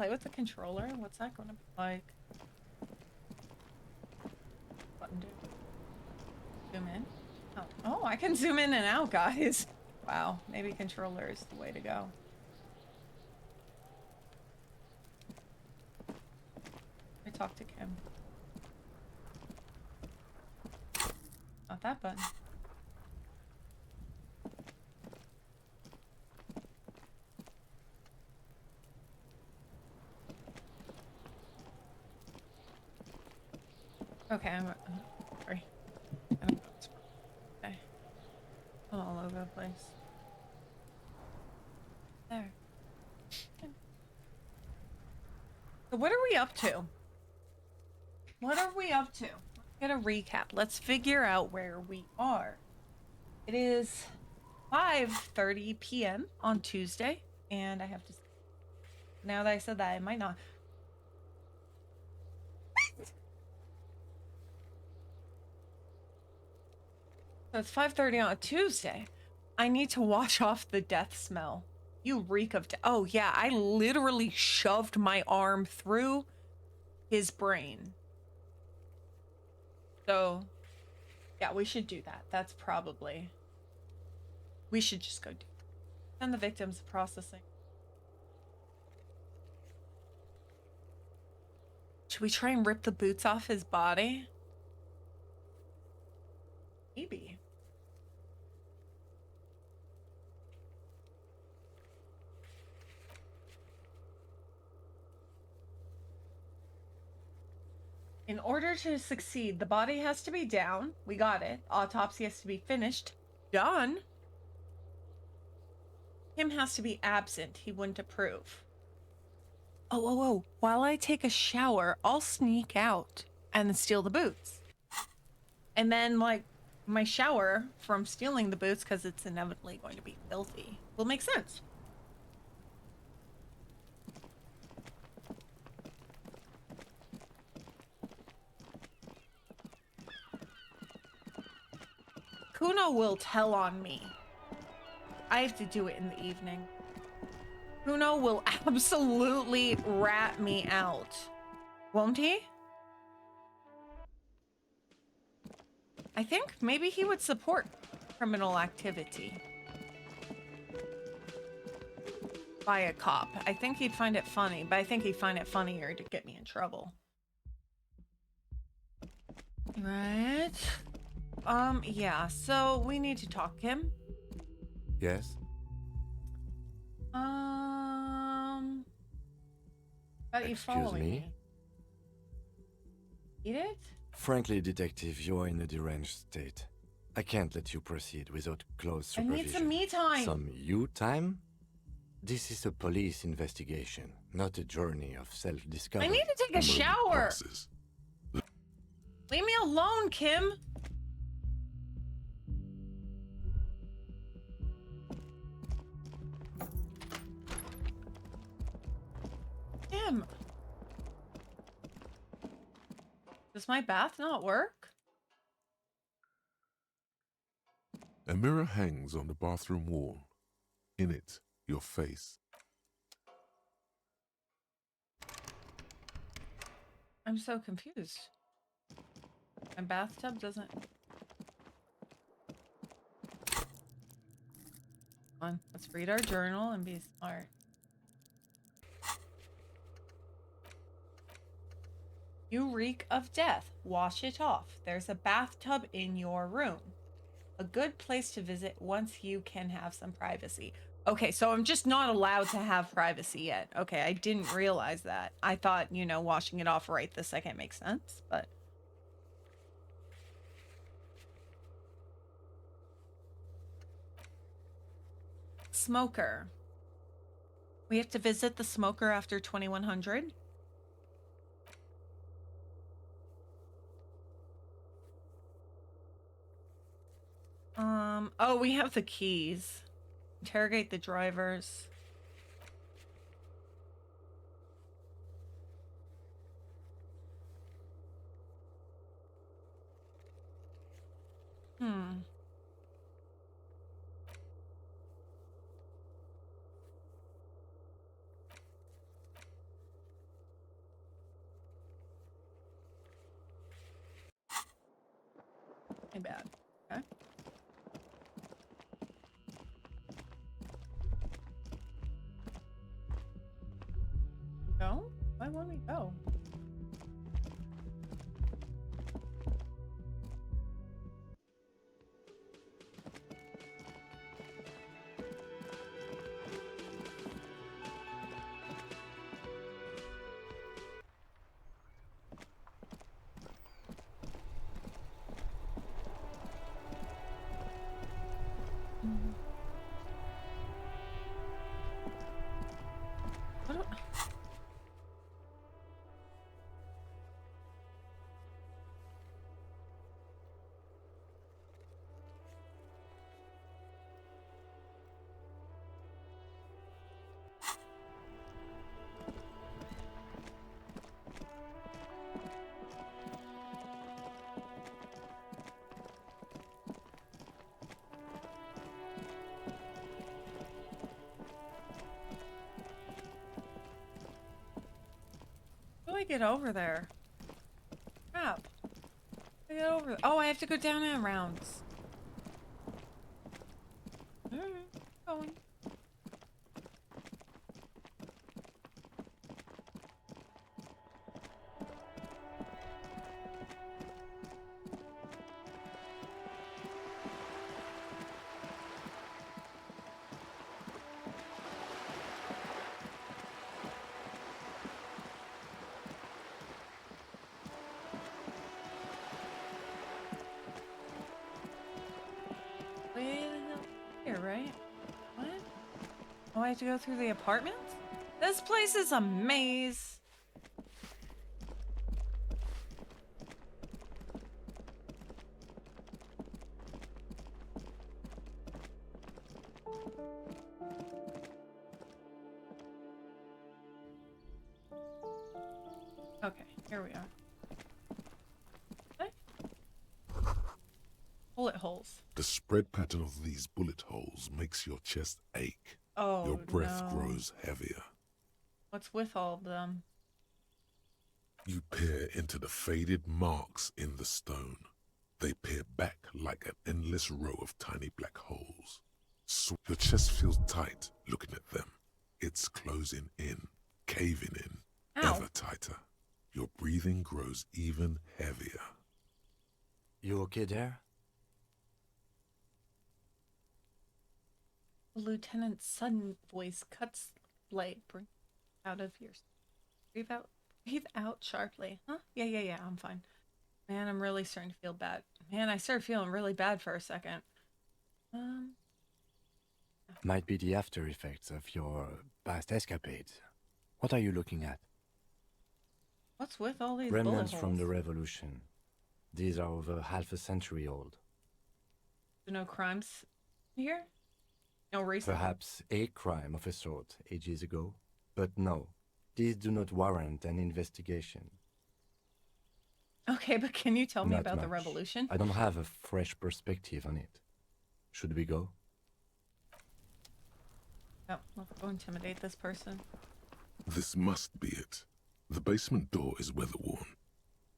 play with the controller? What's that going to be like? Button do. Zoom in. Oh, I can zoom in and out, guys. Wow, maybe controller is the way to go. I talked to Kim. Not that button. Okay, I'm sorry. I don't know what's wrong. Okay. I'm all over the place. There. So what are we up to? What are we up to? Let's get a recap. Let's figure out where we are. It is 5:30 p.m. on Tuesday, and I have to. Now that I said that, I might not. So it's 5:30 on a Tuesday. I need to wash off the death smell. You reek of oh yeah, I literally shoved my arm through his brain. So yeah, we should do that. That's probably. We should just go do that. Send the victims processing. Should we try and rip the boots off his body? Maybe. In order to succeed, the body has to be down. We got it. Autopsy has to be finished. Done. Him has to be absent. He wouldn't approve. Oh. While I take a shower, I'll sneak out and steal the boots. And then, like, my shower from stealing the boots, because it's inevitably going to be filthy, will make sense. Kuno will tell on me. I have to do it in the evening. Kuno will absolutely rat me out. Won't he? I think maybe he would support criminal activity by a cop. I think he'd find it funny, but I think he'd find it funnier to get me in trouble. Right. Yeah, so we need to talk, Kim. Yes? Are you following me? Eat it? Frankly, Detective, you're in a deranged state. I can't let you proceed without close supervision. I need some me time. Some you time? This is a police investigation, not a journey of self-discovery. I need to take a shower. Leave me alone, Kim. Kim. Does my bath not work? A mirror hangs on the bathroom wall. In it, your face. I'm so confused. My bathtub doesn't... Come on, let's read our journal and be smart. You reek of death. Wash it off. There's a bathtub in your room. A good place to visit once you can have some privacy. Okay, so I'm just not allowed to have privacy yet. Okay, I didn't realize that. I thought, you know, washing it off right this second makes sense, but... Smoker. We have to visit the smoker after 2100. Oh, we have the keys. Interrogate the drivers. bad. Okay. Go? Why won't we go? What do- How do I get over there? Crap. How do I get over? Oh, I have to go down in rounds. Alright, going. Way the hell here, right? What? Oh, I have to go through the apartments? This place is a maze. Okay, here we are. What? Bullet holes. The spread pattern of these bullet holes makes your chest ache. Oh, Your breath no. grows heavier. What's with all of them? You peer into the faded marks in the stone. They peer back like an endless row of tiny black holes. So your chest feels tight looking at them. It's closing in, caving in, Ow. ever tighter. Your breathing grows even heavier. You okay there? Lieutenant's sudden voice cuts light. Bring out of your. Breathe out. Breathe out sharply. Huh? Yeah. I'm fine. Man, I'm really starting to feel bad. Man, I started feeling really bad for a second. Might be the after effects of your past escapades. What are you looking at? What's with all these bullet Remnants holes? from the revolution. These are over half a century old. No crimes here? No recent? Perhaps a crime of a sort ages ago. But no, these do not warrant an investigation. Okay, but can you tell me Not about the much. revolution? I don't have a fresh perspective on it. Should we go? Oh, let's go intimidate this person. This must be it. The basement door is weather-worn.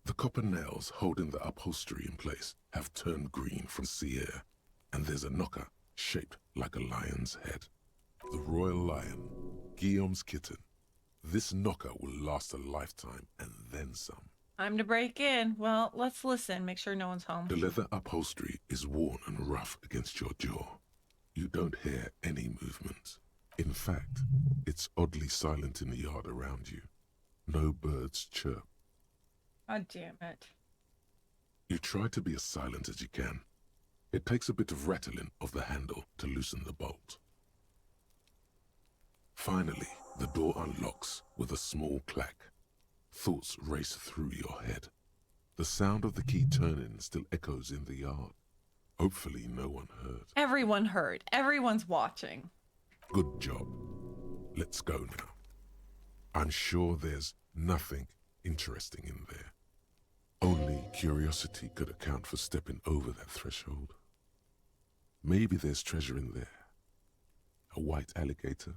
The copper nails holding the upholstery in place have turned green from sea air, and there's a knocker shaped like a lion's head. The royal lion, Guillaume's kitten. This knocker will last a lifetime and then some. Time to break in. Well, let's listen. Make sure no one's home. The leather upholstery is worn and rough against your jaw. You don't hear any movement. In fact, it's oddly silent in the yard around you. No birds chirp. God damn it. You try to be as silent as you can. It takes a bit of rattling of the handle to loosen the bolt. Finally, the door unlocks with a small clack. Thoughts race through your head. The sound of the key turning still echoes in the yard. Hopefully no one heard. Everyone heard. Everyone's watching. Good job. Let's go now. I'm sure there's nothing interesting in there. Only curiosity could account for stepping over that threshold. Maybe there's treasure in there. A white alligator.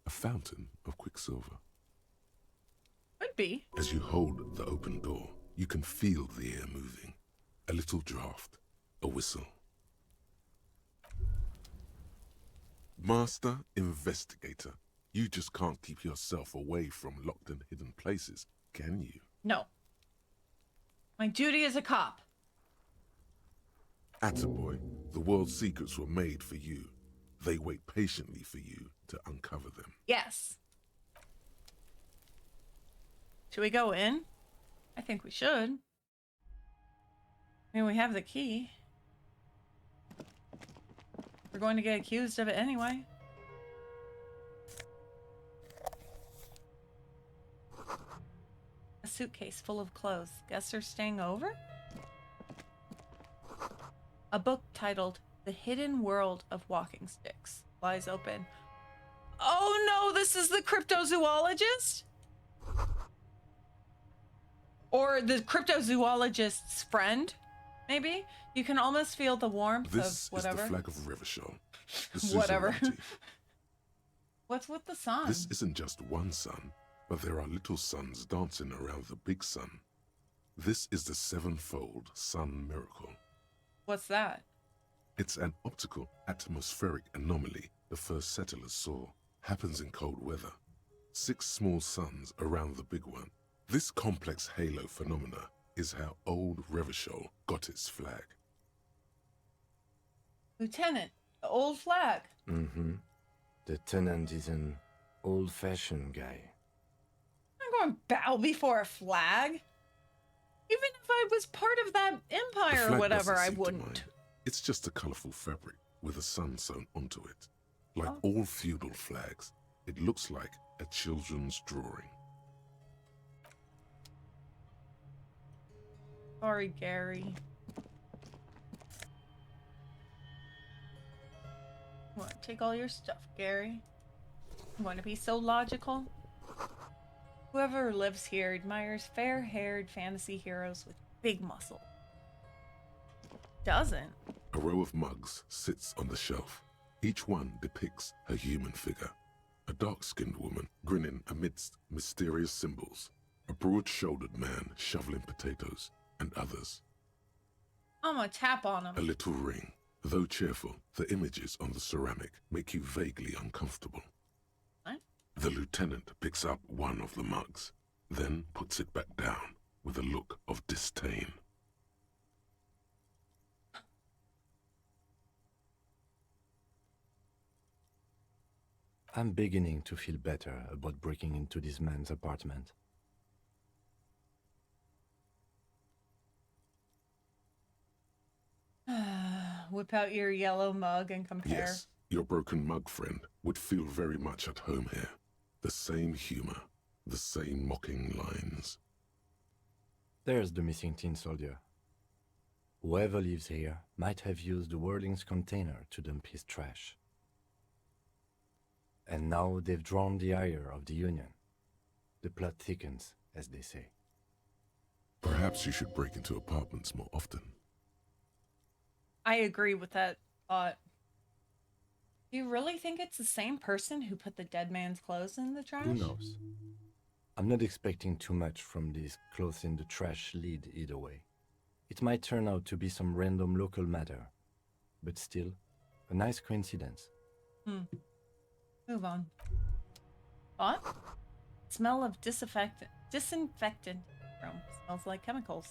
A fountain of quicksilver. Could be. As you hold the open door, you can feel the air moving. A little draft, A whistle. Master Investigator, you just can't keep yourself away from locked and hidden places, can you? No. My duty as a cop. Attaboy, the world's secrets were made for you. They wait patiently for you to uncover them. Yes. Should we go in? I think we should. I mean, we have the key. We're going to get accused of it anyway. A suitcase full of clothes. Guests are staying over? A book titled The Hidden World of Walking Sticks lies open. Oh no, this is the cryptozoologist? Or the cryptozoologist's friend, maybe? You can almost feel the warmth This of whatever. is the flag of Revachol. The Whatever. suzerainty. What's with the sun? This isn't just one sun, but there are little suns dancing around the big sun. This is the sevenfold sun miracle. What's that? It's an optical atmospheric anomaly the first settlers saw. Happens in cold weather. 6 small suns around the big one. This complex halo phenomena is how old Revachol got its flag. Lieutenant, the old flag. Mm-hmm. The tenant is an old-fashioned guy. I'm going to bow before a flag. Even if I was part of that The empire or flag whatever, doesn't I seem to wouldn't. mind. It's just a colorful fabric with a sun sewn onto it. Like Oh. all feudal flags, it looks like a children's drawing. Sorry, Gary. What? Take all your stuff, Gary. You want to be so logical? Whoever lives here admires fair-haired fantasy heroes with big muscle. Doesn't. A row of mugs sits on the shelf. Each one depicts a human figure. A dark-skinned woman grinning amidst mysterious symbols. A broad-shouldered man shoveling potatoes, and others. I'm gonna tap on A him. little ring. Though cheerful, the images on the ceramic make you vaguely uncomfortable. What? The lieutenant picks up one of the mugs, then puts it back down with a look of disdain. I'm beginning to feel better about breaking into this man's apartment. Whip out your yellow mug and compare. Yes, your broken mug friend would feel very much at home here. The same humor, the same mocking lines. There's the missing tin soldier. Whoever lives here might have used the Whirling's container to dump his trash. And now they've drawn the ire of the Union. The plot thickens, as they say. Perhaps you should break into apartments more often. I agree with that thought. Do you really think it's the same person who put the dead man's clothes in the trash? Who knows? I'm not expecting too much from this clothes in the trash lead either way. It might turn out to be some random local matter, but still, a nice coincidence. Move on. What? Smell of disinfectant room. Smells like chemicals.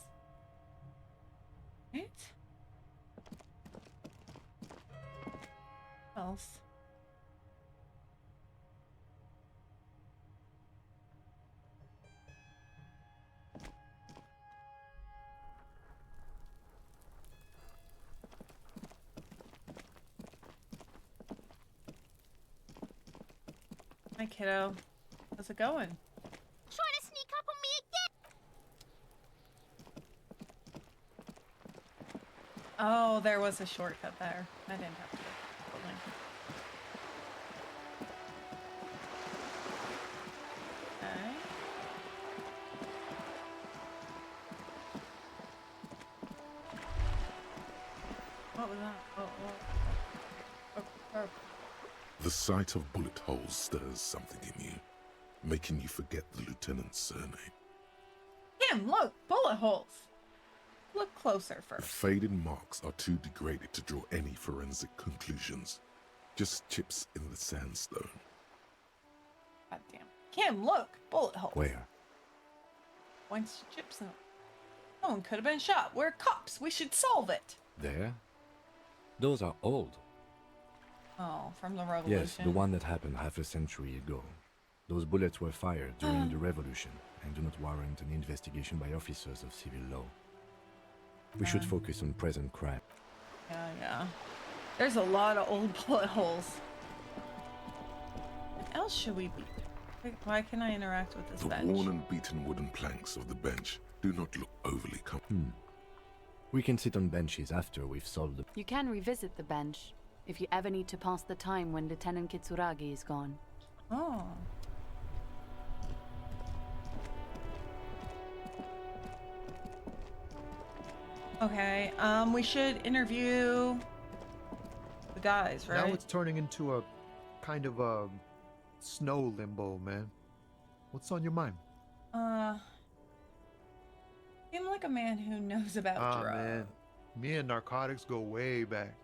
Right? What else? Hi, kiddo. How's it going? Trying to sneak up on me again! Oh, there was a shortcut there. I didn't have to. Totally. Okay. What was that? Oh. The sight of bullet holes stirs something in you, making you forget the lieutenant's surname. Him, look, bullet holes. look closer The first. faded marks are too degraded to draw any forensic conclusions. Just chips in the sandstone. God damn. Kim, look! Bullet holes. Where? Points to chips in them. Someone could have been shot. We're cops. We should solve it. There? Those are old. Oh, from the revolution. Yes, the one that happened half a century ago. Those bullets were fired during the revolution and do not warrant an investigation by officers of civil law. We should focus on present crime. Yeah. There's a lot of old bullet holes. What else should we be? Why can I interact with this The bench? worn and beaten wooden planks of the bench do not look overly comfortable. We can sit on benches after we've solved the... You can revisit the bench if you ever need to pass the time when Lieutenant Kitsuragi is gone. Oh. Okay, we should interview the guys, right? Now it's turning into a kind of a snow limbo, man. What's on your mind? Seem like a man who knows about drugs. Man, me and narcotics go way back.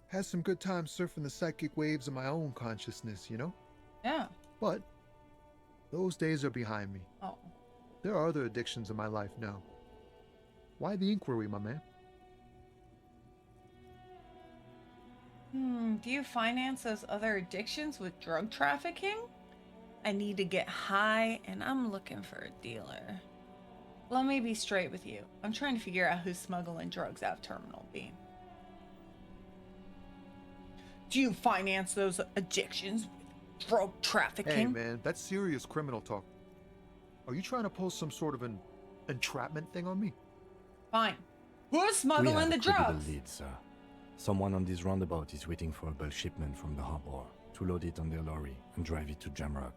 Had some good times surfing the psychic waves of my own consciousness, you know? Yeah. But those days are behind me. Oh. There are other addictions in my life now. Why the inquiry, my man? Do you finance those other addictions with drug trafficking? I need to get high, and I'm looking for a dealer. Let me be straight with you. I'm trying to figure out who's smuggling drugs out of Terminal B. Do you finance those addictions with drug trafficking? Hey, man, that's serious criminal talk. Are you trying to pull some sort of an entrapment thing on me? Fine. Who's We smuggling have the a credible drugs? lead, sir. Someone on this roundabout is waiting for a bulk shipment from the harbor to load it on their lorry and drive it to Jamrock.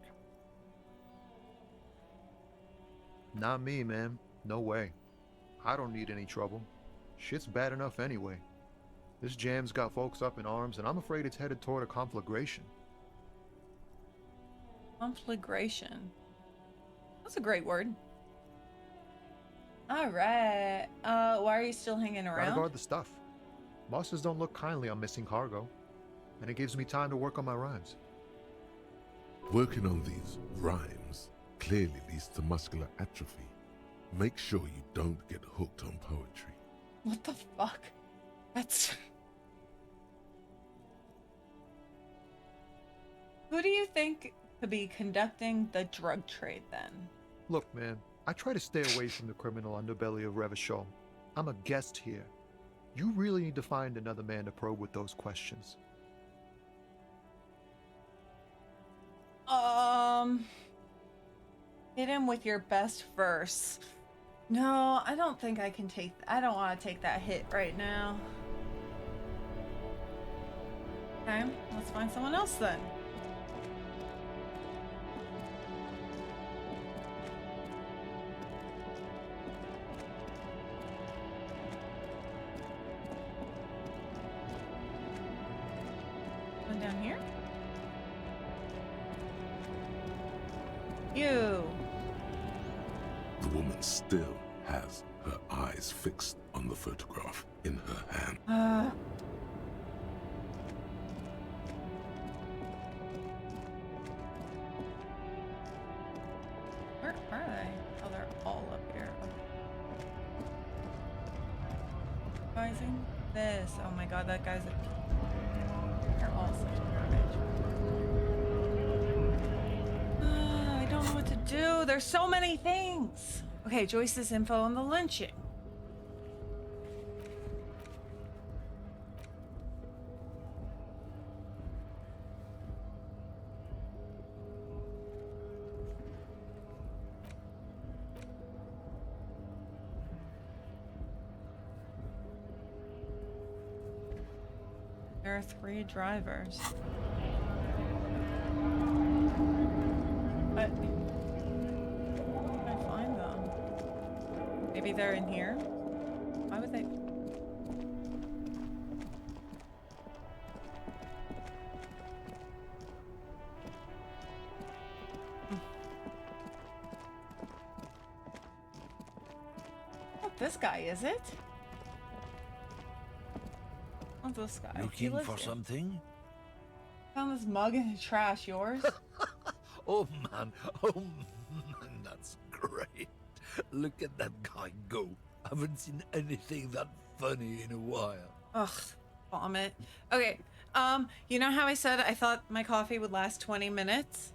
Not me, man. No way. I don't need any trouble. Shit's bad enough anyway. This jam's got folks up in arms, and I'm afraid it's headed toward a conflagration. Conflagration. That's a great word. All right. Why are you still hanging Gotta around? guard the stuff. Bosses don't look kindly on missing cargo, and it gives me time to work on my rhymes. Working on these rhymes clearly leads to muscular atrophy. Make sure you don't get hooked on poetry. What the fuck? That's... Who do you think could be conducting the drug trade then? Look, man, I try to stay away from the criminal underbelly of Revachol. I'm a guest here. You really need to find another man to probe with those questions. Hit him with your best verse. No, I don't think I can take... I don't want to take that hit right now. Okay, let's find someone else then. One down here? You. The woman still has her eyes fixed on the photograph in her hand. Where are they? Oh, they're all up here. Advising this. Oh my god, that guy's a... They're all such garbage. I don't know what to do. There's so many things. Okay, Joyce's info on the lynching. There are 3 drivers. But where can I find them? Maybe they're in here? Why would they? this guy, is it? What's this guy? He Looking lives for here. something? Found this mug in the trash. Yours? Oh man, that's great. Look at that guy go. Haven't seen anything that funny in a while. Ugh, vomit. Okay, you know how I said I thought my coffee would last 20 minutes?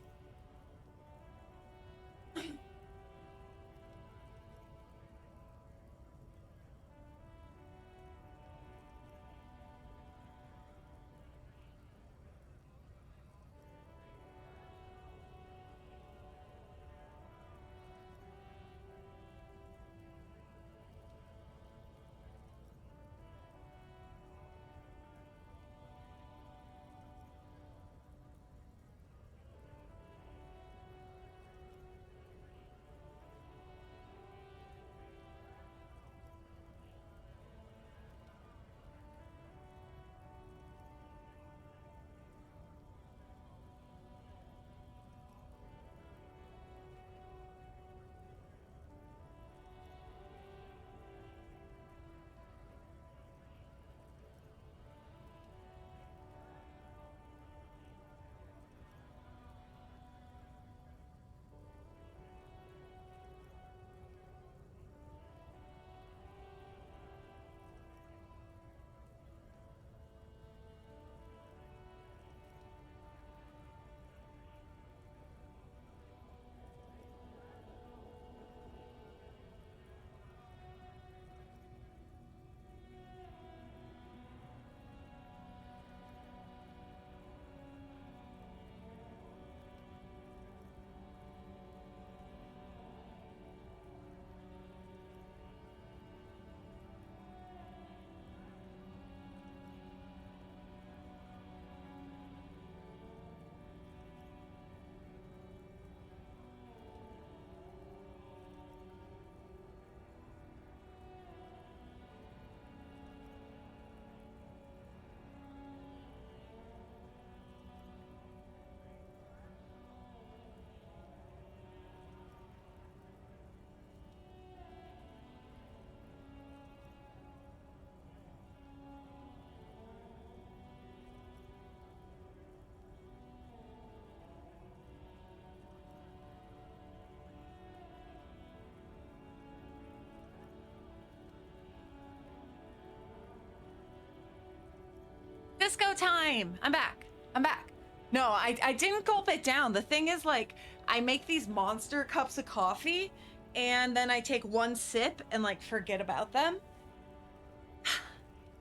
Disco time! I'm back. I'm back. No, I didn't gulp it down. The thing is, like, I make these monster cups of coffee, and then I take one sip and, like, forget about them.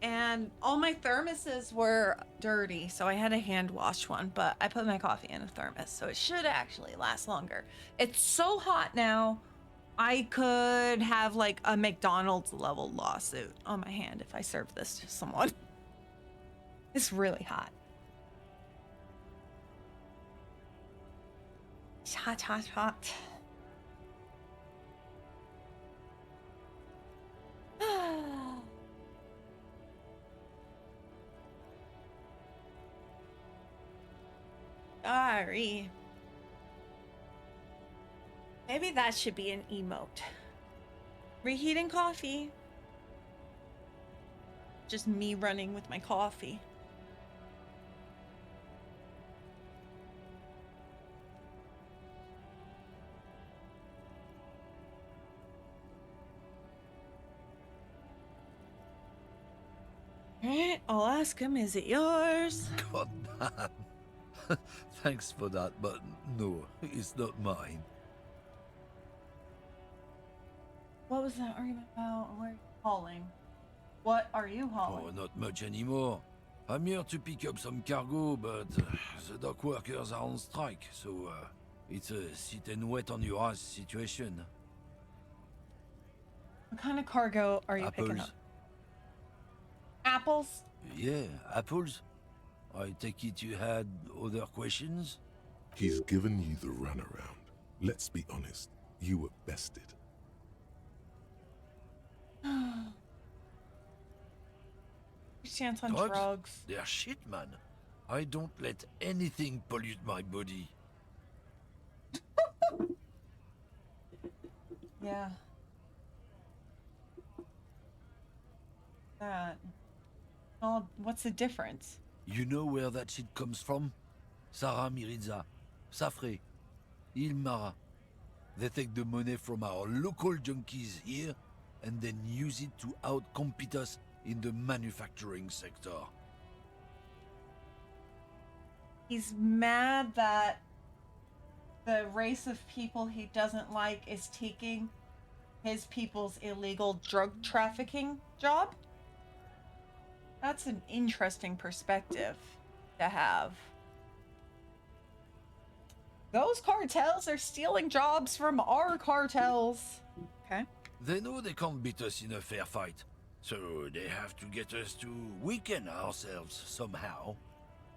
And all my thermoses were dirty, so I had to hand wash one, but I put my coffee in a thermos, so it should actually last longer. It's so hot now, I could have, like, a McDonald's level lawsuit on my hand if I serve this to someone. It's really hot. It's hot, hot, hot. Sorry. Maybe that should be an emote. Reheating coffee. Just me running with my coffee. Alright, I'll ask him, is it yours? God damn. Thanks for that, but no, it's not mine. What was that argument about? Where are you hauling? What are you hauling? Oh, not much anymore. I'm here to pick up some cargo, but the dock workers are on strike, so it's a sit and wait on your ass situation. What kind of cargo are you picking up? Apples? Apples? Yeah, apples. I take it you had other questions? He's given you the runaround. Let's be honest, you were bested. Chance on drugs. They're shit, man. I don't let anything pollute my body. Yeah. That. Well, what's the difference? You know where that shit comes from? Sarah Mirizza, Safre, Ilmara. They take the money from our local junkies here and then use it to outcompete us in the manufacturing sector. He's mad that the race of people he doesn't like is taking his people's illegal drug trafficking job? That's an interesting perspective to have. Those cartels are stealing jobs from our cartels. Okay. They know they can't beat us in a fair fight, so they have to get us to weaken ourselves somehow.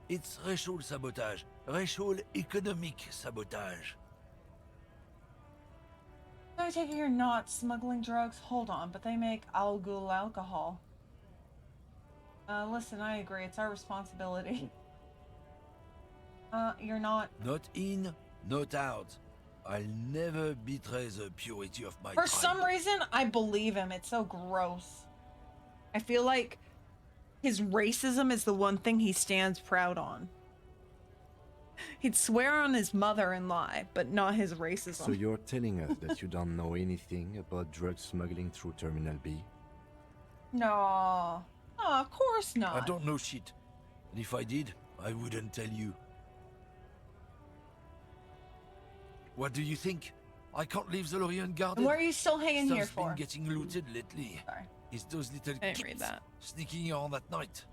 It's racial sabotage, racial economic sabotage. So I take it you're not smuggling drugs? Hold on, but they make Algul alcohol. Listen, I agree. It's our responsibility. You're not. Not in, not out. I'll never betray the purity of my For tribe. some reason, I believe him. It's so gross. I feel like his racism is the one thing he stands proud on. He'd swear on his mother and lie, but not his racism. So you're telling us that you don't know anything about drug smuggling through Terminal B? No. Oh, of course not. I don't know shit. And if I did, I wouldn't tell you. What do you think? I can't leave the Lorient And guarded. what are you still hanging here Stuff's been for? getting looted lately. Sorry. It's those little I didn't read kids that. sneaking on at night.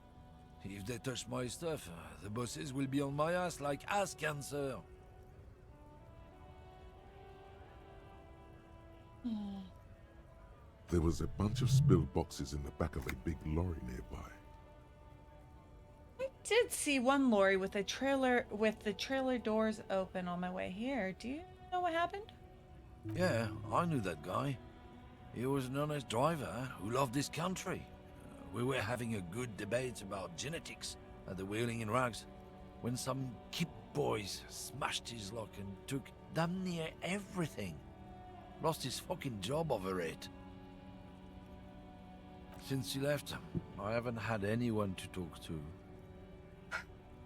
If they touch my stuff, the bosses will be on my ass like ass cancer. There was a bunch of spilled boxes in the back of a big lorry nearby. I did see one lorry with the trailer doors open on my way here. Do you know what happened? Yeah, I knew that guy. He was an honest driver who loved this country. We were having a good debate about genetics at the Wheeling in Rags when some Kip boys smashed his lock and took damn near everything. Lost his fucking job over it. Since he left, I haven't had anyone to talk to.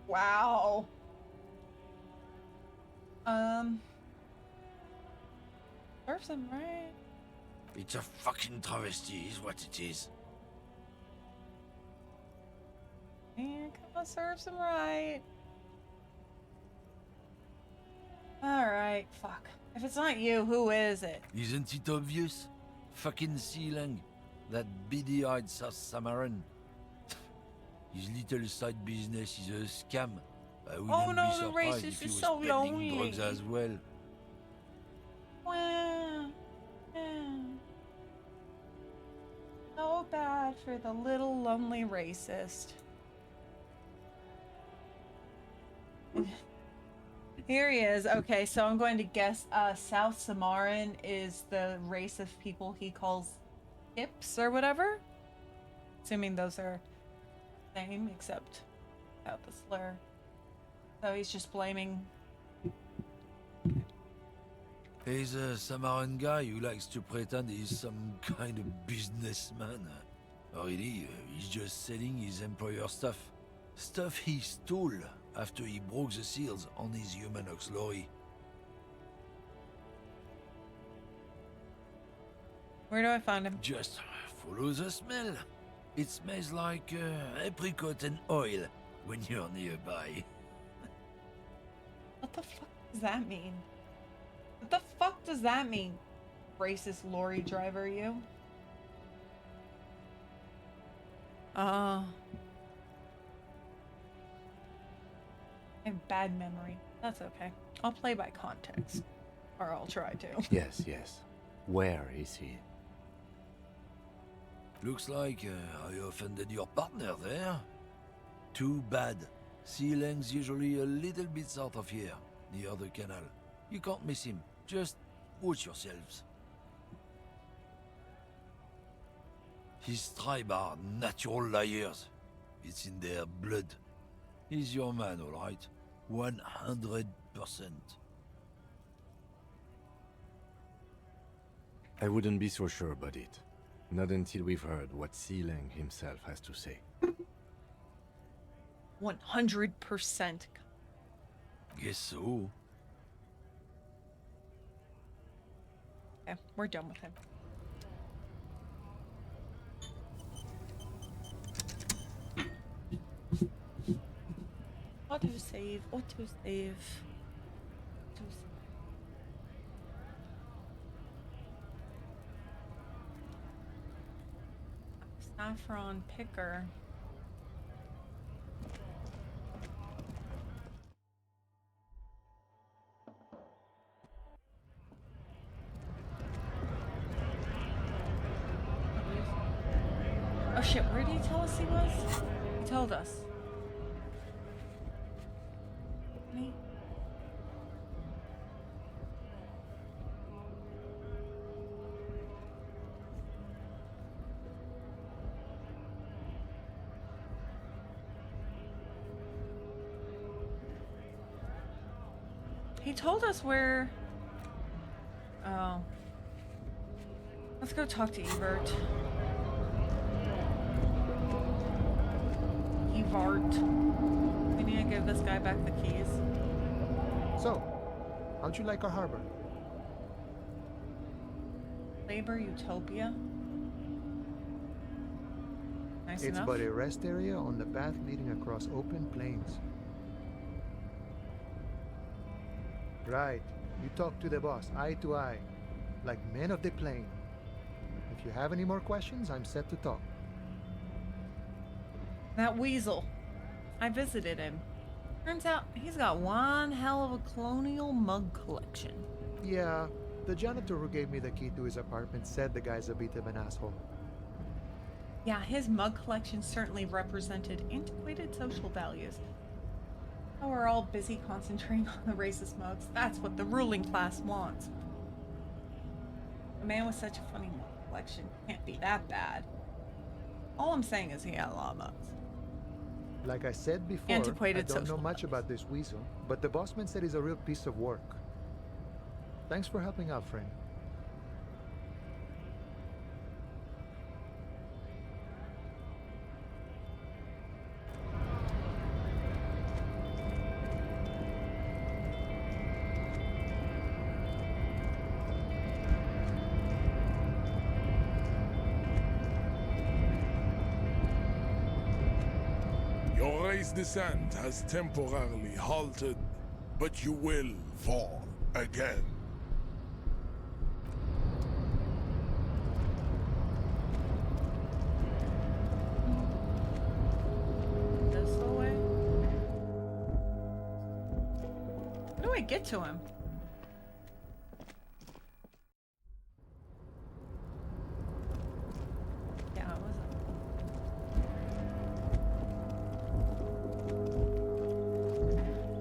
Wow. Serves him right. It's a fucking travesty is what it is. Yeah, come on, serves him right. Alright, fuck. If it's not you, who is it? Isn't it obvious? Fucking Sealang. That beady-eyed South Samaran. His little side business is a scam. I wouldn't Oh no, be the surprised racist if he is was so peddling lonely. drugs as well. Wow. Yeah. So bad for the little lonely racist. Here he is. Okay, so I'm going to guess South Samaran is the race of people he calls hips or whatever. Assuming those are the same, except without the slur. So he's just blaming. He's a Samaran guy who likes to pretend he's some kind of businessman. Really, he's just selling his employer stuff. Stuff he stole after he broke the seals on his human ox lorry. Where do I find him? Just follow the smell. It smells like apricot and oil when you're nearby. What the fuck does that mean? What the fuck does that mean? Racist lorry driver, you? I have bad memory. That's okay. I'll play by context. Or I'll try to. Yes, yes. Where is he? Looks like I offended your partner there. Too bad. Sealang's usually a little bit south of here, near the canal. You can't miss him. Just watch yourselves. His tribe are natural liars. It's in their blood. He's your man, all right. 100%. I wouldn't be so sure about it. Not until we've heard what Sea Lang himself has to say. 100%. Guess so. Okay, we're done with him. Autosave, autosave. Saffron picker. Oh shit, where did he tell us he was? He told us. Me? He told us where... Oh. Let's go talk to Evert. Evert. We need to give this guy back the keys. So, how'd you like our harbor? Labor Utopia. Nice It's enough. but a rest area on the path leading across open plains. Right. You talk to the boss, eye to eye, like men of the plain. If you have any more questions, I'm set to talk. That weasel. I visited him. Turns out he's got one hell of a colonial mug collection. Yeah, the janitor who gave me the key to his apartment said the guy's a bit of an asshole. Yeah, his mug collection certainly represented antiquated social values. Oh, we're all busy concentrating on the racist mugs. That's what the ruling class wants. A man with such a funny mug collection can't be that bad. All I'm saying is he had a lot of mugs. Like I said before, Antiquated I don't know social much values. about this weasel, but the bossman said he's a real piece of work. Thanks for helping out, friend. Your race descent has temporarily halted, but you will fall again. This way? How do I get to him? Yeah, it wasn't.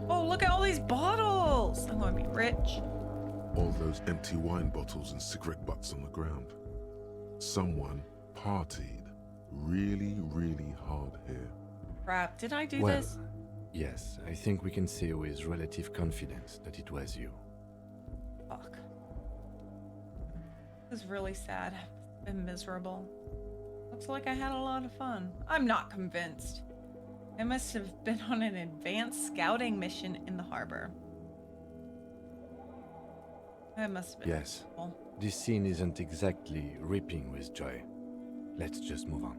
Oh, look at all these bottles! I'm gonna be rich. All those empty wine bottles and cigarette butts on the ground. Someone partied really, really hard here. Crap, did I do Well, this? yes, I think we can say with relative confidence that it was you. Fuck. This is really sad. I've been miserable. Looks like I had a lot of fun. I'm not convinced. I must have been on an advanced scouting mission in the harbor. I must have been. Yes. miserable. This scene isn't exactly ripping with joy. Let's just move on.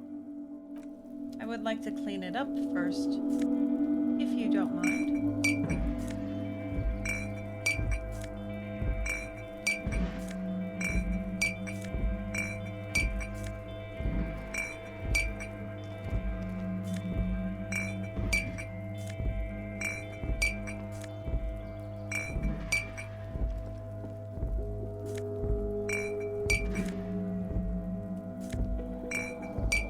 I would like to clean it up first, if you don't mind.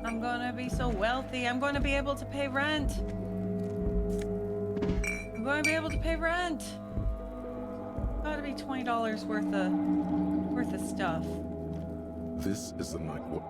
I'm gonna be so wealthy. I'm going to be able to pay rent. I'm going to be able to pay rent. Gotta be $20 worth of stuff. This is the night what?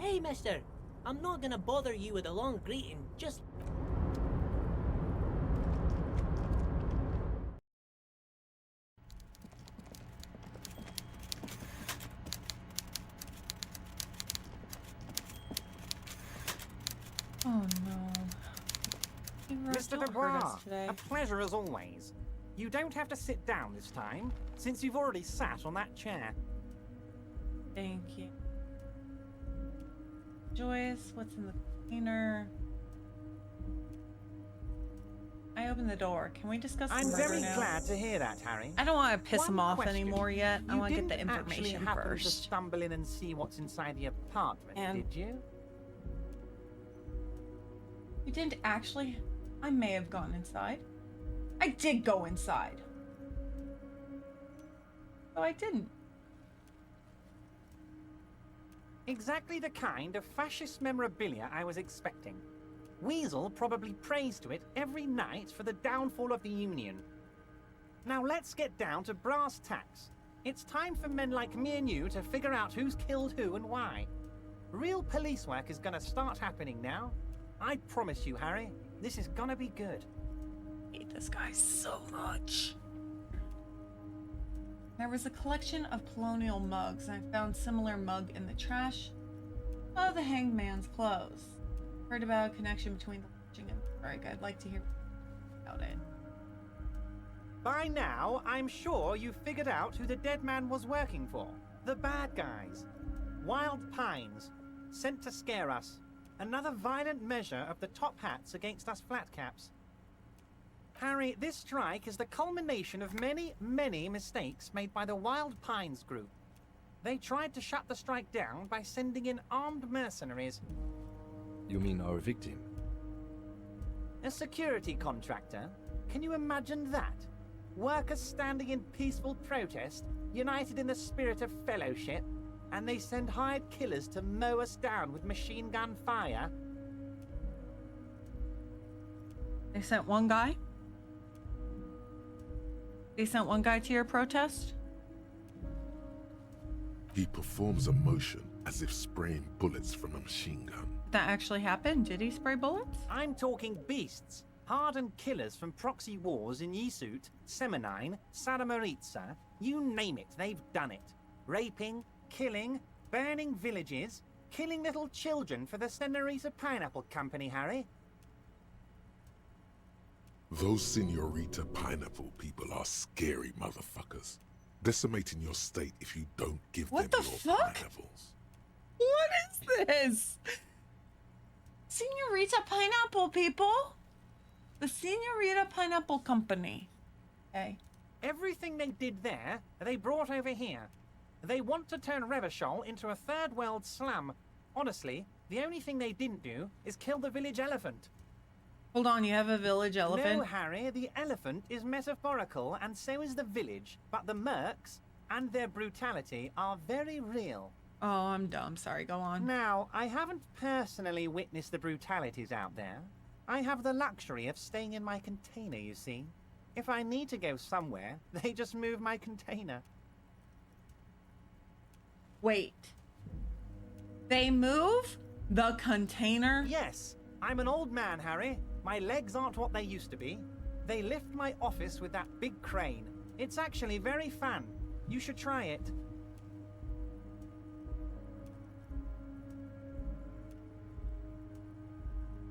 Hey, mister. I'm not gonna bother you with a long greeting. Just... Oh no. Mr. Don't hurt Dubois, us today. a pleasure as always. You don't have to sit down this time, since you've already sat on that chair. Thank you. Joyce, what's in the container? I opened the door. Can we discuss the I'm murder very now? glad to hear that, Harry. I don't want to piss One him off question. anymore yet. I You want to get the didn't actually information happen to first. stumble in and see what's inside the apartment, And- did you? You didn't actually? I may have gone inside. I did go inside. So I didn't. Exactly the kind of fascist memorabilia I was expecting. Weasel probably prays to it every night for the downfall of the Union. Now let's get down to brass tacks. It's time for men like me and you to figure out who's killed who and why. Real police work is gonna start happening now. I promise you, Harry, this is gonna be good. I hate this guy so much. There was a collection of colonial mugs, and I found similar mug in the trash of the hanged man's clothes. Heard about a connection between the lynching and the strike. I'd like to hear about it. By now, I'm sure you've figured out who the dead man was working for. The bad guys. Wild Pines. Sent to scare us. Another violent measure of the top hats against us flatcaps. Harry, this strike is the culmination of many, many mistakes made by the Wild Pines group. They tried to shut the strike down by sending in armed mercenaries. You mean our victim? A security contractor? Can you imagine that? Workers standing in peaceful protest, united in the spirit of fellowship, and they send hired killers to mow us down with machine gun fire? They sent one guy? They sent one guy to your protest? He performs a motion as if spraying bullets from a machine gun. Did that actually happen? Did he spray bullets? I'm talking beasts. Hardened killers from proxy wars in Yisut, Semenine, Saramaritsa, you name it, they've done it. Raping, killing, burning villages, killing little children for the Senorita Pineapple Company, Harry. Those Senorita Pineapple people are scary motherfuckers. Decimating your state if you don't give What them the your fuck? pineapples. What is this? Senorita Pineapple, people? The Senorita Pineapple Company. Okay. Everything they did there, they brought over here. They want to turn Revachol into a third world slum. Honestly, the only thing they didn't do is kill the village elephant. Hold on, you have a village elephant? No, Harry, the elephant is metaphorical and so is the village, but the mercs and their brutality are very real. Oh, I'm dumb. Sorry, go on. Now, I haven't personally witnessed the brutalities out there. I have the luxury of staying in my container, you see. If I need to go somewhere, they just move my container. Wait. They move the container? Yes, I'm an old man, Harry. My legs aren't what they used to be. They lift my office with that big crane. It's actually very fun. You should try it.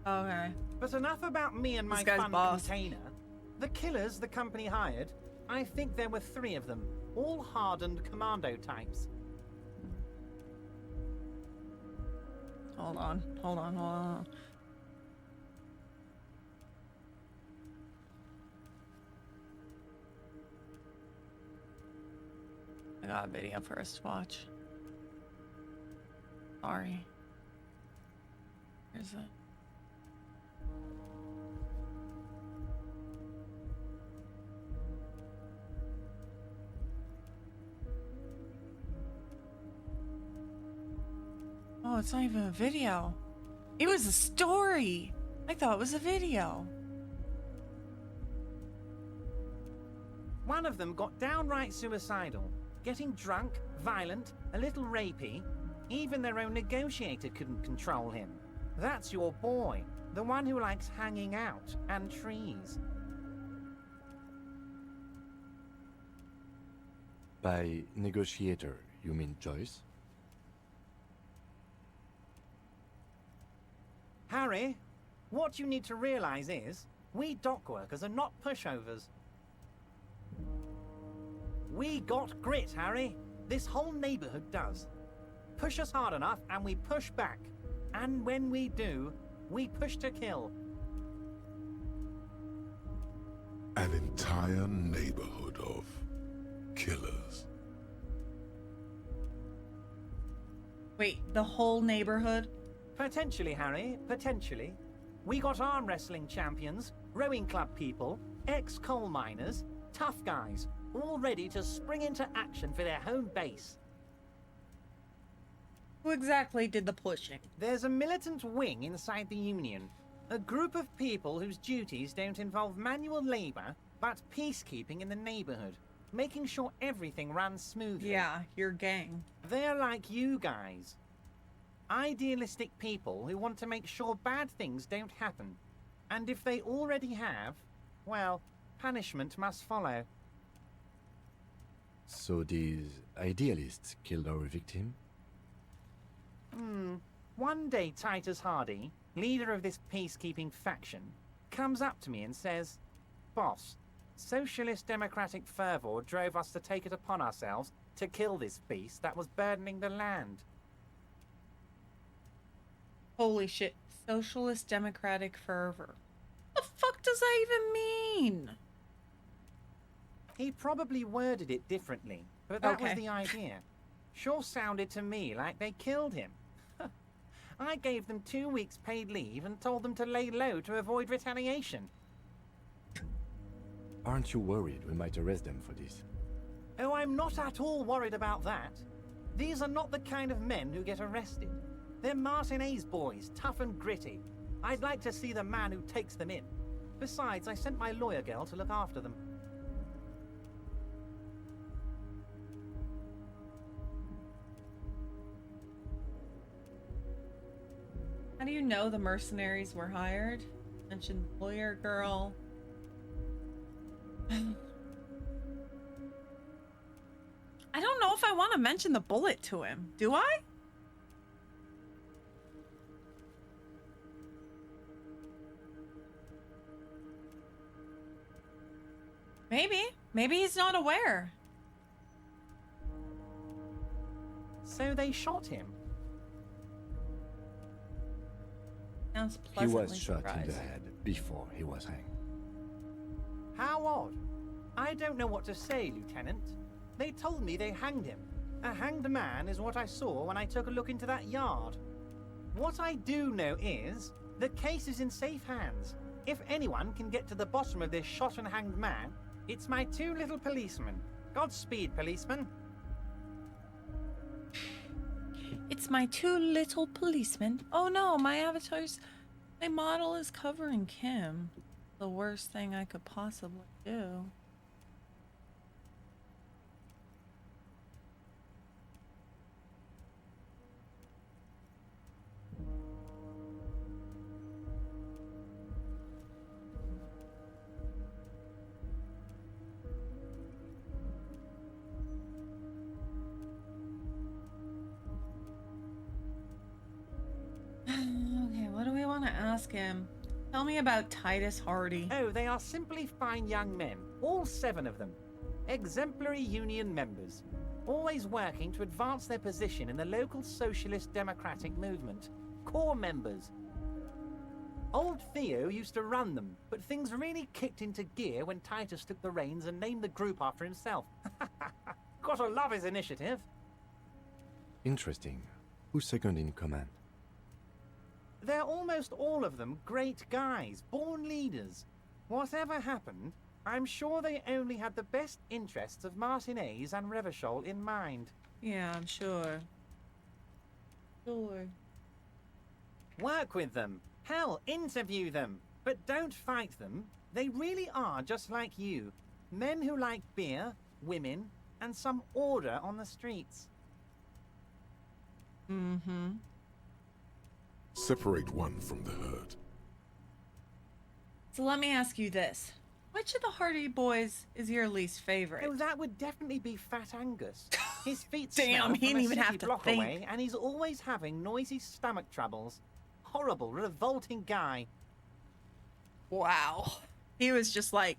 Okay. But enough about me and my This guy's fun boss. container. The killers the company hired, I think there were 3 of them, all hardened commando types. Hold on. Hold on. Hold on. I got a video for us to watch. Sorry. Here's it. Oh, it's not even a video. It was a story. I thought it was a video. One of them got downright suicidal, getting drunk, violent, a little rapey. Even their own negotiator couldn't control him. That's your boy, the one who likes hanging out and trees. By negotiator, you mean Joyce? Harry, what you need to realize is, we dock workers are not pushovers. We got grit, Harry. This whole neighborhood does. Push us hard enough and we push back. And when we do, we push to kill. An entire neighborhood of killers. Wait, the whole neighborhood? Potentially, Harry, potentially. We got arm wrestling champions, rowing club people, ex-coal miners, tough guys, all ready to spring into action for their home base. Who exactly did the pushing? There's a militant wing inside the Union. A group of people whose duties don't involve manual labor, but peacekeeping in the neighborhood, making sure everything runs smoothly. Yeah, your gang. They're like you guys. Idealistic people who want to make sure bad things don't happen. And if they already have, well, punishment must follow. So these idealists killed our victim? One day Titus Hardy, leader of this peacekeeping faction, comes up to me and says, "Boss, socialist democratic fervor drove us to take it upon ourselves to kill this beast that was burdening the land." Holy shit. Socialist democratic fervor. The fuck does that even mean? He probably worded it differently, but that was Okay. the idea. Sure sounded to me like they killed him. I gave them 2 weeks paid leave and told them to lay low to avoid retaliation. Aren't you worried we might arrest them for this? Oh, I'm not at all worried about that. These are not the kind of men who get arrested. They're Martinez boys, tough and gritty. I'd like to see the man who takes them in. Besides, I sent my lawyer girl to look after them. How do you know the mercenaries were hired? Mentioned lawyer girl. I don't know if I want to mention the bullet to him. Do I? Maybe. Maybe he's not aware. So they shot him. Sounds He pleasantly was shot in surprised. the head before he was hanged. How odd. I don't know what to say, Lieutenant. They told me they hanged him. A hanged man is what I saw when I took a look into that yard. What I do know is, the case is in safe hands. If anyone can get to the bottom of this shot and hanged man, it's my 2 little policemen. Godspeed, policemen. It's my 2 little policemen. Oh no, my model is covering Kim. The worst thing I could possibly do. Okay, what do we want to ask him? Tell me about Titus Hardy. Oh, they are simply fine young men. All 7 of them. Exemplary union members. Always working to advance their position in the local socialist democratic movement. Core members. Old Theo used to run them, but things really kicked into gear when Titus took the reins and named the group after himself. Gotta love his initiative. Interesting. Who's second in command? They're almost all of them great guys, born leaders. Whatever happened, I'm sure they only had the best interests of Martinez and Revachol in mind. Yeah, I'm sure. Sure. Work with them. Hell, interview them. But don't fight them. They really are just like you. Men who like beer, women, and some order on the streets. Mm-hmm. Separate one from the herd. So let me ask you this. Which of the Hardy boys is your least favorite? Oh, that would definitely be Fat Angus. His feet Damn, smell he from didn't a even city have to block think. away, and he's always having noisy stomach troubles. Horrible, revolting guy. Wow. He was just like,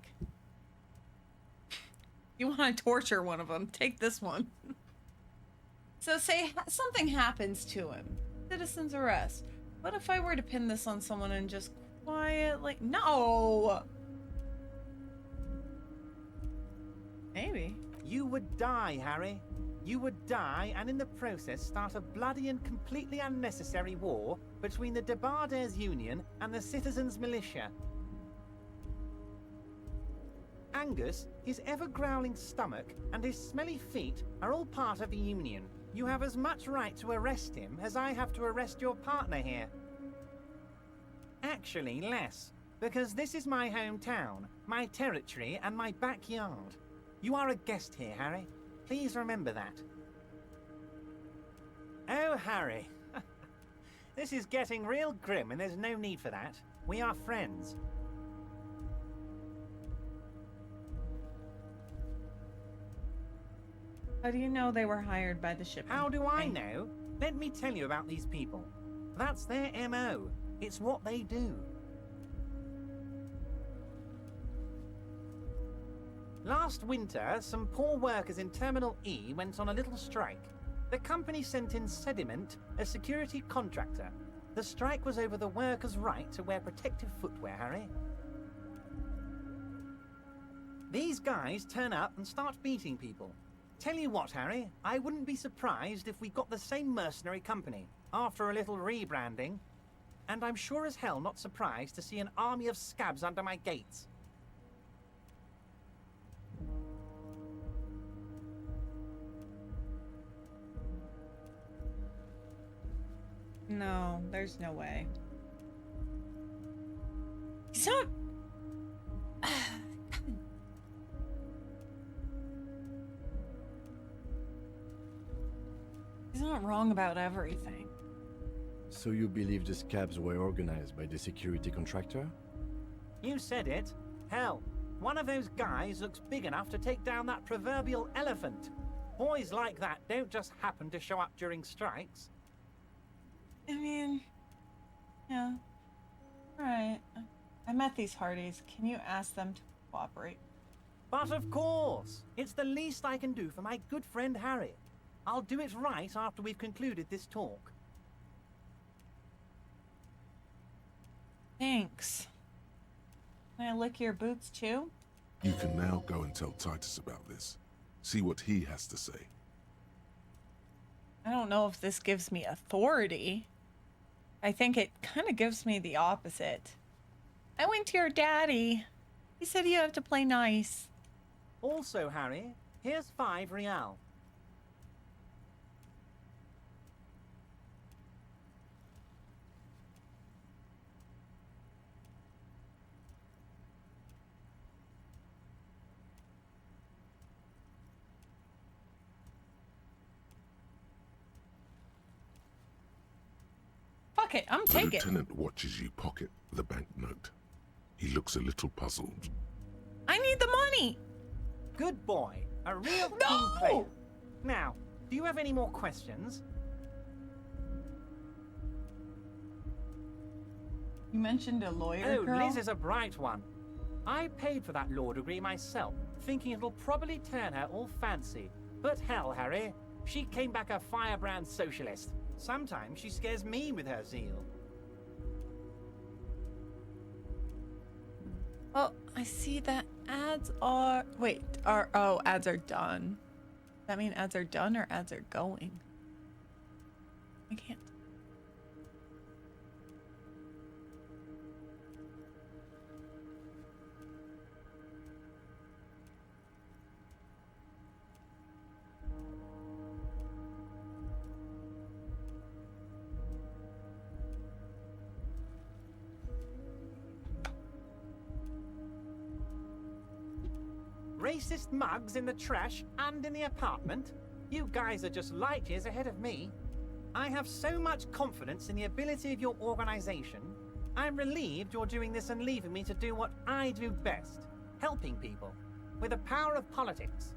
you want to torture one of them, take this one. So say something happens to him. Citizen's arrest. What if I were to pin this on someone and just quietly... No! Maybe. You would die, Harry. You would die, and in the process start a bloody and completely unnecessary war between the Debarders Union and the Citizens Militia. Angus, his ever-growling stomach, and his smelly feet are all part of the Union. You have as much right to arrest him as I have to arrest your partner here. Actually, less, because this is my hometown, my territory, and my backyard. You are a guest here, Harry. Please remember that. Oh, Harry. This is getting real grim, and there's no need for that. We are friends. How do you know they were hired by the shipping How do I company? know? Let me tell you about these people. That's their MO. It's what they do. Last winter, some poor workers in Terminal E went on a little strike. The company sent in Sediment, a security contractor. The strike was over the workers' right to wear protective footwear, Harry. These guys turn up and start beating people. Tell you what, Harry, I wouldn't be surprised if we got the same mercenary company after a little rebranding. And I'm sure as hell not surprised to see an army of scabs under my gates. No, there's no way. He's not... He's not wrong about everything. So you believe the scabs were organized by the security contractor? You said it. Hell, one of those guys looks big enough to take down that proverbial elephant. Boys like that don't just happen to show up during strikes. I mean, yeah. Alright. I met these Hardys. Can you ask them to cooperate? But of course, it's the least I can do for my good friend Harry. I'll do it right after we've concluded this talk. Thanks. Can I lick your boots too? You can now go and tell Titus about this. See what he has to say. I don't know if this gives me authority. I think it kind of gives me the opposite. I went to your daddy. He said you have to play nice. Also, Harry, here's 5 real. Fuck it, I'm The taking. lieutenant watches you pocket the banknote. He looks a little puzzled. I need the money. Good boy. A real No! team player. Now, do you have any more questions? You mentioned a lawyer Oh, girl. Liz is a bright one. I paid for that law degree myself, thinking it'll probably turn her all fancy. But hell, Harry, she came back a firebrand socialist. Sometimes she scares me with her zeal. Oh, I see that ads are... Wait, ads are done. Does that mean ads are done or ads are going? I can't. Racist mugs in the trash and in the apartment? You guys are just light years ahead of me. I have so much confidence in the ability of your organization. I'm relieved you're doing this and leaving me to do what I do best, helping people, with the power of politics.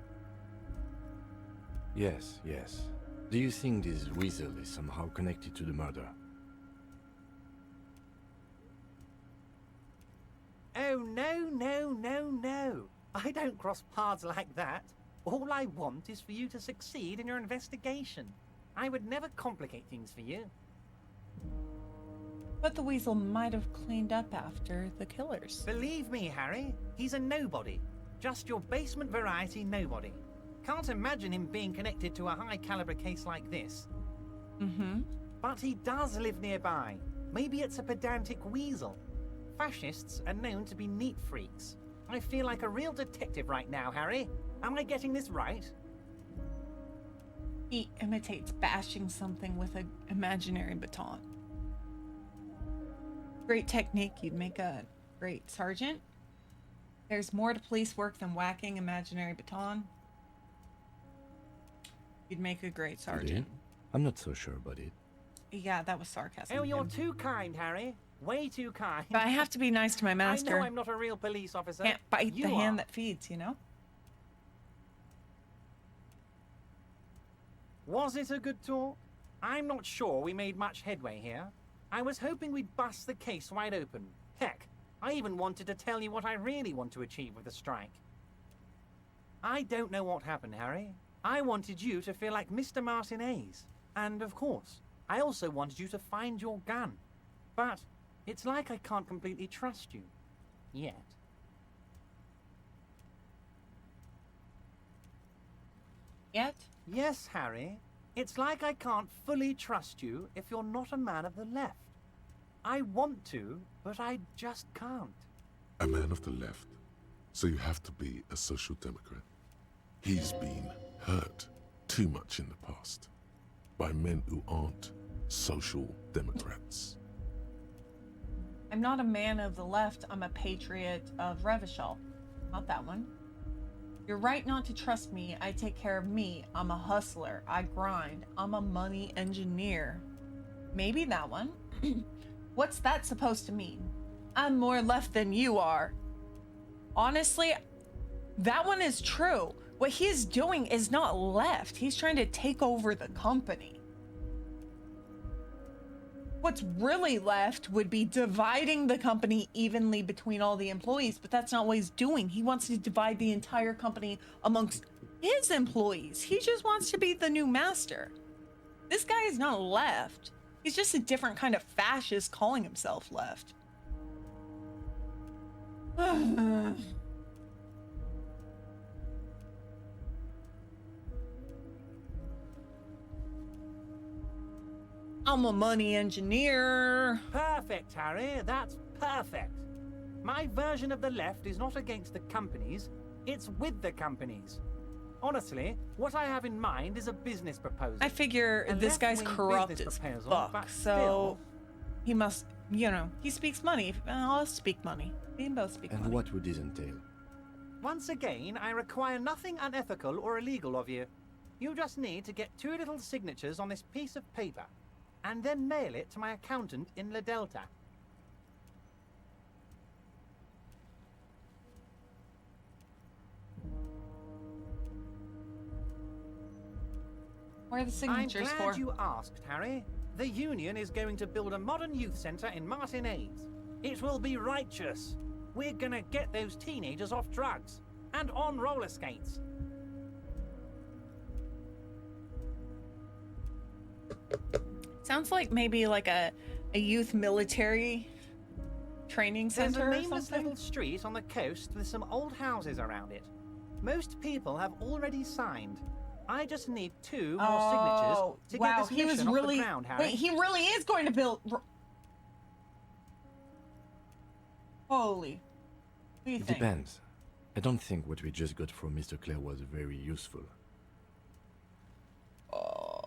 Yes, yes. Do you think this weasel is somehow connected to the murder? Oh, no, no, no, no. I don't cross paths like that. All I want is for you to succeed in your investigation. I would never complicate things for you. But the weasel might have cleaned up after the killers. Believe me, Harry, he's a nobody. Just your basement variety nobody. Can't imagine him being connected to a high-caliber case like this. Mm-hmm. But he does live nearby. Maybe it's a pedantic weasel. Fascists are known to be neat freaks. I feel like a real detective right now, Harry. Am I getting this right? He imitates bashing something with an imaginary baton. Great technique. You'd make a great sergeant. There's more to police work than whacking imaginary baton. You'd make a great sergeant. Really? I'm not so sure about it. Yeah, that was sarcasm. Oh, you're too kind, Harry. Way too kind. But I have to be nice to my master. I know I'm not a real police officer. Can't bite You the hand are. that feeds, you know? Was it a good talk? I'm not sure we made much headway here. I was hoping we'd bust the case wide open. Heck, I even wanted to tell you what I really want to achieve with the strike. I don't know what happened, Harry. I wanted you to feel like Mr. Martinez. And of course, I also wanted you to find your gun. But it's like I can't completely trust you. Yet. Yet? Yes, Harry. It's like I can't fully trust you if you're not a man of the left. I want to, but I just can't. A man of the left. So you have to be a social democrat. He's been hurt too much in the past by men who aren't social democrats. I'm not a man of the left. I'm a patriot of Revachol. Not that one. You're right not to trust me. I take care of me. I'm a hustler. I grind. I'm a money engineer. Maybe that one. What's that supposed to mean? I'm more left than you are. Honestly, that one is true. What he's doing is not left. He's trying to take over the company. What's really left would be dividing the company evenly between all the employees, but that's not what he's doing. He wants to divide the entire company amongst his employees. He just wants to be the new master. This guy is not left. He's just a different kind of fascist calling himself left. I'm a money engineer. Perfect, Harry. That's perfect. My version of the left is not against the companies, it's with the companies. Honestly, what I have in mind is a business proposal. I figure this guy's corrupt as fuck, so he must, you know, he speaks money. I'll speak money. We can both speak money. And what would this entail? Once again, I require nothing unethical or illegal of you. You just need to get 2 little signatures on this piece of paper, and then mail it to my accountant in La Delta. Where are the signatures I'm glad for? you asked, Harry. The Union is going to build a modern youth centre in Martinez. It will be righteous. We're gonna get those teenagers off drugs and on roller skates. Sounds like maybe like a youth military training There's center a or nameless something. little street on the coast with some old houses around it. Most people have already signed. I just need 2 more signatures to wow, get this he was mission off really the ground, Harry. wait, he really is going to build. Holy, what do you It think? depends. I don't think what we just got from Mr. Clare was very useful.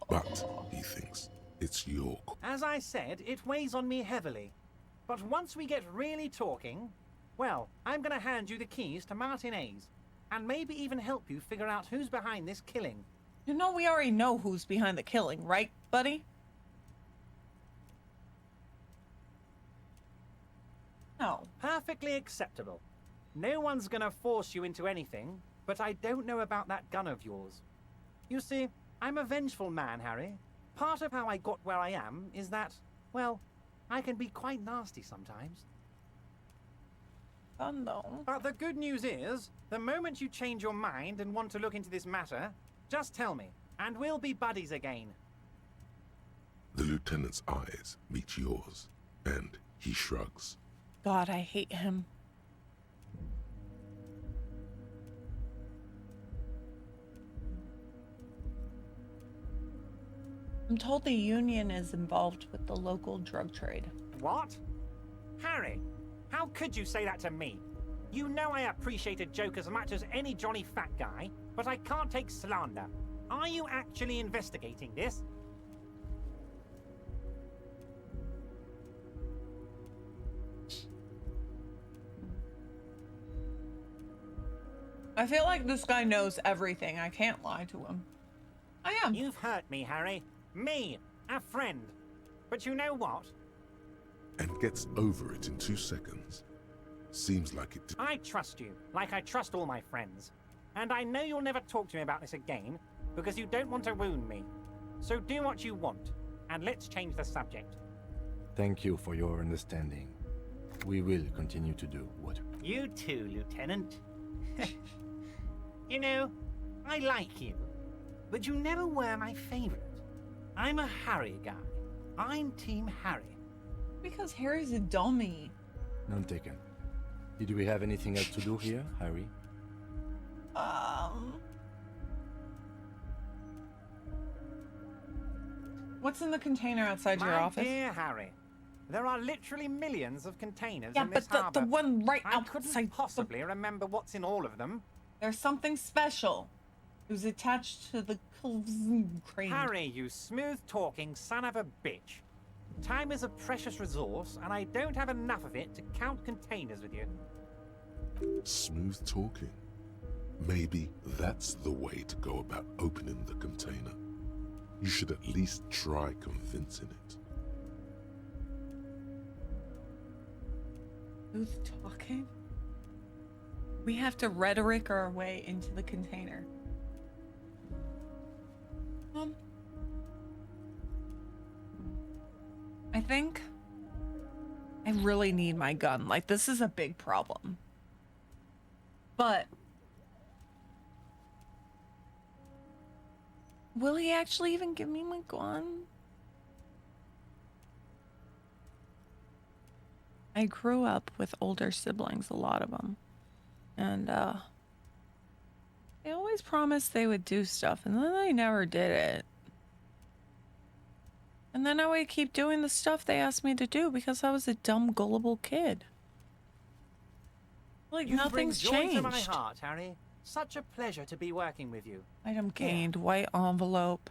But, he thinks, it's your As I said, it weighs on me heavily. But once we get really talking, well, I'm gonna hand you the keys to Martinez, and maybe even help you figure out who's behind this killing. You know, we already know who's behind the killing, right, buddy? No. Perfectly acceptable. No one's gonna force you into anything, but I don't know about that gun of yours. You see, I'm a vengeful man, Harry. Part of how I got where I am is that, well, I can be quite nasty sometimes. Fun though. But the good news is, the moment you change your mind and want to look into this matter, just tell me, and we'll be buddies again. The lieutenant's eyes meet yours, and he shrugs. God, I hate him. I'm told the Union is involved with the local drug trade. What? Harry, how could you say that to me? You know I appreciate a joke as much as any Johnny Fat guy, but I can't take slander. Are you actually investigating this? I feel like this guy knows everything. I can't lie to him. I am. You've hurt me, Harry. Me, a friend. But you know what? And gets over it in 2 seconds. Seems like it. I trust you, like I trust all my friends. And I know you'll never talk to me about this again, because you don't want to wound me. So do what you want, and let's change the subject. Thank you for your understanding. We will continue to do what... You too, Lieutenant. You know, I like you, but you never were my favorite. I'm a Harry guy. I'm Team Harry. Because Harry's a dummy. None taken. Did we have anything else to do here, Harry? What's in the container outside your office? My dear Harry, there are literally millions of containers Yeah, in this but harbor. the one right I outside couldn't possibly remember what's in all of them. There's something special. It was attached to the crane. Harry, you smooth-talking son of a bitch. Time is a precious resource, and I don't have enough of it to count containers with you. Smooth talking. Maybe that's the way to go about opening the container. You should at least try convincing it. Who's talking? We have to rhetoric our way into the container. I think I really need my gun. Like, this is a big problem. But will he actually even give me my gun? I grew up with older siblings, a lot of them. And, they always promised they would do stuff, and then they never did it. And then I would keep doing the stuff they asked me to do because I was a dumb, gullible kid. Like, nothing's changed. You bring joy to my heart, Harry. Such a pleasure to be working with you. Item gained, white envelope.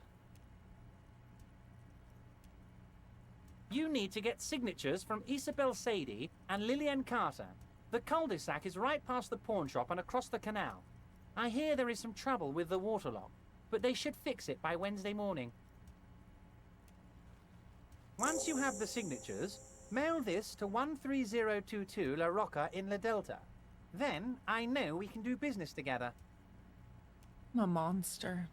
You need to get signatures from Isabel Sadie and Lillian Carter. The cul-de-sac is right past the pawn shop and across the canal. I hear there is some trouble with the waterlock, but they should fix it by Wednesday morning. Once you have the signatures, mail this to 13022 La Rocca in La Delta. Then I know we can do business together. I'm a monster.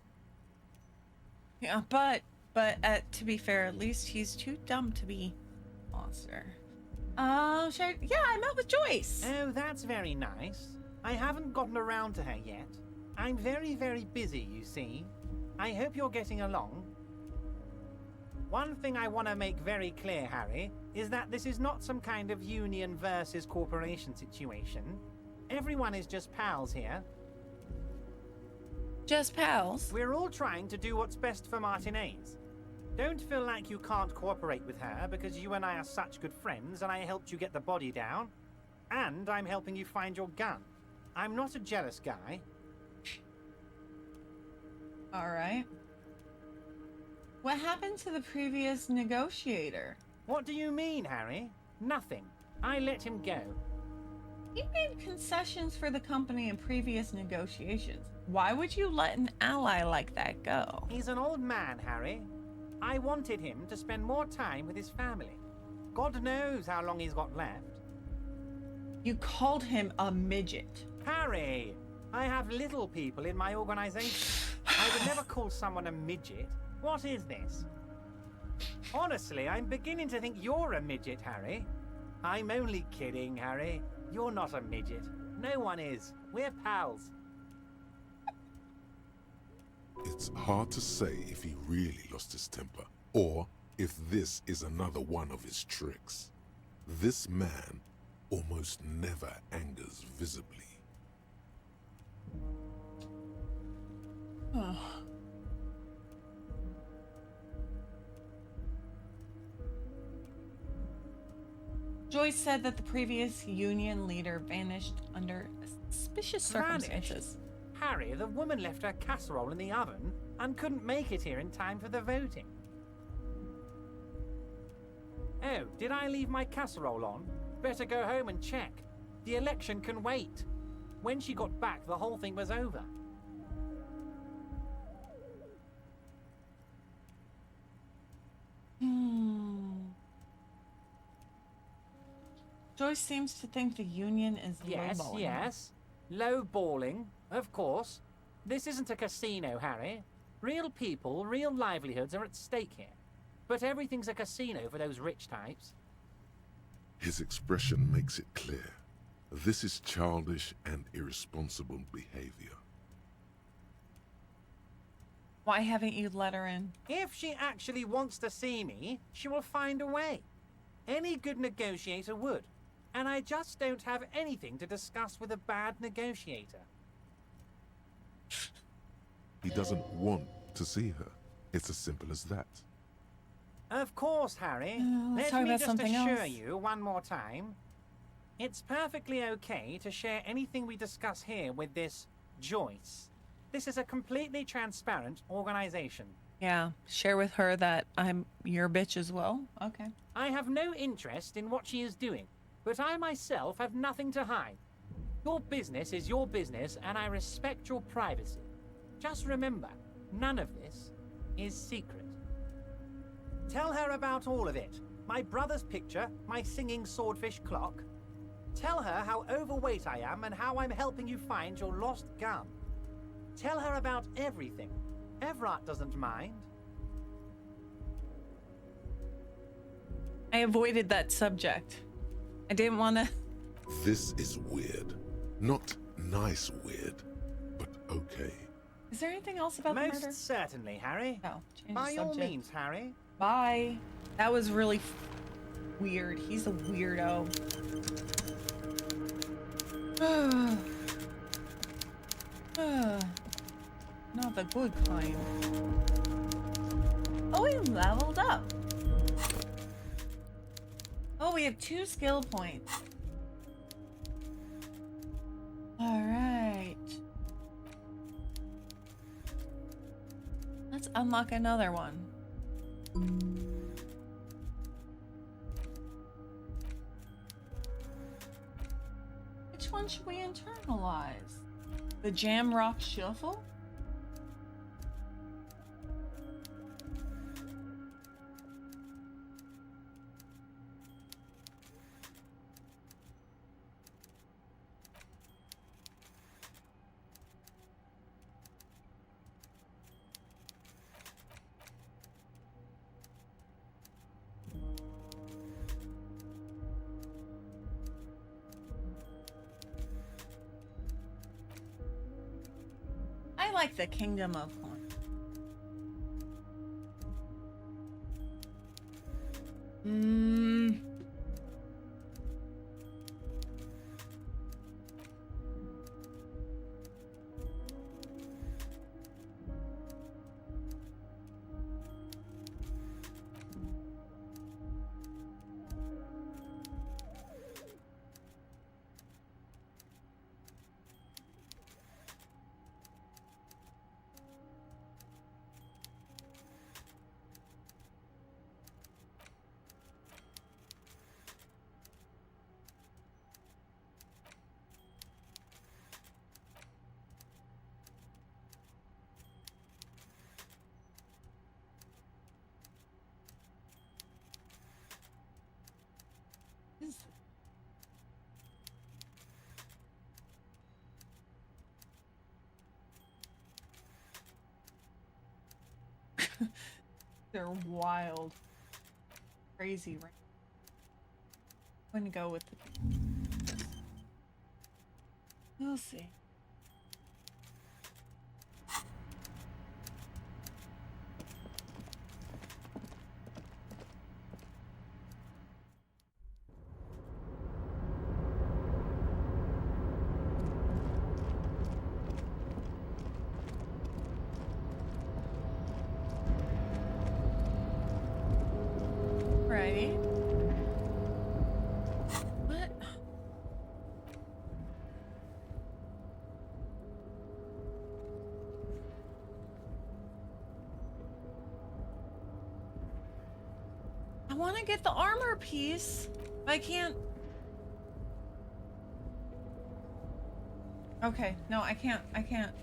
Yeah, but to be fair, at least he's too dumb to be a monster. Sure. Yeah, I met with Joyce. Oh, that's very nice. I haven't gotten around to her yet. I'm very, very busy, you see. I hope you're getting along. One thing I want to make very clear, Harry, is that this is not some kind of union versus corporation situation. Everyone is just pals here. Just pals? We're all trying to do what's best for Martinez. Don't feel like you can't cooperate with her because you and I are such good friends and I helped you get the body down. And I'm helping you find your gun. I'm not a jealous guy. All right. What happened to the previous negotiator? What do you mean, Harry? Nothing. I let him go. He made concessions for the company in previous negotiations. Why would you let an ally like that go? He's an old man, Harry. I wanted him to spend more time with his family. God knows how long he's got left. You called him a midget. Harry, I have little people in my organization. I would never call someone a midget. What is this? Honestly, I'm beginning to think you're a midget, Harry. I'm only kidding, Harry. You're not a midget. No one is. We're pals. It's hard to say if he really lost his temper, or if this is another one of his tricks. This man almost never angers visibly. Joyce said that the previous union leader vanished under suspicious circumstances. Harry, the woman left her casserole in the oven and couldn't make it here in time for the voting. Oh, did I leave my casserole on? Better go home and check. The election can wait. When she got back, the whole thing was over. Joyce seems to think the union is lowballing. Yes. Lowballing, of course. This isn't a casino, Harry. Real people, real livelihoods are at stake here. But everything's a casino for those rich types. His expression makes it clear. This is childish and irresponsible behavior. Why haven't you let her in? If she actually wants to see me, she will find a way. Any good negotiator would. And I just don't have anything to discuss with a bad negotiator. He doesn't want to see her. It's as simple as that. Of course, Harry. Let's Let talk me about just something assure else. you one more time. It's perfectly okay to share anything we discuss here with this Joyce. This is a completely transparent organization. Yeah, share with her that I'm your bitch as well. Okay. I have no interest in what she is doing, but I myself have nothing to hide. Your business is your business, and I respect your privacy. Just remember, none of this is secret. Tell her about all of it. My brother's picture, my singing swordfish clock. Tell her how overweight I am and how I'm helping you find your lost gum. Tell her about everything. Everett doesn't mind. I avoided that subject. I didn't want to. This is weird. Not nice weird, but okay. Is there anything else about the murder? Most certainly, Harry. No, change By the all subject. means, Harry. Bye. That was really weird. He's a weirdo. Not the good kind. Oh, we leveled up. Oh, we have 2 skill points. All right. Let's unlock another one. Which one should we internalize? The Jam Rock Shuffle? I like the Kingdom of Corn. They're wild. Crazy, right? I'm gonna go with the... We'll see. Right. What? I want to get the armor piece, but I can't. Okay, no, I can't. I can't.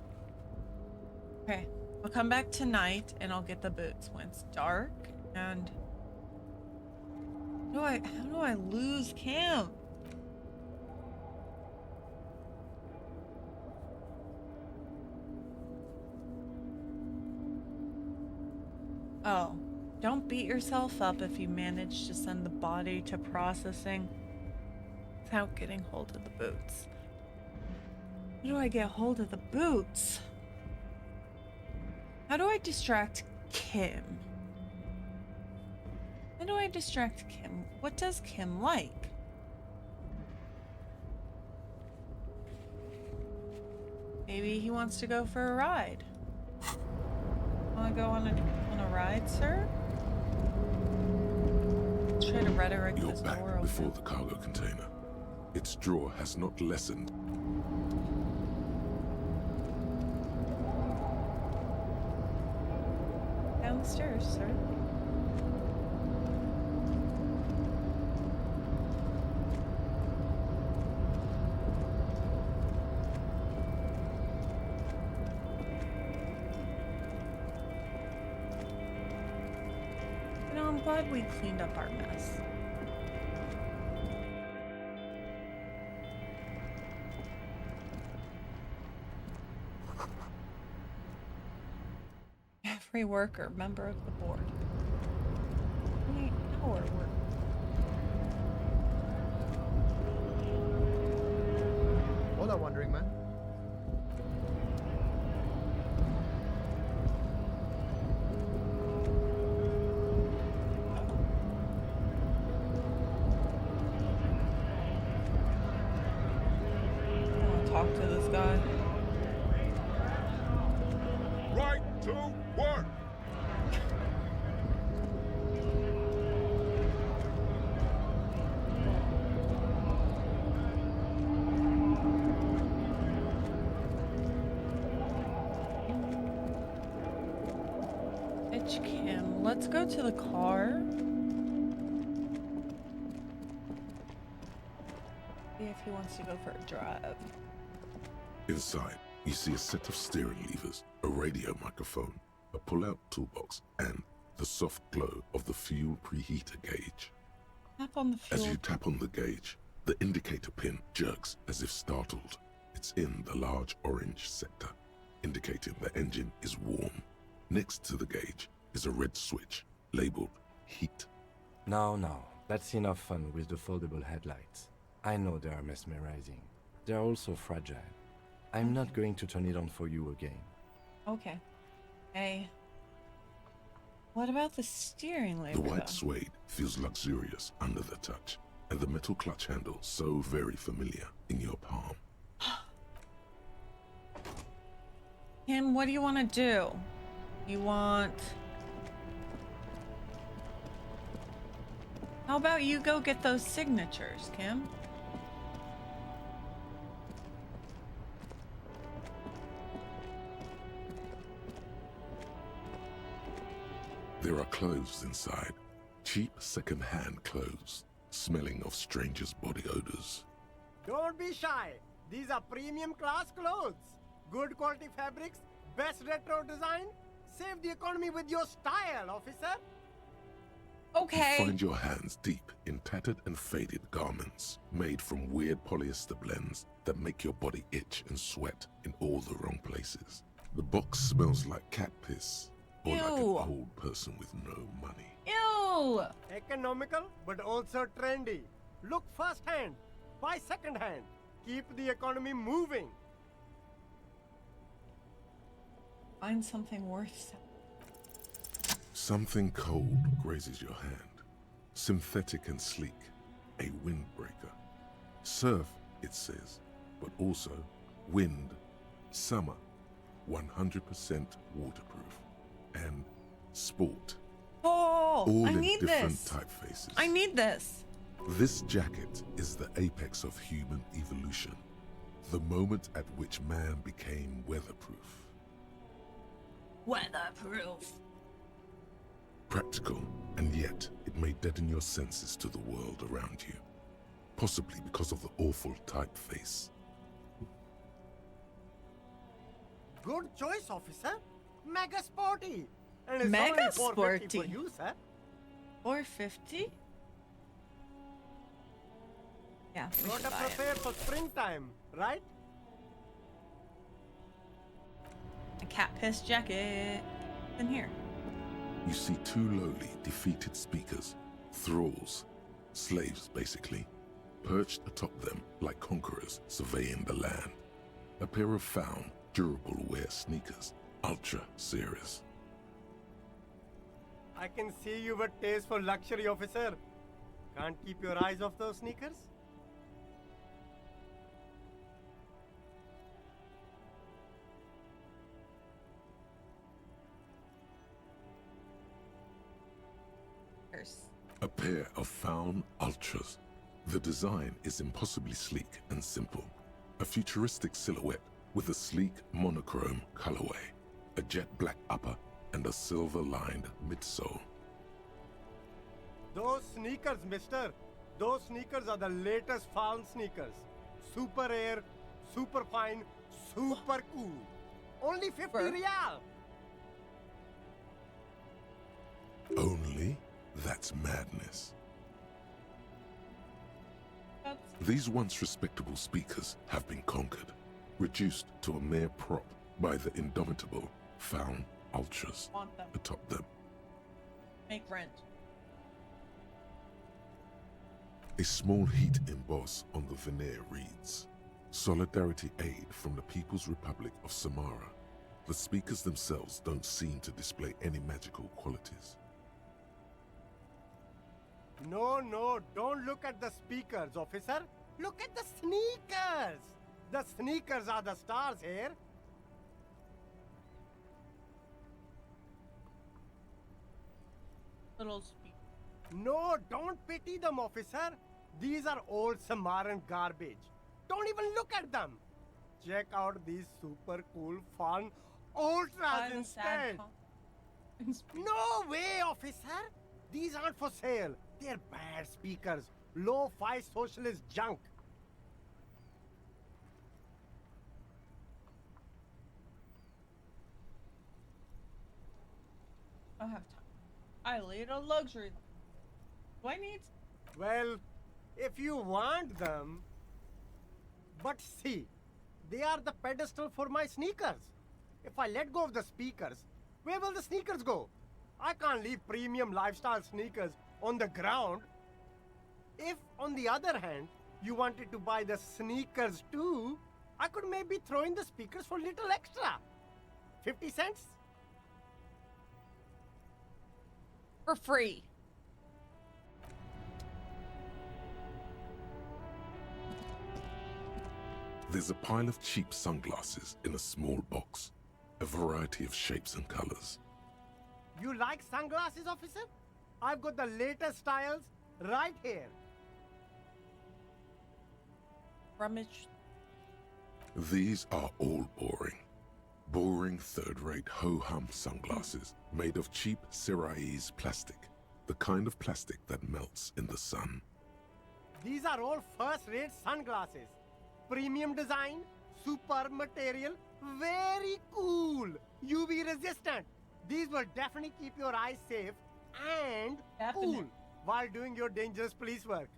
Okay, I'll come back tonight and I'll get the boots when it's dark. And how do I lose Kim? Oh, don't beat yourself up if you manage to send the body to processing without getting hold of the boots. How do I get hold of the boots? How do I distract Kim? How do I distract Kim? What does Kim like? Maybe he wants to go for a ride. Want to go on a ride, sir? Let's try to rhetoric You're this back door before open. the cargo container. Its drawer has not lessened. Down the stairs, sir. You know, I'm glad we cleaned up our mess. Every worker, member of the board. Wait, no, we're What are wondering, man? I want to talk to this guy. Right to work! Bitch Kim, let's go to the car. See if he wants to go for a drive. Inside, you see a set of steering levers, a radio microphone, a pull-out toolbox, and the soft glow of the fuel preheater gauge. Tap on the As fuel. you tap on the gauge, the indicator pin jerks as if startled. It's in the large orange sector, indicating the engine is warm. Next to the gauge is a red switch labeled heat. Now, that's enough fun with the foldable headlights. I know they are mesmerizing. They are also fragile. I'm not going to turn it on for you again. Okay. Hey. What about the steering lever? The white though? suede feels luxurious under the touch, and the metal clutch handle so very familiar in your palm. Kim, what do you want to do? You want... How about you go get those signatures, Kim? There are clothes inside, cheap second-hand clothes, smelling of strangers' body odors. Don't be shy. These are premium class clothes. Good quality fabrics, best retro design. Save the economy with your style, officer. Okay. You find your hands deep in tattered and faded garments made from weird polyester blends that make your body itch and sweat in all the wrong places. The box smells like cat piss Or like an Ew. old person with no money. Ew. Economical, but also trendy. Look first hand, buy second hand. Keep the economy moving. Find something worth selling. Something cold grazes your hand. Synthetic and sleek. A windbreaker. Surf, it says, but also wind, summer, 100% waterproof, and sport. Oh, All I in need different this. typefaces. I need this. This jacket is the apex of human evolution. The moment at which man became weatherproof. Weatherproof. Practical, and yet it may deaden your senses to the world around you. Possibly because of the awful typeface. Good choice, officer. Mega sporty. And it's Mega only 450 sporty. for you, sir. 450? Yeah, we should Gotta buy it. prepare for springtime, right? A cat piss jacket. In here. You see two lowly, defeated speakers, thralls, slaves basically, perched atop them like conquerors surveying the land. A pair of found, durable wear sneakers, ultra series. I can see you've a taste for luxury, officer. Can't keep your eyes off those sneakers? A pair of found ultras. The design is impossibly sleek and simple. A futuristic silhouette with a sleek monochrome colorway, a jet black upper, and a silver-lined midsole. Those sneakers, mister. Those sneakers are the latest found sneakers. Super air, super fine, super cool. Only 50 real. Only? That's madness. These once respectable speakers have been conquered, reduced to a mere prop by the indomitable found ultras Want them. atop them. Make rent. A small heat emboss on the veneer reads, Solidarity Aid from the People's Republic of Samara. The speakers themselves don't seem to display any magical qualities. No, don't look at the speakers, officer. Look at the sneakers. The sneakers are the stars here. Little speak. No, don't pity them, officer. These are old Samaran garbage. Don't even look at them. Check out these super cool, fun ultras instead. No way, officer. These aren't for sale. They're bad speakers. Low-fi socialist junk. I don't have time. I lead a luxury life. Do I need? Well, if you want them... But see, they are the pedestal for my sneakers. If I let go of the speakers, where will the sneakers go? I can't leave premium lifestyle sneakers on the ground. If, on the other hand, you wanted to buy the sneakers too, I could maybe throw in the speakers for little extra. 50 cents? For free. There's a pile of cheap sunglasses in a small box, a variety of shapes and colors. You like sunglasses, officer? I've got the latest styles right here. Rummage. These are all boring. Boring third-rate ho-hum sunglasses made of cheap Syrahese plastic, the kind of plastic that melts in the sun. These are all first-rate sunglasses. Premium design, super material, very cool. UV resistant. These will definitely keep your eyes safe and cool while doing your dangerous police work.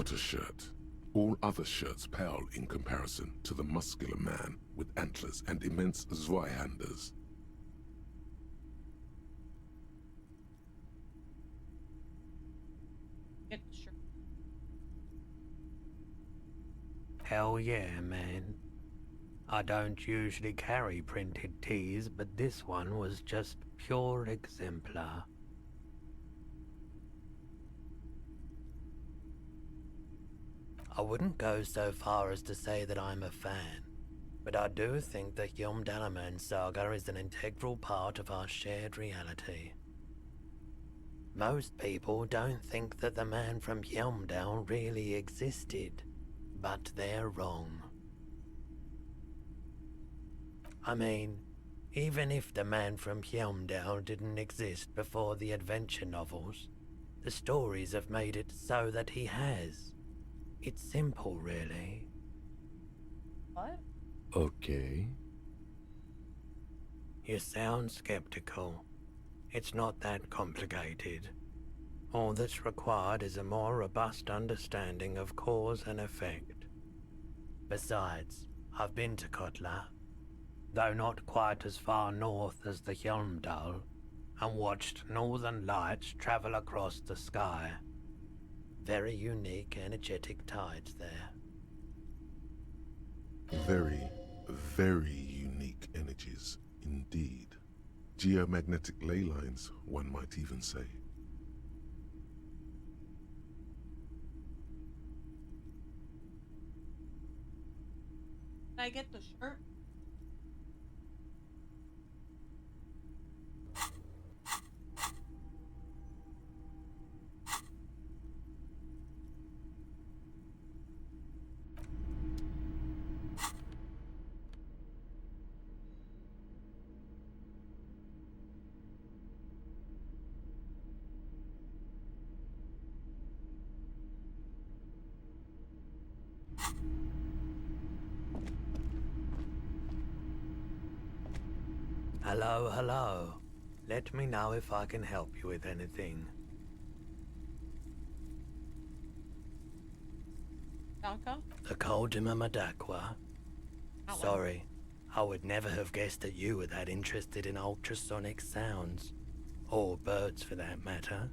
What a shirt. All other shirts pale in comparison to the muscular man with antlers and immense Zweihanders. Sure. Hell yeah, man. I don't usually carry printed tees, but this one was just pure exemplar. I wouldn't go so far as to say that I'm a fan, but I do think the Yomdalaman saga is an integral part of our shared reality. Most people don't think that the man from Yomdal really existed, but they're wrong. I mean, even if the man from Yomdal didn't exist before the adventure novels, the stories have made it so that he has. It's simple, really. What? Okay. You sound skeptical. It's not that complicated. All that's required is a more robust understanding of cause and effect. Besides, I've been to Kotla, though not quite as far north as the Hjelmdal, and watched northern lights travel across the sky. Very unique, energetic tides there. Very, very unique energies indeed. Geomagnetic ley lines, one might even say. Can I get the shirt? Hello, hello. Let me know if I can help you with anything. Danka? The Koldima Madakwa. Sorry, I would never have guessed that you were that interested in ultrasonic sounds. Or birds, for that matter.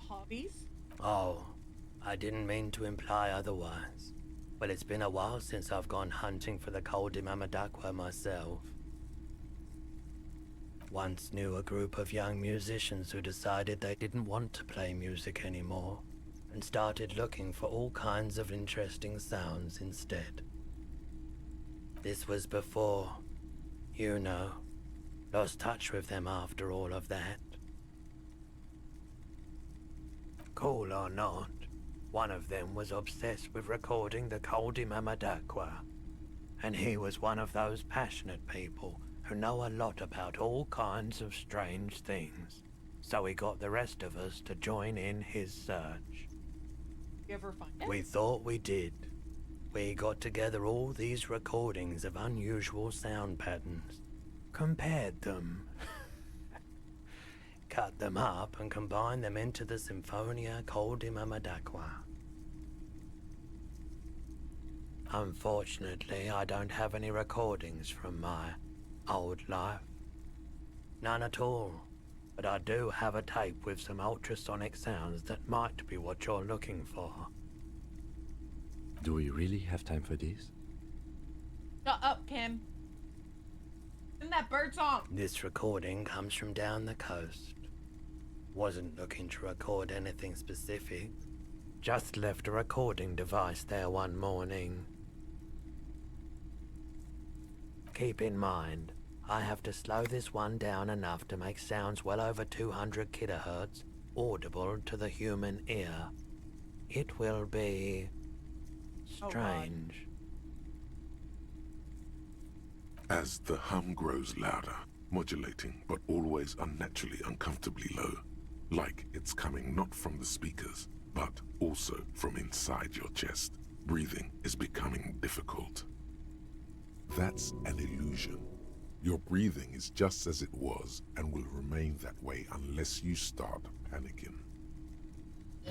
Hobbies? Oh, I didn't mean to imply otherwise. But it's been a while since I've gone hunting for the Koldima Madakwa myself. Once knew a group of young musicians who decided they didn't want to play music anymore, and started looking for all kinds of interesting sounds instead. This was before, you know, lost touch with them after all of that. Cool or not, one of them was obsessed with recording the Koldima Madakwa, and he was one of those passionate people who know a lot about all kinds of strange things, so he got the rest of us to join in his search. You ever find it? We thought we did. We got together all these recordings of unusual sound patterns, compared them, cut them up and combined them into the Symphonia Koldima Madakwa. Unfortunately, I don't have any recordings from my old life. None at all. But I do have a tape with some ultrasonic sounds that might be what you're looking for. Do we really have time for this? Shut up, Kim. Isn't that bird song? This recording comes from down the coast. Wasn't looking to record anything specific. Just left a recording device there one morning. Keep in mind, I have to slow this one down enough to make sounds well over 200 kilohertz audible to the human ear. It will be strange. As the hum grows louder, modulating but always unnaturally uncomfortably low, like it's coming not from the speakers, but also from inside your chest, breathing is becoming difficult. That's an illusion. Your breathing is just as it was and will remain that way unless you start panicking.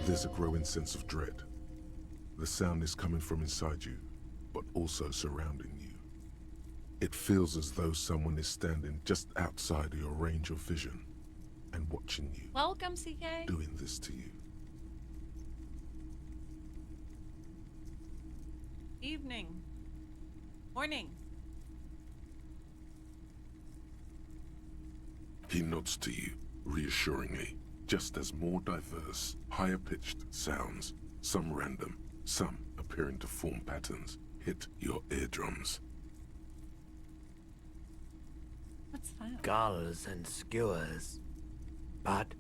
There's a growing sense of dread. The sound is coming from inside you, but also surrounding you. It feels as though someone is standing just outside of your range of vision and watching you. Welcome, CK. Doing this to you. Evening. Morning. He nods to you, reassuringly, just as more diverse, higher-pitched sounds, some random, some appearing to form patterns, hit your eardrums. What's that? Gulls and skewers. But,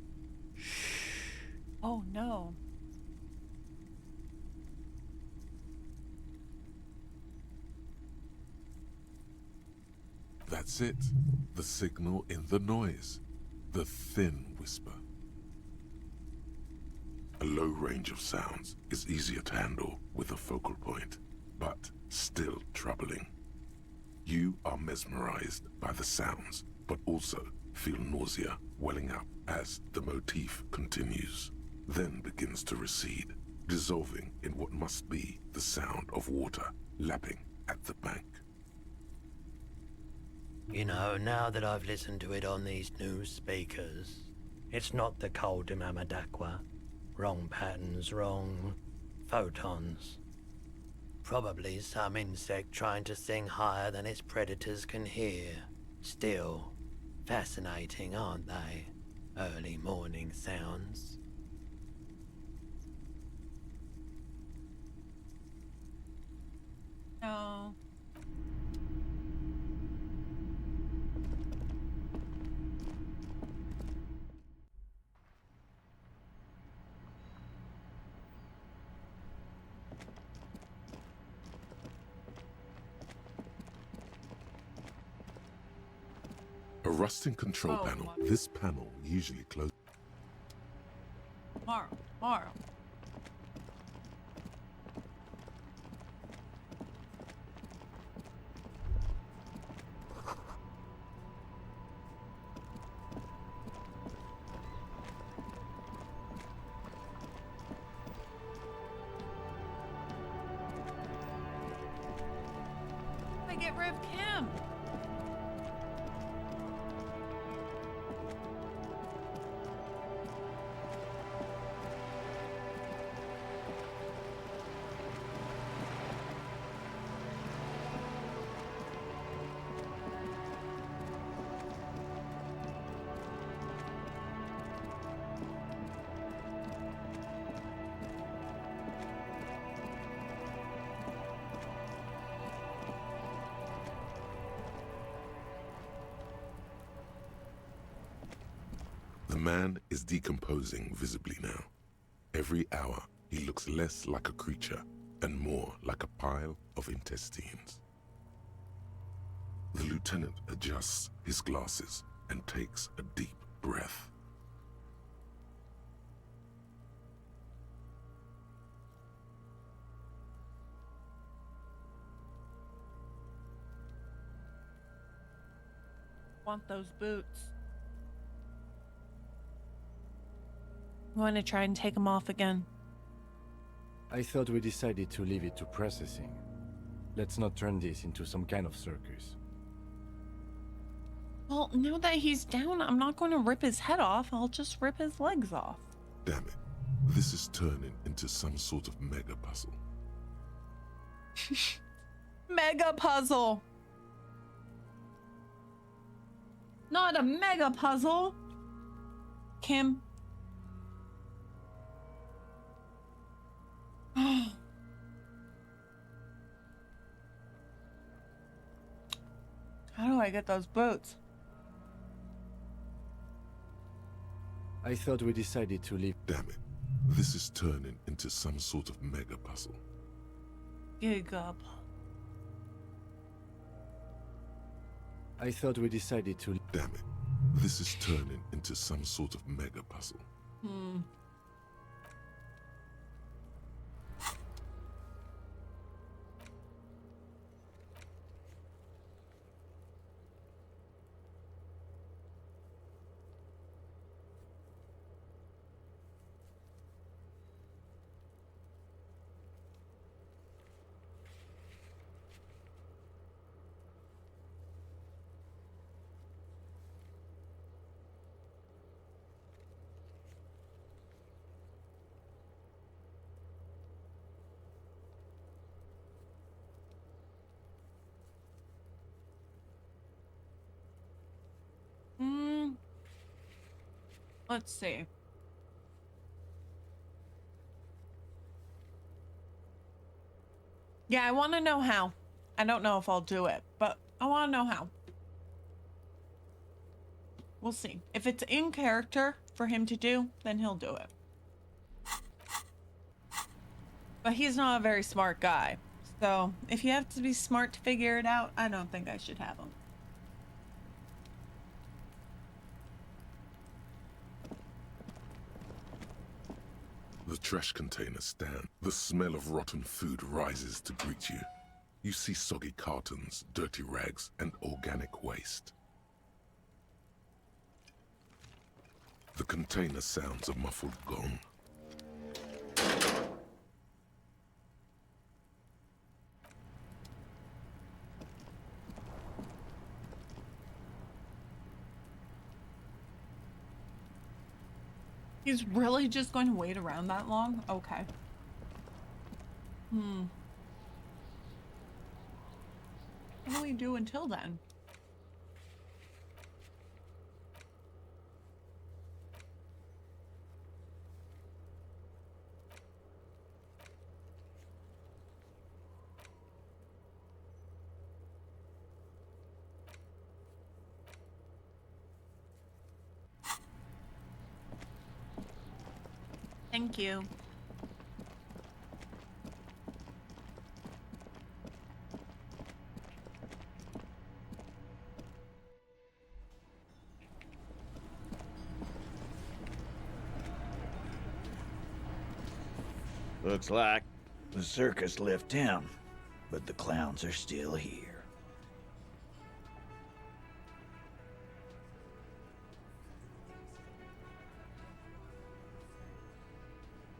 shh. Oh, no. That's it. The signal in the noise. The thin whisper. A low range of sounds is easier to handle with a focal point, but still troubling. You are mesmerized by the sounds, but also feel nausea welling up as the motif continues, then begins to recede, dissolving in what must be the sound of water lapping at the bank. You know, now that I've listened to it on these new speakers, it's not the cold Mamadakwa. Wrong patterns, wrong photons. Probably some insect trying to sing higher than its predators can hear. Still, fascinating, aren't they? Early morning sounds. No. A rusting control Oh, panel. my. This panel usually closes. Tomorrow. I get rid of Kim. The man is decomposing visibly now. Every hour, he looks less like a creature and more like a pile of intestines. The lieutenant adjusts his glasses and takes a deep breath. Want those boots. You want to try and take them off again? I thought we decided to leave it to processing. Let's not turn this into some kind of circus. Well, now that he's down, I'm not going to rip his head off. I'll just rip his legs off. Damn it. This is turning into some sort of mega puzzle. Mega puzzle. Not a mega puzzle. Kim. How do I get those boots? I thought we decided to leave. Damn it. This is turning into some sort of mega puzzle. Giga. I thought we decided to. Damn it. This is turning into some sort of mega puzzle. Let's see. Yeah, I want to know how. I don't know if I'll do it, but I want to know how. We'll see. If it's in character for him to do, then he'll do it. But he's not a very smart guy. So if you have to be smart to figure it out, I don't think I should have him. The trash containers stand. The smell of rotten food rises to greet you. You see soggy cartons, dirty rags, and organic waste. The container sounds a muffled gong. He's really just going to wait around that long? Okay. What do we do until then? Thank you. Looks like the circus left town, but the clowns are still here.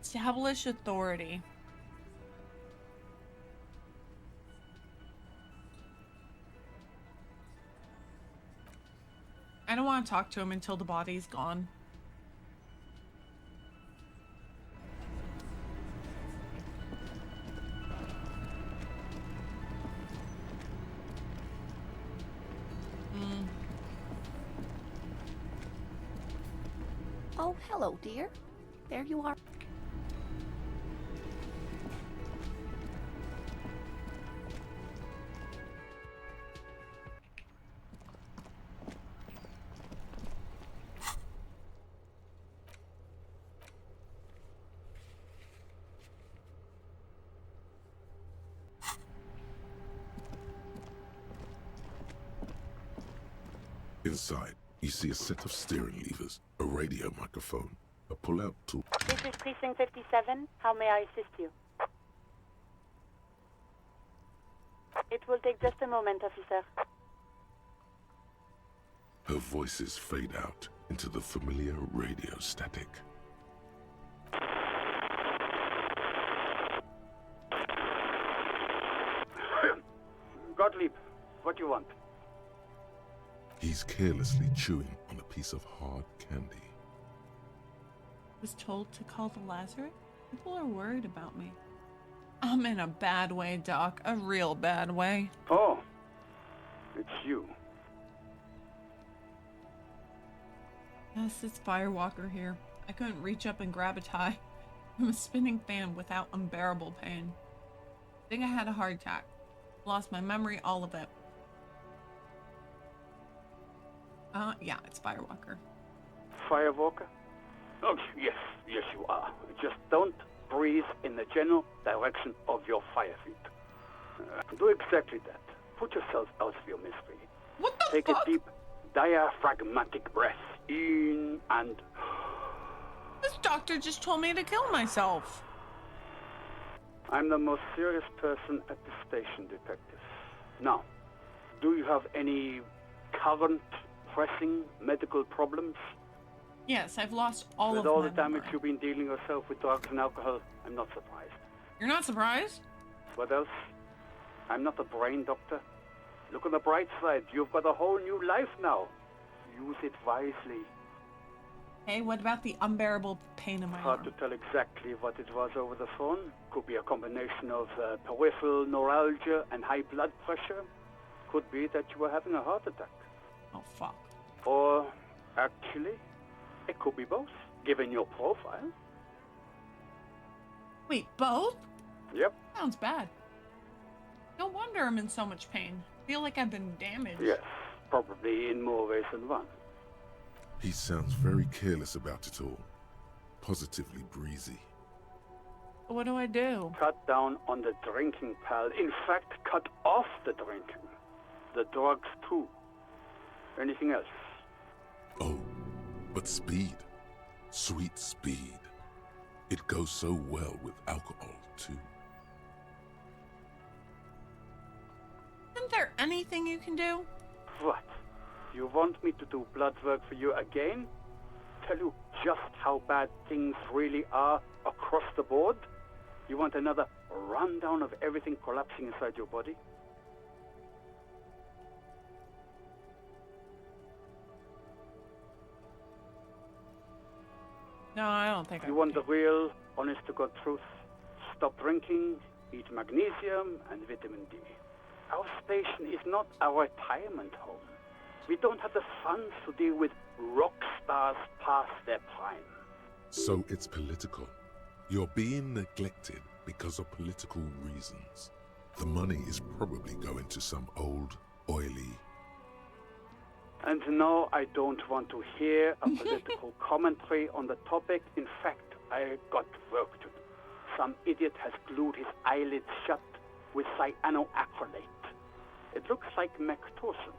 Establish authority. I don't want to talk to him until the body's gone. Oh, hello, dear. There you are. Inside, you see a set of steering levers, a radio microphone, a pull-out tool. This is Precinct 57. How may I assist you? It will take just a moment, officer. Her voices fade out into the familiar radio static. Gottlieb, what do you want? He's carelessly chewing on a piece of hard candy. Was told to call the Lazarus? People are worried about me. I'm in a bad way, Doc. A real bad way. Oh, it's you. Yes, it's Firewalker here. I couldn't reach up and grab a tie. I'm a spinning fan without unbearable pain. I think I had a heart attack. Lost my memory, all of it. Yeah, it's Firewalker. Firewalker? Oh, yes, yes you are. Just don't breathe in the general direction of your fire feet. Do exactly that. Put yourself out of your misery. What the Take fuck? a deep, diaphragmatic breath. In and... This doctor just told me to kill myself. I'm the most serious person at the station, detective. Now, do you have any current pressing medical problems? Yes, I've lost all With of all my the damage memory. you've been dealing yourself with drugs and alcohol, I'm not surprised. You're not surprised? What else? I'm not a brain doctor. Look on the bright side. You've got a whole new life now. Use it wisely. Hey, what about the unbearable pain in my Hard arm? to tell exactly what it was over the phone. Could be a combination of peripheral neuralgia and high blood pressure. Could be that you were having a heart attack. Oh, fuck. Or, actually, It could be both, given your profile. Wait, both? Yep. Sounds bad. No wonder I'm in so much pain. Feel like I've been damaged. Yes, probably in more ways than one. He sounds very careless about it all. Positively breezy. What do I do? Cut down on the drinking, pal. In fact, cut off the drinking. The drugs, too. Anything else? Oh, but speed. Sweet speed. It goes so well with alcohol, too. Isn't there anything you can do? What? You want me to do blood work for you again? Tell you just how bad things really are across the board? You want another rundown of everything collapsing inside your body? No, I don't think You want the real, honest-to-God truth? Stop drinking, eat magnesium and vitamin D. Our station is not a retirement home. We don't have the funds to deal with rock stars past their prime. So it's political. You're being neglected because of political reasons. The money is probably going to some old, oily... And no, I don't want to hear a political commentary on the topic. In fact, I got work to do. Some idiot has glued his eyelids shut with cyanoacrylate. It looks like Mactorson.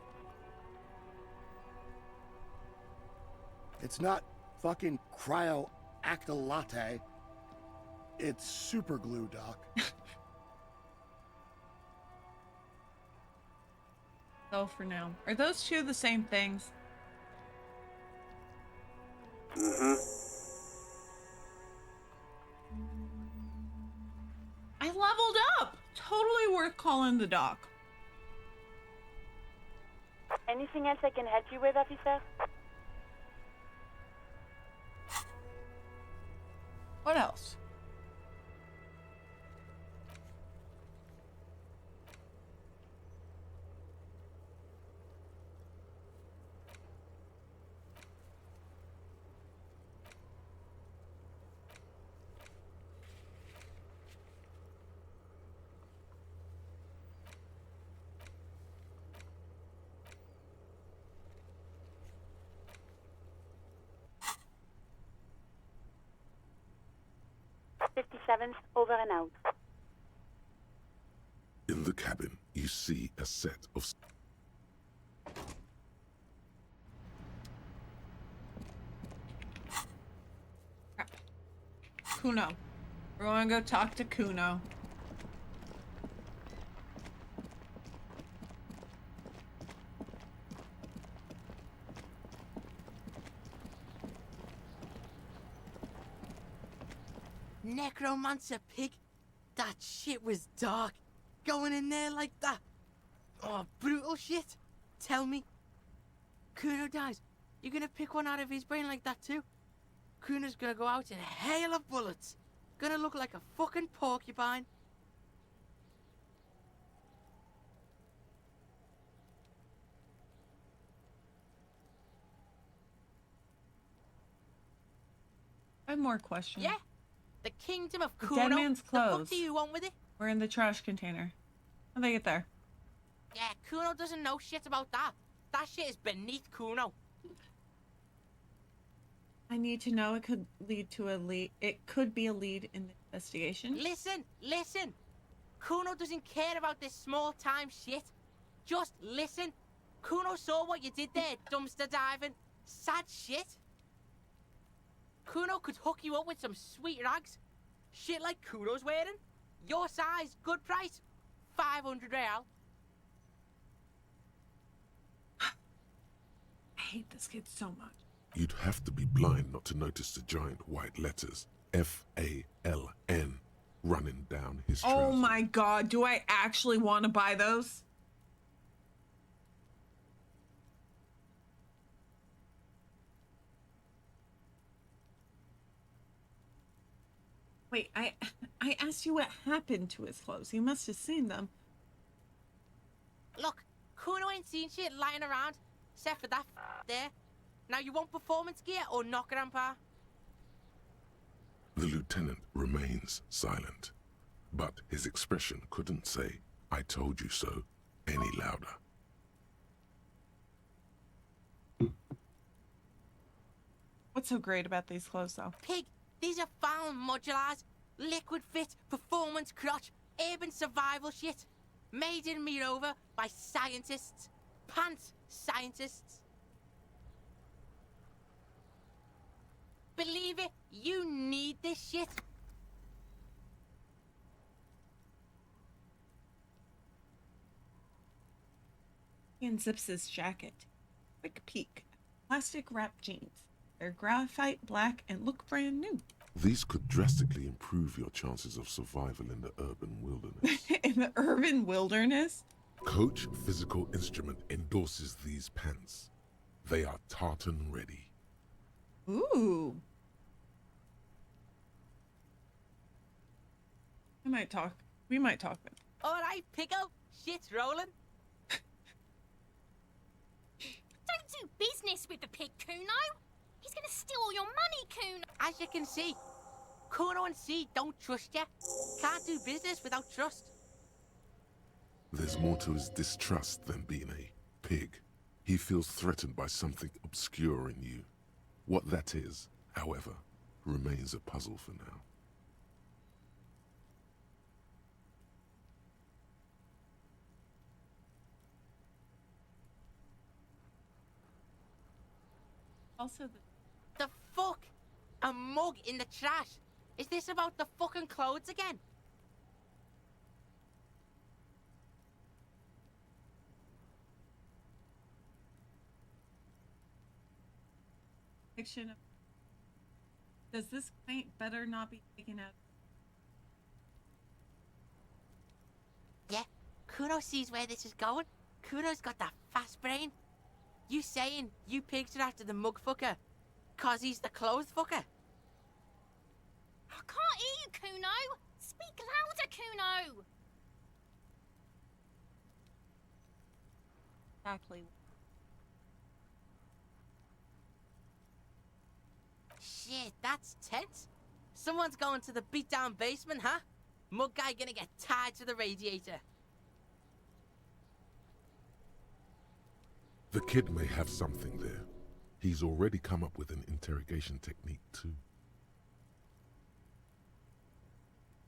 It's not fucking cryoacrylate. It's super glue, Doc. So for now. Are those two the same things? Mm-hmm. I leveled up! Totally worth calling the doc. Anything else I can help you with, officer? What else? Over and out. In the cabin, you see a set of... Crap. Kuno. We're going to go talk to Kuno. Necromancer pig? That shit was dark. Going in there like that. Oh, brutal shit. Tell me. Kuno dies. You're gonna pick one out of his brain like that too? Kuno's gonna go out in a hail of bullets. Gonna look like a fucking porcupine. I have more questions. Yeah? The kingdom of The Kuno? dead man's The fuck clothes. do you want with it? We're in the trash container. How'd they get there? Yeah, Kuno doesn't know shit about that. That shit is beneath Kuno. I need to know. It could lead to a lead. It could be a lead in the investigation. Listen. Kuno doesn't care about this small-time shit. Just listen. Kuno saw what you did there, dumpster diving. Sad shit. Kuno could hook you up with some sweet rags. Shit like Kuno's wearing. Your size, good price. 500 real. I hate this kid so much. You'd have to be blind not to notice the giant white letters F-A-L-N running down his trousers. Oh my god, do I actually want to buy those? Wait, I asked you what happened to his clothes. You must have seen them. Look, Kuno ain't seen shit lying around, except for that there. Now you want performance gear or not, Grandpa? The lieutenant remains silent, but his expression couldn't say, "I told you so," any louder. What's so great about these clothes, though? Pig, these are found modulars. Liquid fit, performance crotch, urban survival shit. Made in Mirova by scientists. Pants scientists. Believe it, you need this shit. He unzips his jacket. Quick peek. Plastic wrapped jeans. They're graphite black and look brand new. These could drastically improve your chances of survival in the urban wilderness. In the urban wilderness? Coach Physical Instrument endorses these pants. They are tartan ready. Ooh. We might talk. All right, Pickle. Shit's rolling. Don't do business with the pig, Kuno. He's gonna steal all your money, Kuno. As you can see, Kuno and C don't trust you. Can't do business without trust. There's more to his distrust than being a pig. He feels threatened by something obscure in you. What that is, however, remains a puzzle for now. Also, the fuck? A mug in the trash? Is this about the fucking clothes again? fiction. Does this paint better not be taken out? Yeah, Kuno sees where this is going. Kuno's got that fast brain. You saying you pigs are after the mug fucker, 'cause he's the clothes fucker? I can't hear you, Kuno. Speak louder, Kuno. Exactly. Shit, that's tense. Someone's going to the beat-down basement, huh? Mug guy gonna get tied to the radiator. The kid may have something there. He's already come up with an interrogation technique, too.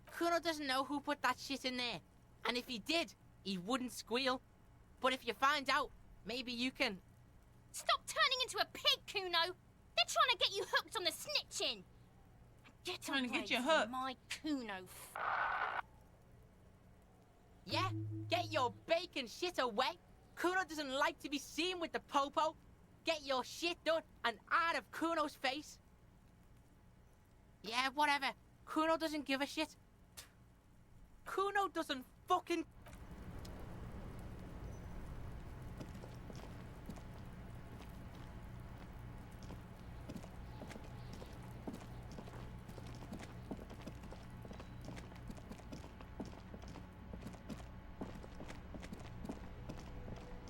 Kuno doesn't know who put that shit in there. And if he did, he wouldn't squeal. But if you find out, maybe you can... Stop turning into a pig, Kuno. They're trying to get you hooked on the snitching. Get trying to get away you from hooked. my Kuno. Yeah? Get your bacon shit away. Kuno doesn't like to be seen with the popo. Get your shit done and out of Kuno's face. Yeah, whatever. Kuno doesn't give a shit. Kuno doesn't fucking...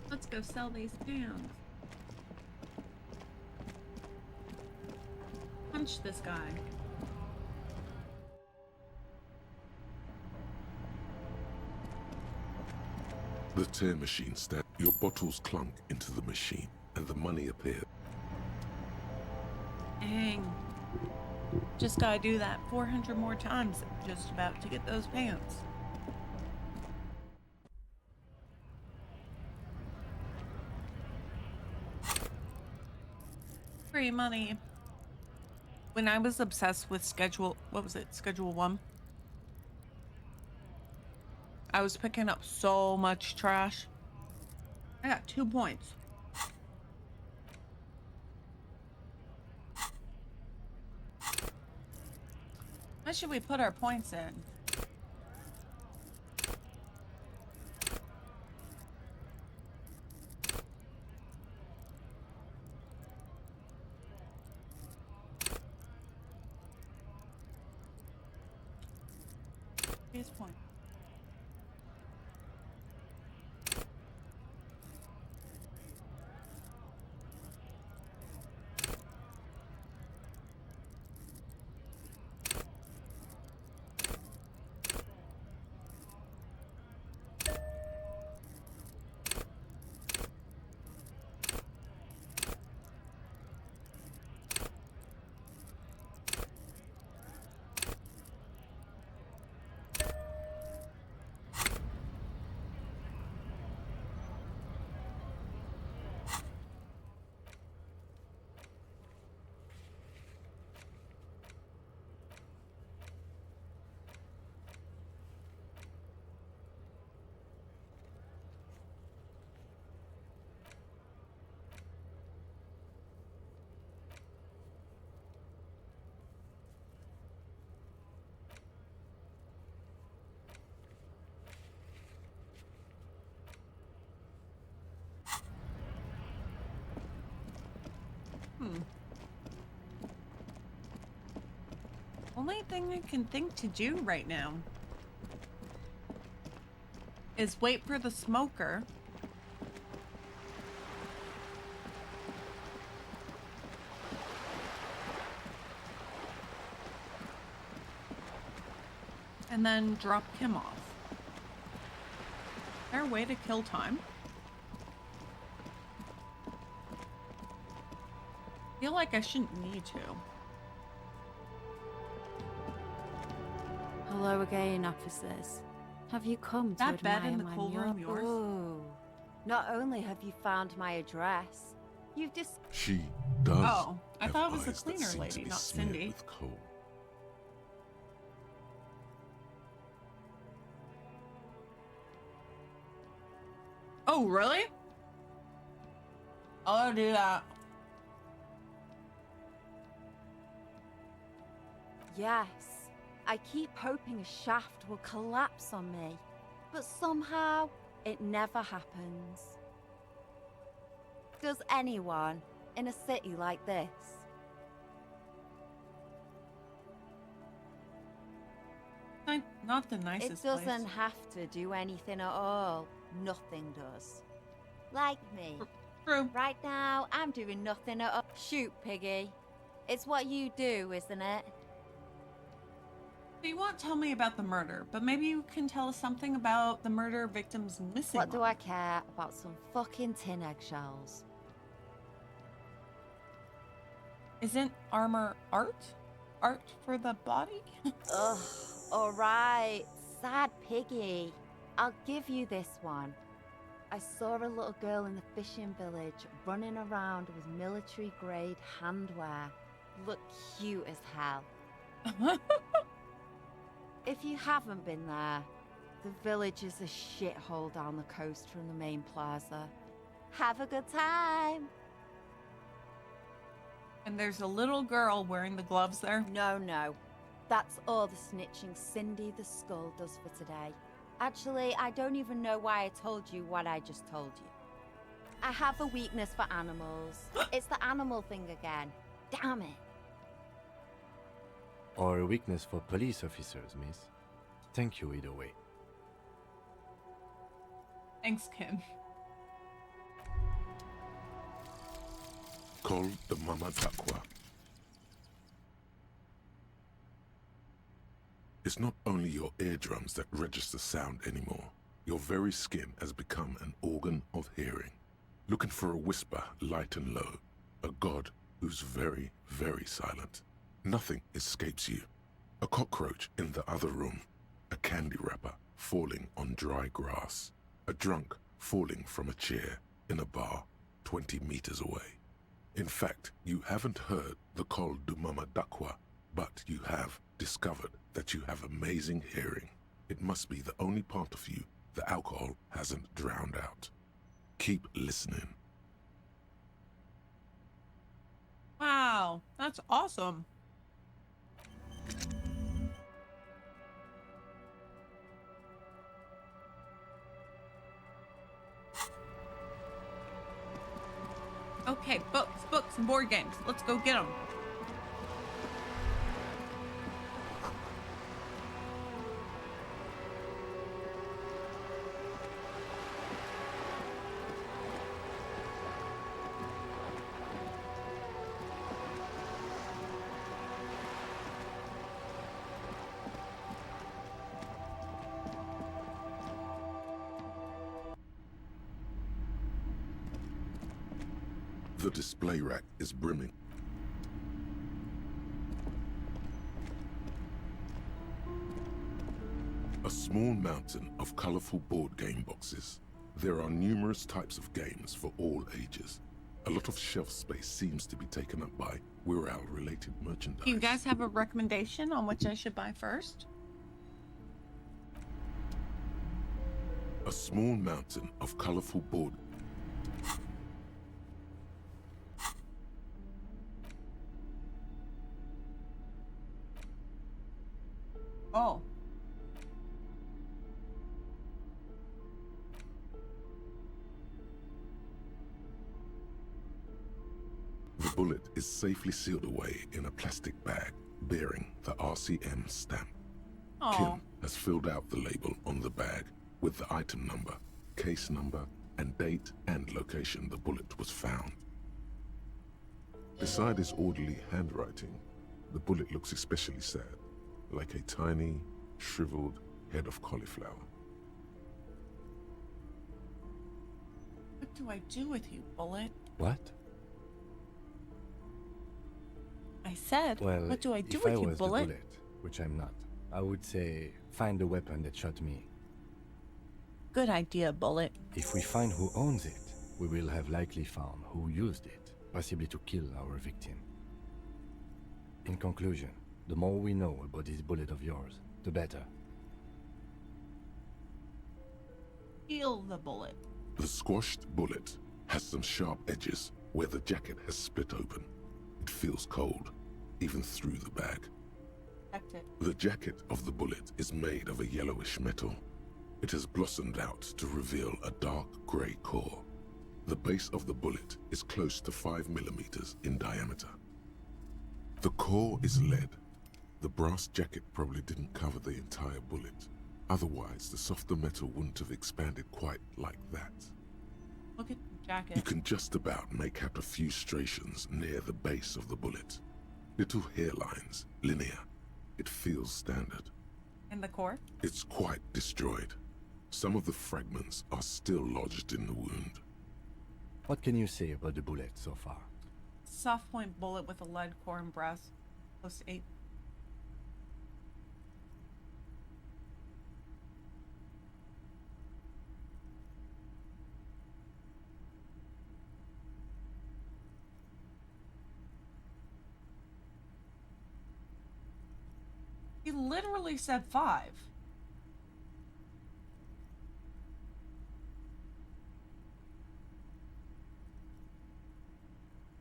Let's go sell these pans. Punch this guy. The tear machine stat. Your bottles clunk into the machine, and the money appears. Dang. Just gotta do that 400 more times. Just about to get those pants. Free money. When I was obsessed with Schedule 1? I was picking up so much trash. I got 2 points. Why should we put our points in? These points. Only thing I can think to do right now is wait for the smoker. And then drop Kim off. Is there a way to kill time? I feel like I shouldn't need to. Hello again, officers. Have you come to That bed admire in the my cool mural? room yours? Ooh. Not only have you found my address, you've just... She does. Oh, I have thought it was the eyes that cleaner seem to lady, be not smeared Cindy. with coal. Oh, really? I'll do that. Yes. I keep hoping a shaft will collapse on me, but somehow it never happens. Does anyone in a city like this? Not the It nicest doesn't place. have to do anything at all. Nothing does. Like me. True. Right now, I'm doing nothing at all. Shoot, Piggy. It's what you do, isn't it? So you won't tell me about the murder, but maybe you can tell us something about the murder victim's missing. What do I care about some fucking tin eggshells? Isn't armor art? Art for the body? Ugh, alright. Sad Piggy. I'll give you this one. I saw a little girl in the fishing village running around with military-grade handwear. Looked cute as hell. If you haven't been there, the village is a shithole down the coast from the main plaza. Have a good time! And there's a little girl wearing the gloves there? No. That's all the snitching Cindy the Skull does for today. Actually, I don't even know why I told you what I just told you. I have a weakness for animals. It's the animal thing again. Damn it. Or a weakness for police officers, miss. Thank you either way. Thanks, Kim. Call the Mama Takwa. It's not only your eardrums that register sound anymore. Your very skin has become an organ of hearing. Looking for a whisper light and low. A god who's very, very silent. Nothing escapes you. A cockroach in the other room. A candy wrapper falling on dry grass. A drunk falling from a chair in a bar 20 meters away. In fact, you haven't heard the Col du Mama Dakwa, but you have discovered that you have amazing hearing. It must be the only part of you the alcohol hasn't drowned out. Keep listening. Wow, that's awesome. Okay, books, and board games. Let's go get them. The display rack is brimming. A small mountain of colorful board game boxes. There are numerous types of games for all ages. A lot of shelf space seems to be taken up by Wirral-related merchandise. Do you guys have a recommendation on which I should buy first? A small mountain of colorful board. Oh. The bullet is safely sealed away in a plastic bag. bearing the RCM stamp. Oh. Kim has filled out the label on the bag with the item number, case number, and date and location the bullet was found. Beside his orderly handwriting, the bullet looks especially sad, like a tiny, shriveled head of cauliflower. What do I do with you, Bullet? What? I said, Well, what do I do if with I you, was Bullet? the bullet, which I'm not, I would say find the weapon that shot me. Good idea, Bullet. If we find who owns it, we will have likely found who used it, possibly to kill our victim. In conclusion, the more we know about this bullet of yours, the better. Heal the bullet. The squashed bullet has some sharp edges where the jacket has split open. It feels cold, even through the bag. Protect it. The jacket of the bullet is made of a yellowish metal. It has blossomed out to reveal a dark grey core. The base of the bullet is close to 5 millimeters in diameter. The core is lead. The brass jacket probably didn't cover the entire bullet. Otherwise, the softer metal wouldn't have expanded quite like that. Look at the jacket. You can just about make out a few striations near the base of the bullet. Little hairlines, linear. It feels standard. And the core? It's quite destroyed. Some of the fragments are still lodged in the wound. What can you say about the bullet so far? Soft point bullet with a lead core and brass. Close to 8. He literally said 5.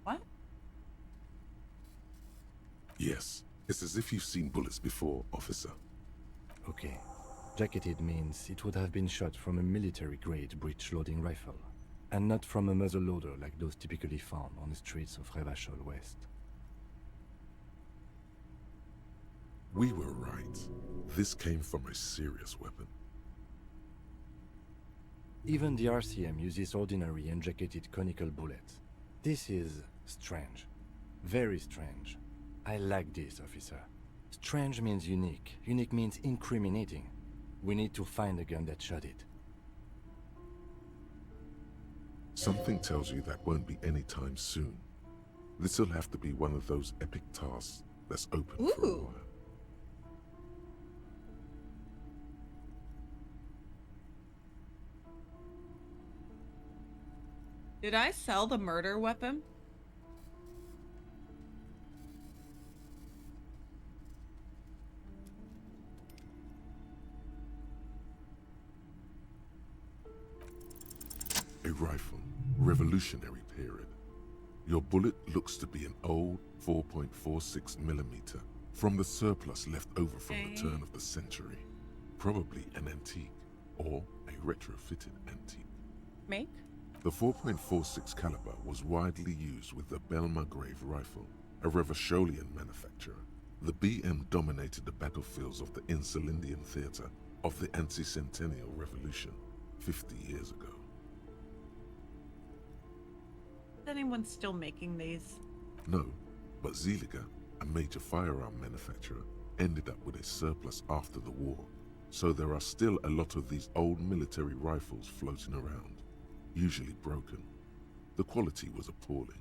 What? Yes, it's as if you've seen bullets before, officer. Okay. Jacketed means it would have been shot from a military-grade breech-loading rifle, and not from a muzzleloader like those typically found on the streets of Revachol West. We were right. This came from a serious weapon. Even the RCM uses ordinary unjacketed conical bullets. This is strange. Very strange. I like this, officer. Strange means unique. Unique means incriminating. We need to find the gun that shot it. Something tells you that won't be anytime soon. This'll have to be one of those epic tasks that's open for a while. Did I sell the murder weapon? A rifle, revolutionary period. Your bullet looks to be an old 4.46 millimeter from the surplus left over from the turn of the century. Probably an antique or a retrofitted antique. Make? The 4.46 caliber was widely used with the Belmargrave rifle, a Revacholian manufacturer. The BM dominated the battlefields of the Insulindian theater of the anti-centennial revolution 50 years ago. Is anyone still making these? No, but Zeliger, a major firearm manufacturer, ended up with a surplus after the war, so there are still a lot of these old military rifles floating around, usually broken. The quality was appalling.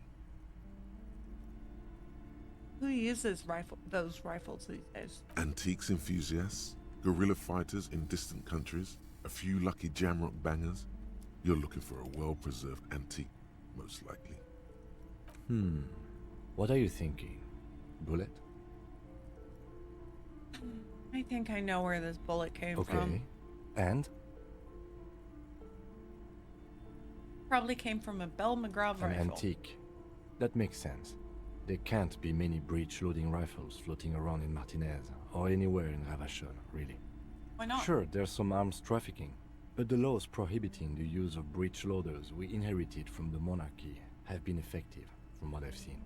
Who uses those rifles these days? Antiques enthusiasts, guerrilla fighters in distant countries, a few lucky jamrock bangers. You're looking for a well-preserved antique, most likely. What are you thinking? Bullet? I think I know where this bullet came Okay. from. And? Probably came from a Belmargrave An rifle. antique. That makes sense. There can't be many breech-loading rifles floating around in Martinez, or anywhere in Ravachol, really. Why not? Sure, there's some arms trafficking, but the laws prohibiting the use of breech loaders we inherited from the monarchy have been effective, from what I've seen.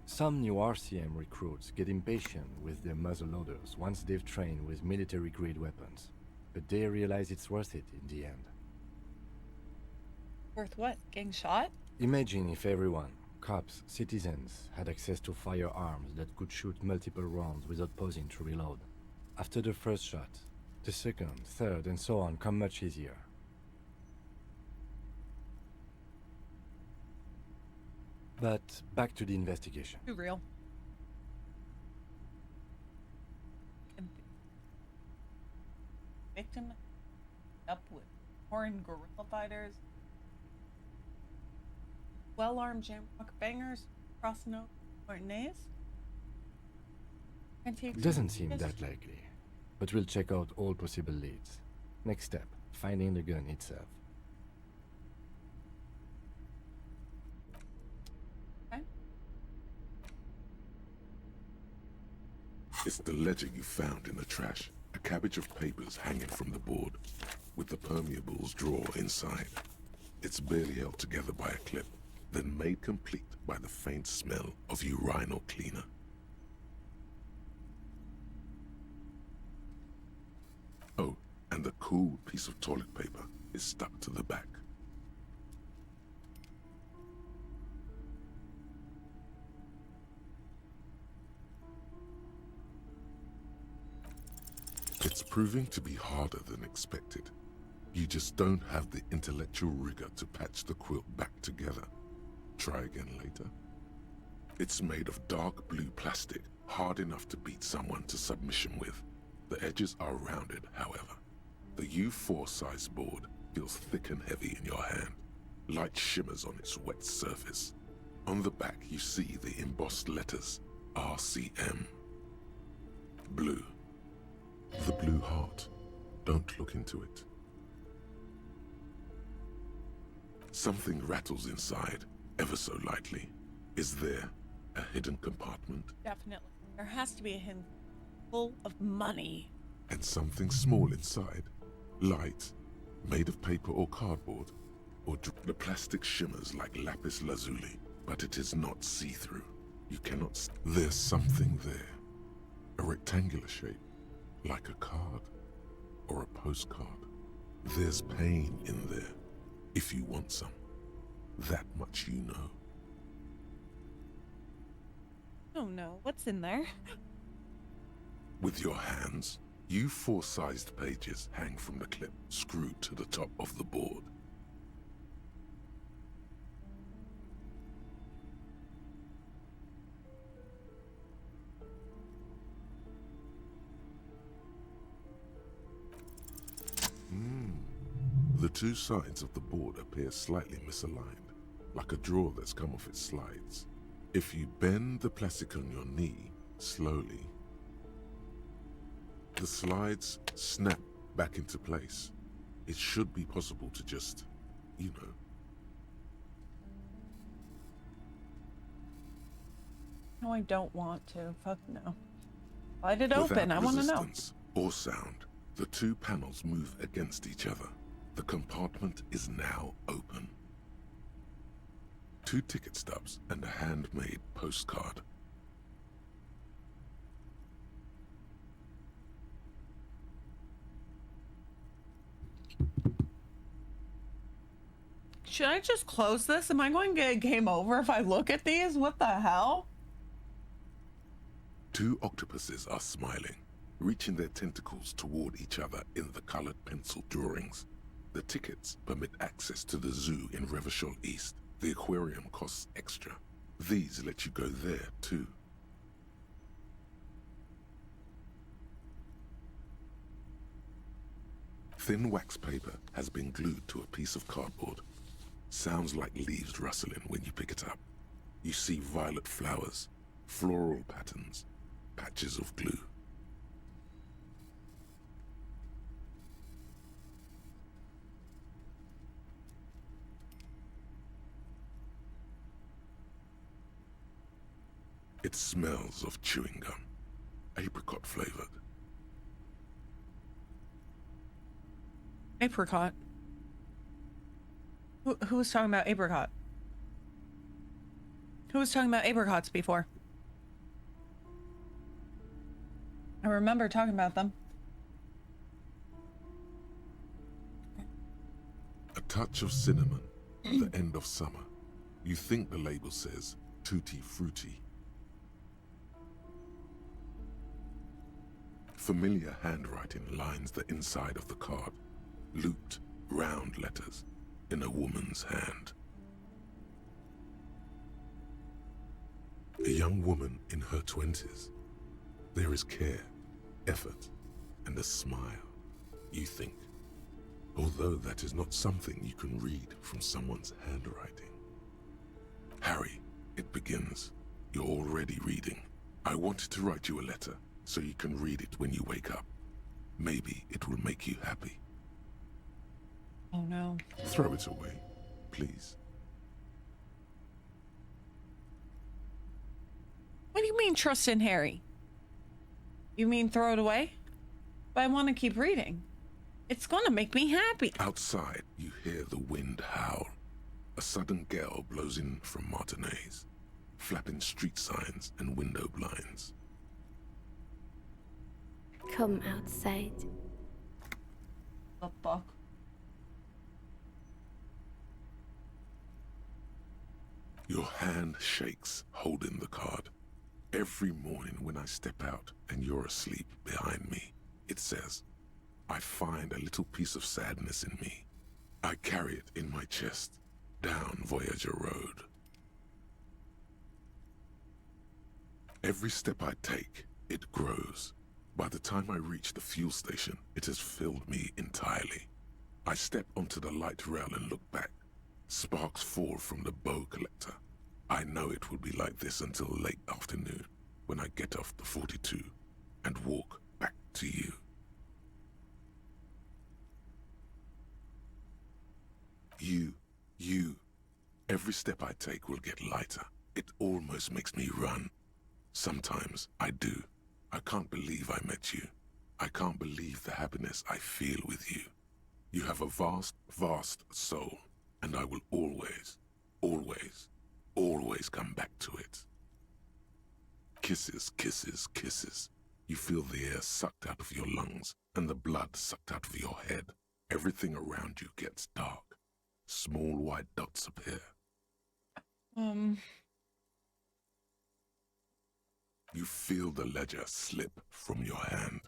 Some new RCM recruits get impatient with their muzzleloaders once they've trained with military-grade weapons, but they realize it's worth it in the end. Worth what? Getting shot? Imagine if everyone, cops, citizens, had access to firearms that could shoot multiple rounds without pausing to reload. After the first shot, the second, third, and so on come much easier. But back to the investigation. Too real. Victim up with foreign guerrilla fighters, well-armed jamrock bangers, crossing out Martinez. Doesn't seem that likely, but we'll check out all possible leads. Next step, finding the gun itself. It's the ledger you found in the trash. A cabbage of papers hanging from the board, with the permeables drawer inside. It's barely held together by a clip, then made complete by the faint smell of urinal cleaner. Oh, and the cool piece of toilet paper is stuck to the back. It's proving to be harder than expected. You just don't have the intellectual rigor to patch the quilt back together. Try again later. It's made of dark blue plastic, hard enough to beat someone to submission with. The edges are rounded, however. The U4 size board feels thick and heavy in your hand. Light shimmers on its wet surface. On the back you see the embossed letters, RCM. Blue. The blue heart. Don't look into it. Something rattles inside, ever so lightly. Is there a hidden compartment? Definitely. There has to be a hint full of money. And something small inside. Light, made of paper or cardboard. Or the plastic shimmers like lapis lazuli, but it is not see-through. You cannot There's something there. A rectangular shape. Like a card, or a postcard. There's pain in there, if you want some. That much you know. Oh no, what's in there? With your hands, U4-sized pages hang from the clip screwed to the top of the board. The two sides of the board appear slightly misaligned, like a drawer that's come off its slides. If you bend the plastic on your knee slowly, the slides snap back into place. It should be possible to just, you know. No, I don't want to. Fuck no. Slide it open. I want to know. Without resistance or sound, the two panels move against each other. The compartment is now open. 2 ticket stubs and a handmade postcard. Should I just close this? Am I going to get game over if I look at these? What the hell? 2 octopuses are smiling, reaching their tentacles toward each other in the colored pencil drawings. The tickets permit access to the zoo in Revachol East. The aquarium costs extra. These let you go there, too. Thin wax paper has been glued to a piece of cardboard. Sounds like leaves rustling when you pick it up. You see violet flowers, floral patterns, patches of glue. It smells of chewing gum, apricot flavored. Apricot? Who was talking about apricot? Who was talking about apricots before? I remember talking about them. A touch of cinnamon, the end of summer. You think the label says tutti frutti. Familiar handwriting lines the inside of the card, looped, round letters in a woman's hand. A young woman in her 20s. There is care, effort, and a smile, you think. Although that is not something you can read from someone's handwriting. Harry, it begins. You're already reading. I wanted to write you a letter so you can read it when you wake up. Maybe it will make you happy. Oh no. Throw it away, please. What do you mean trust in Harry? You mean throw it away? But I want to keep reading. It's gonna make me happy. Outside, you hear the wind howl. A sudden gale blows in from Martinez, flapping street signs and window blinds. Come outside. The fuck? Your hand shakes, holding the card. Every morning when I step out and you're asleep behind me, it says, I find a little piece of sadness in me. I carry it in my chest, down Voyager Road. Every step I take, it grows. By the time I reach the fuel station, it has filled me entirely. I step onto the light rail and look back. Sparks fall from the bow collector. I know it will be like this until late afternoon, when I get off the 42 and walk back to you. You. Every step I take will get lighter. It almost makes me run. Sometimes I do. I can't believe I met you. I can't believe the happiness I feel with you. You have a vast, vast soul, and I will always, always, always come back to it. Kisses, kisses, kisses. You feel the air sucked out of your lungs and the blood sucked out of your head. Everything around you gets dark. Small white dots appear. You feel the ledger slip from your hand.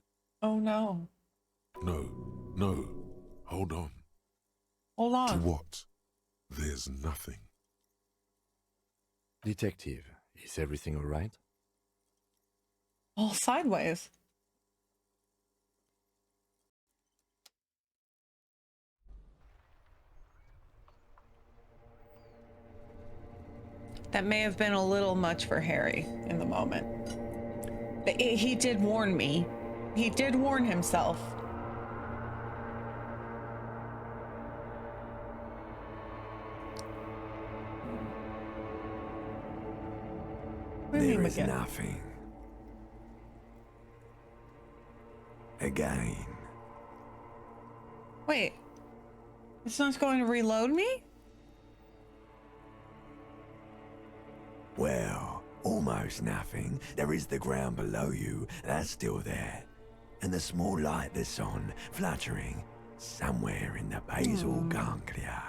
Oh no. No. Hold on. Hold on. To what? There's nothing. Detective, is everything all right? All sideways. That may have been a little much for Harry in the moment. But he did warn me. He did warn himself. There is nothing. Again. Wait. It's not going to reload me? Well, almost nothing. There is the ground below you, that's still there. And the small light that's on, fluttering, somewhere in the basal ganglia.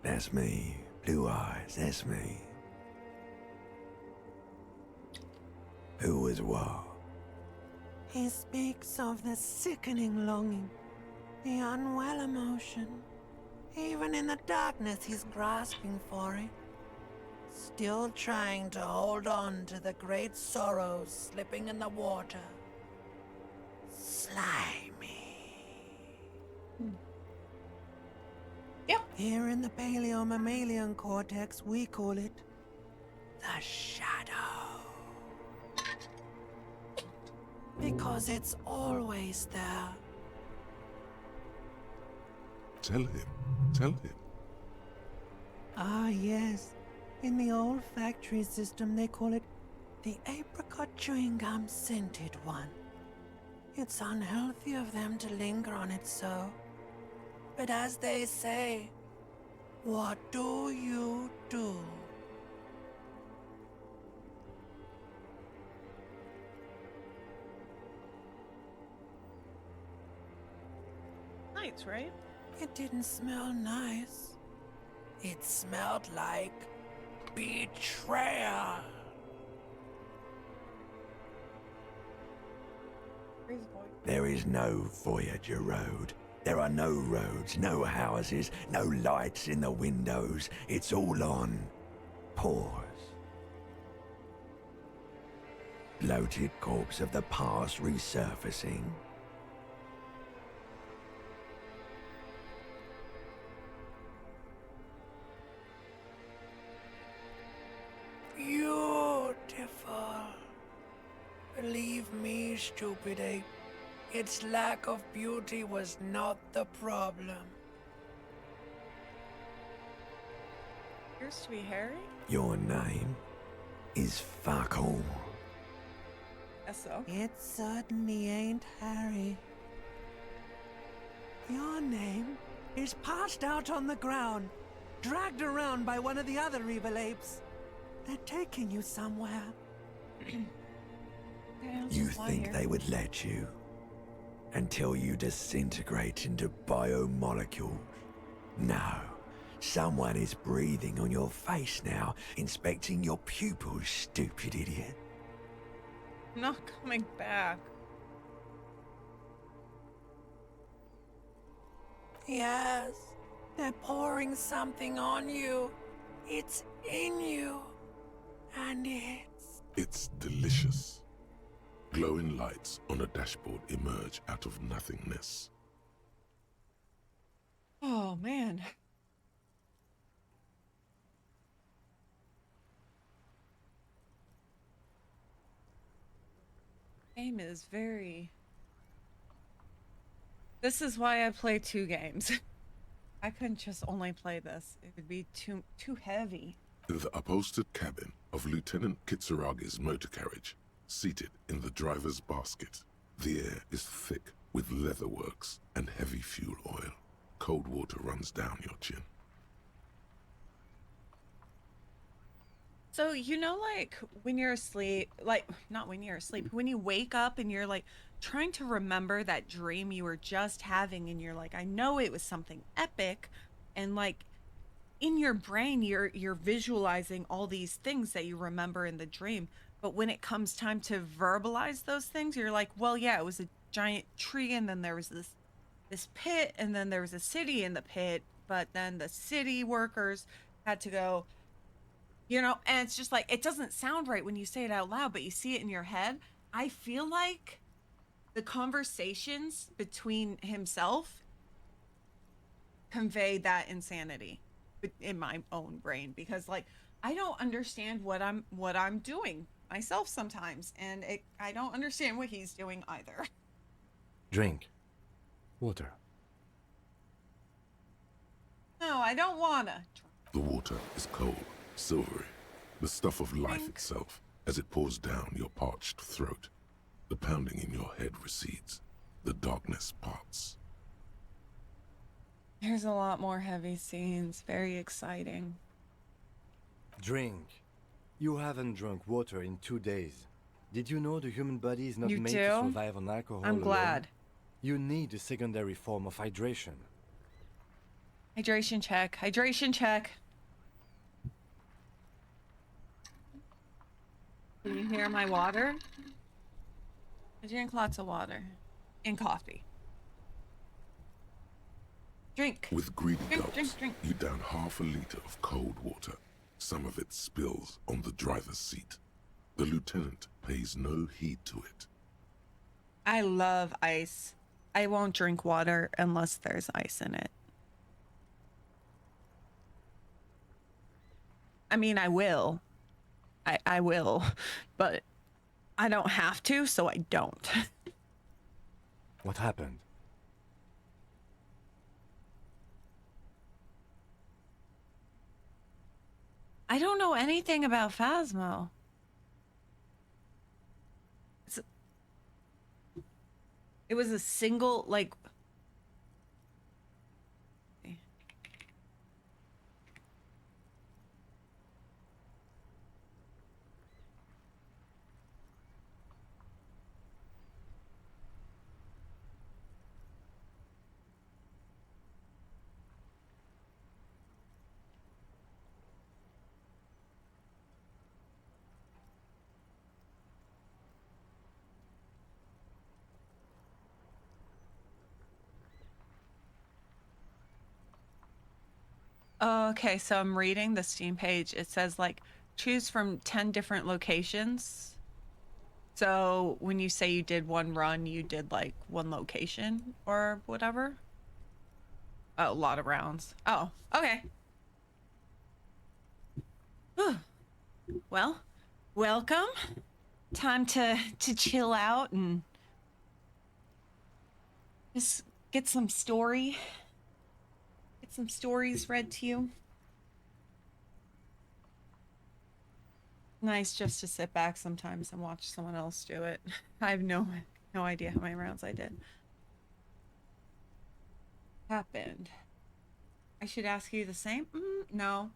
That's me. Blue eyes, that's me. Who was what? He speaks of the sickening longing, the unwell emotion. Even in the darkness, he's grasping for it. Still trying to hold on to the great sorrows slipping in the water. Slimy. Yep. Here in the paleo-mammalian cortex, we call it the shadow. Because it's always there. Tell him. Ah, yes. In the olfactory system, they call it the apricot chewing gum scented one. It's unhealthy of them to linger on it so. But as they say, what do you do? lights, right? It didn't smell nice. It smelled like betrayal. There is no Voyager Road. There are no roads, no houses, no lights in the windows. It's all on pause. Bloated corpse of the past resurfacing. Beautiful. Believe me, stupid ape, its lack of beauty was not the problem. Appears to be Harry? Your name is fuck all. Guess so. It certainly ain't Harry. Your name is passed out on the ground, dragged around by one of the other evil apes. They're taking you somewhere. You think they would let you? Until you disintegrate into biomolecules? No. Someone is breathing on your face now, inspecting your pupils, stupid idiot. Not coming back. Yes, they're pouring something on you. It's in you. And It's delicious. Glowing lights on a dashboard emerge out of nothingness. Oh, man. Game is very... This is why I play 2 games. I couldn't just only play this. It would be too heavy. The upholstered cabin of Lieutenant Kitsuragi's motor carriage, seated in the driver's basket. The air is thick with leatherworks and heavy fuel oil. Cold water runs down your chin. So, you know, like, when you're asleep, like, not when you're asleep, when you wake up and you're, like, trying to remember that dream you were just having, and you're like, I know it was something epic, and, like, in your brain, you're visualizing all these things that you remember in the dream, but when it comes time to verbalize those things, you're like, well, yeah, it was a giant tree, and then there was this pit, and then there was a city in the pit, but then the city workers had to go... You know, and it's just like, it doesn't sound right when you say it out loud, but you see it in your head. I feel like the conversations between himself convey that insanity in my own brain, because, like, I don't understand what I'm doing myself sometimes, and I don't understand what he's doing either. Drink. Water. No, I don't wanna. The water is cold, silvery, the stuff of life itself, as it pours down your parched throat. The pounding in your head recedes. The darkness parts. There's a lot more heavy scenes. Very exciting. Drink. You haven't drunk water in 2 days. Did you know the human body is not You made do? to survive on alcohol I'm alone? glad. You need a secondary form of hydration. Hydration check. Hydration check. Can you hear my water? I drink lots of water. And coffee. Drink. With greedy Drink, gulps, drink. you down half a liter of cold water. Some of it spills on the driver's seat. The lieutenant pays no heed to it. I love ice. I won't drink water unless there's ice in it. I mean, I will. I will, but I don't have to, so I don't. What happened? I don't know anything about Phasmo. It was a single, like... Okay, so I'm reading the Steam page. It says like choose from 10 different locations. So when you say you did one run, you did like one location or whatever? Oh, a lot of rounds. Oh, okay. Whew. Well, welcome. Time to chill out and just get some stories read to you. Nice just to sit back sometimes and watch someone else do it. I have no idea how many rounds I did. Happened. I should ask you the same? No.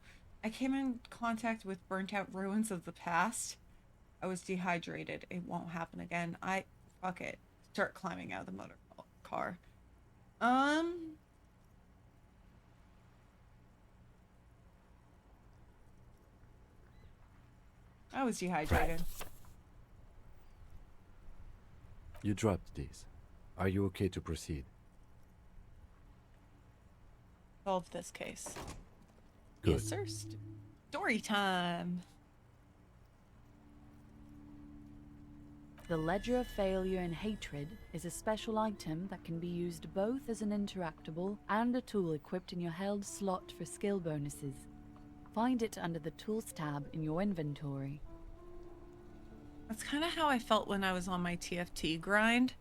I came in contact with burnt out ruins of the past. I was dehydrated. It won't happen again. Fuck it. Start climbing out of the motor car. I was dehydrated. You dropped these. Are you okay to proceed? Solve this case. Good. Yes, sir. Story time. The Ledger of Failure and Hatred is a special item that can be used both as an interactable and a tool equipped in your held slot for skill bonuses. Find it under the Tools tab in your inventory. That's kind of how I felt when I was on my TFT grind.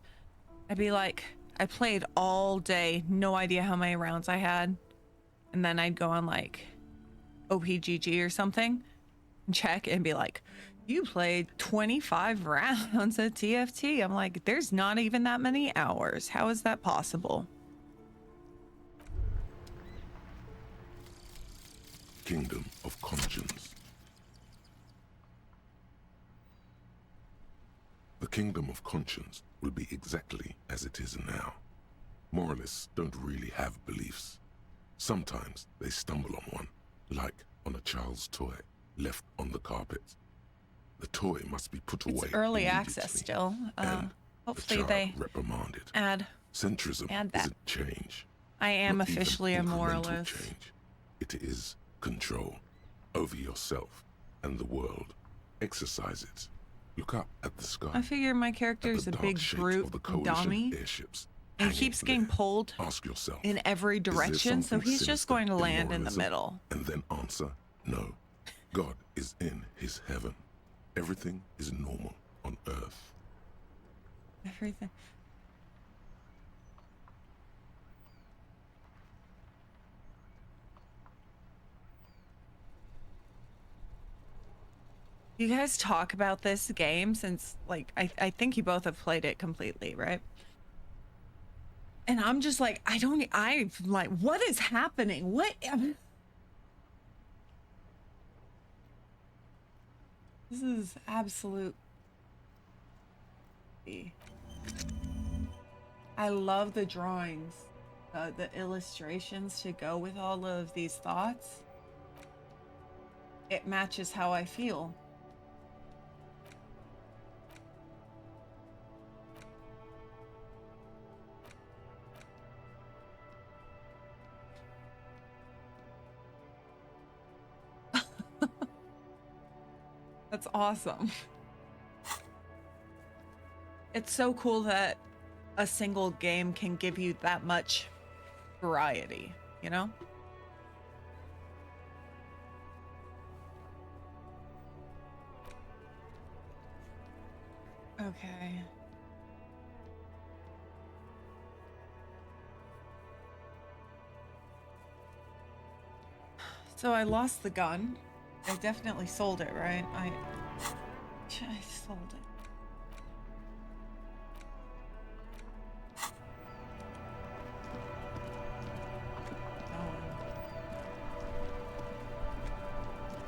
I'd be like, I played all day, no idea how many rounds I had. And then I'd go on like OPGG or something and check and be like, you played 25 rounds at TFT. I'm like, there's not even that many hours. How is that possible? Kingdom of Conscience. The Kingdom of Conscience will be exactly as it is now. Moralists don't really have beliefs. Sometimes they stumble on one, like on a child's toy left on the carpet. The toy must be put away. It's early access still. Hopefully they reprimanded. add Centrism that. isn't change. I am Not officially a even incremental moralist. Change. It is control over yourself and the world. Exercise it. Look up at the sky. I figure my character's a big brute dummy. Airships And he keeps getting pulled Ask yourself, in every direction, so he's just going to land in the middle. And then answer, no. God is in his heaven. Everything is normal on earth. Everything. You guys talk about this game since, like, I think you both have played it completely, right? And I'm just like, I'm like, what is happening? This is absolute. I love the drawings, the illustrations to go with all of these thoughts. It matches how I feel. That's awesome. It's so cool that a single game can give you that much variety, you know? Okay. So I lost the gun. I definitely sold it, right? I sold it.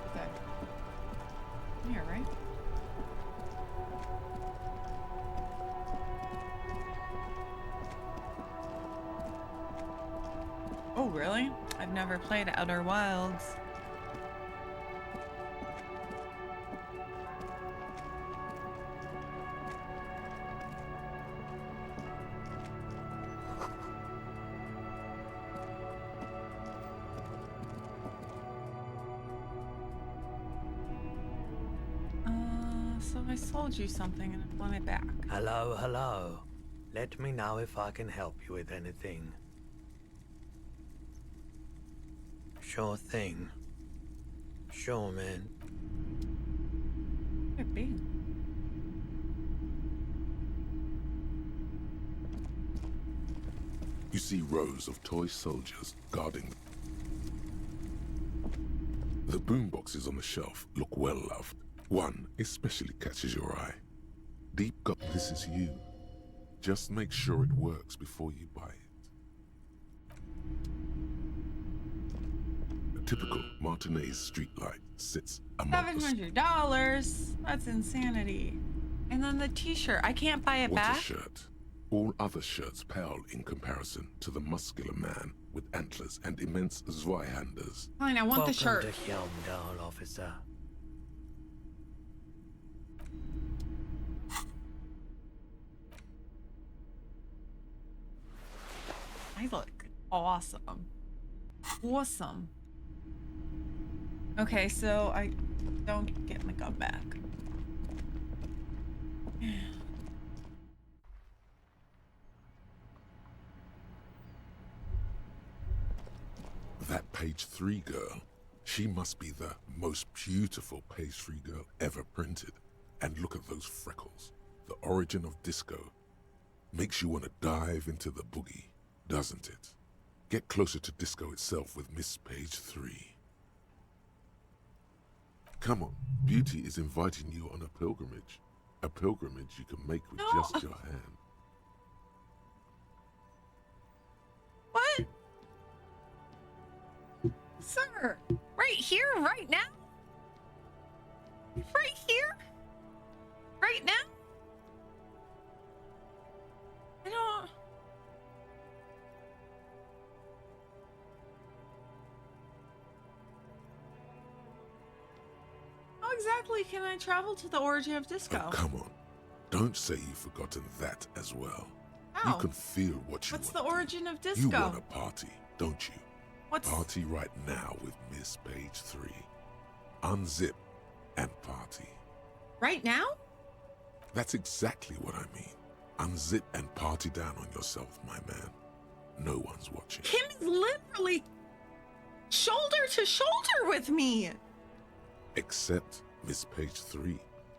Okay. Here, right? Oh, really? I've never played Outer Wilds. so I sold you something and I want it back. Hello, hello. Let me know if I can help you with anything. Sure thing. Sure, man. Could be. You see rows of toy soldiers guarding them. The boomboxes on the shelf look well loved. One especially catches your eye. Deep gut, this is you. Just make sure it works before you buy it. A typical Martinez streetlight sits among the $700. That's insanity. And then the t-shirt. I can't buy it What back? a shirt. All other shirts pale in comparison to the muscular man with antlers and immense Zweihanders. Fine, I want the shirt. Welcome to Hjelmdal, officer. I look awesome. Awesome. Okay, so I don't get my gun back. That page 3 girl, she must be the most beautiful page 3 girl ever printed. And look at those freckles. The origin of disco. Makes you want to dive into the boogie, doesn't it? Get closer to disco itself with Miss Page 3. Come on, beauty is inviting you on a pilgrimage. A pilgrimage you can make with just your hand. What? Sir, right here, right now? Right here? Right now? I don't... How exactly can I travel to the origin of disco? Oh, come on. Don't say you've forgotten that as well. How? You can feel what you What's want. the origin of disco? You want a party, don't you? What's... Party right now with Miss Page 3. Unzip and party. Right now? That's exactly what I mean. Unzip and party down on yourself, my man. No one's watching. Kim is literally shoulder to shoulder with me. Except Miss Page 3,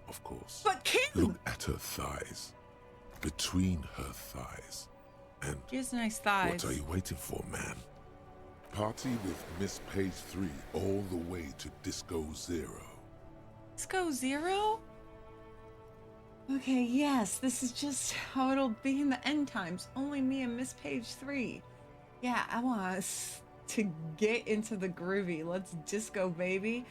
of course. But Kim! Look at her thighs. Between her thighs. And She has nice thighs. what are you waiting for, man? Party with Miss Page 3 all the way to Disco Zero. Disco Zero? Okay, yes, this is just how it'll be in the end times. Only me and Miss Page 3. Yeah, I want us to get into the groovy. Let's disco, baby.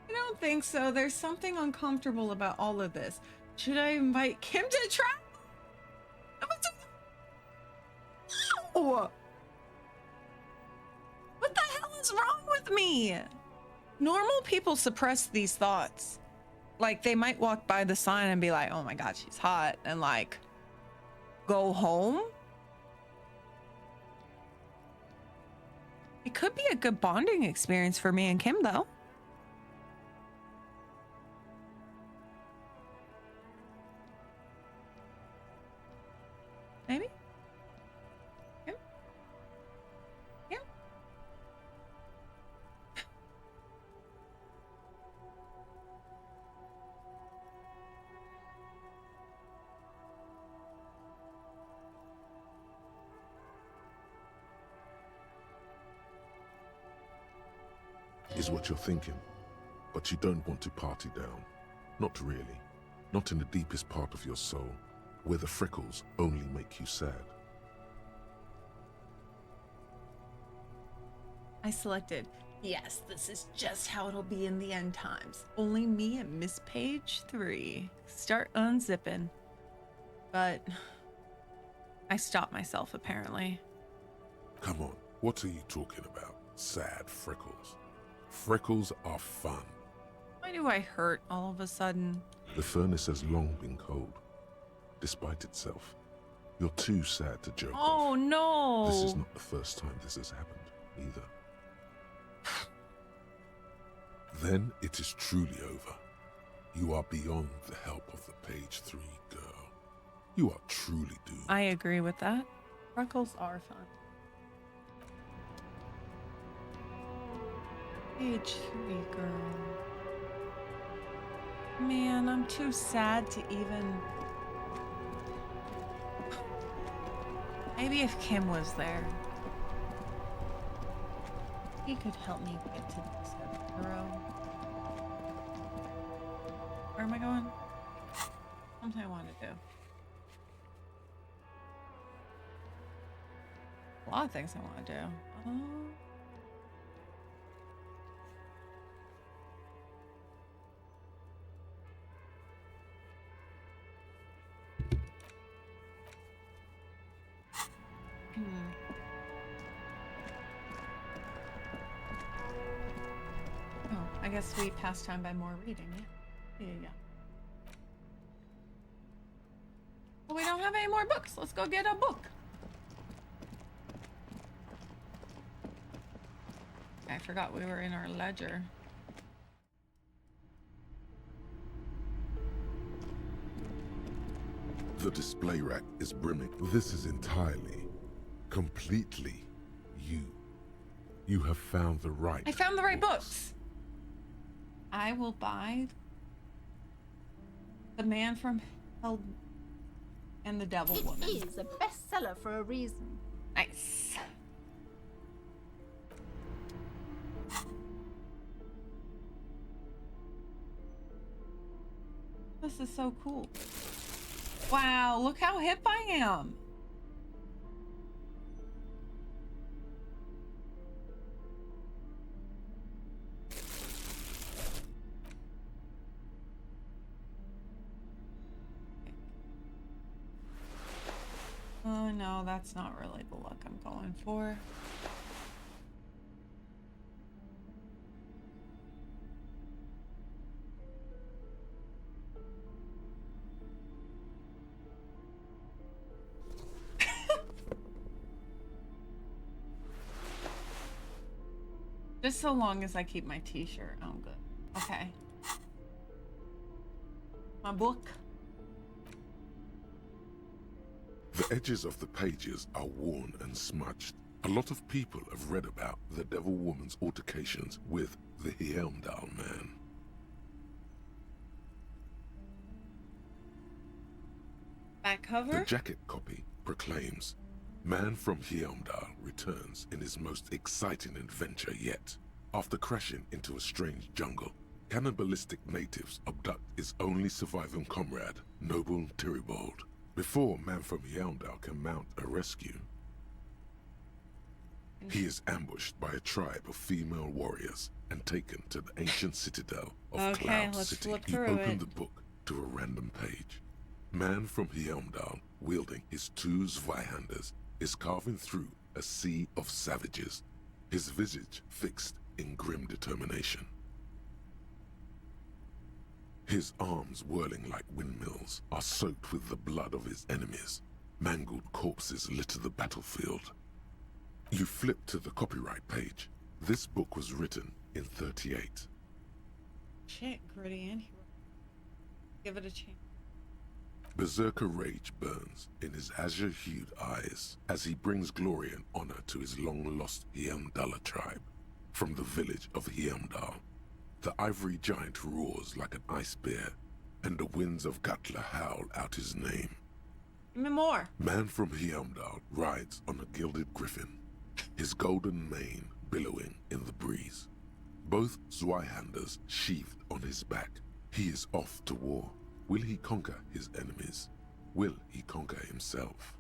I don't think so. There's something uncomfortable about all of this. Should I invite Kim to try? No! What the hell is wrong with me? Normal people suppress these thoughts. Like, they might walk by the sign and be like, oh my god, she's hot, and like, go home? It could be a good bonding experience for me and Kim, though. Maybe? Kim? Kim? Is what you're thinking. But you don't want to party down. Not really. Not in the deepest part of your soul, where the freckles only make you sad. I selected, yes, this is just how it'll be in the end times. Only me and Miss Page 3. Start unzipping. But I stopped myself, apparently. Come on, what are you talking about? Sad freckles. Freckles are fun. Why do I hurt all of a sudden? The furnace has long been cold. Despite itself, you're too sad to joke Oh off. no! This is not the first time this has happened, either. Then it is truly over. You are beyond the help of the page 3 girl. You are truly doomed. I agree with that. Freckles are fun. Page 3 girl. Man, I'm too sad to even... Maybe if Kim was there, he could help me get to this girl. Where am I going? Something I want to do. A lot of things I want to do. Oh, I guess we pass time by more reading, yeah. Yeah. Well, we don't have any more books. Let's go get a book. I forgot we were in our ledger. The display rack is brimming. This is entirely, completely you. You have found the right. I found the right books. I will buy The Man from Hell and the Devil Woman. It is a bestseller for a reason. Nice. This is so cool. Wow, look how hip I am. Oh no, that's not really the look I'm going for. Just so long as I keep my t-shirt, I'm good. Okay. My book. The edges of the pages are worn and smudged. A lot of people have read about the Devil Woman's altercations with the Heimdall man. Back cover? The jacket copy proclaims, Man from Heimdall returns in his most exciting adventure yet. After crashing into a strange jungle, cannibalistic natives abduct his only surviving comrade, Noble Tiribold. Before Man from Heimdall can mount a rescue, he is ambushed by a tribe of female warriors and taken to the ancient citadel of Cloud City. You open the book to a random page. Man from Heimdall, wielding his two Zweihanders, is carving through a sea of savages, his visage fixed in grim determination. His arms, whirling like windmills, are soaked with the blood of his enemies. Mangled corpses litter the battlefield. You flip to the copyright page. This book was written in 38. Shit, gritty in here. Give it a chance. Berserker rage burns in his azure-hued eyes as he brings glory and honor to his long-lost Heimdalla tribe. From the village of Heimdall, the ivory giant roars like an ice bear, and the winds of Gatla howl out his name. Give me more. Man from Heimdall rides on a gilded griffin, his golden mane billowing in the breeze. Both Zweihanders sheathed on his back. He is off to war. Will he conquer his enemies? Will he conquer himself?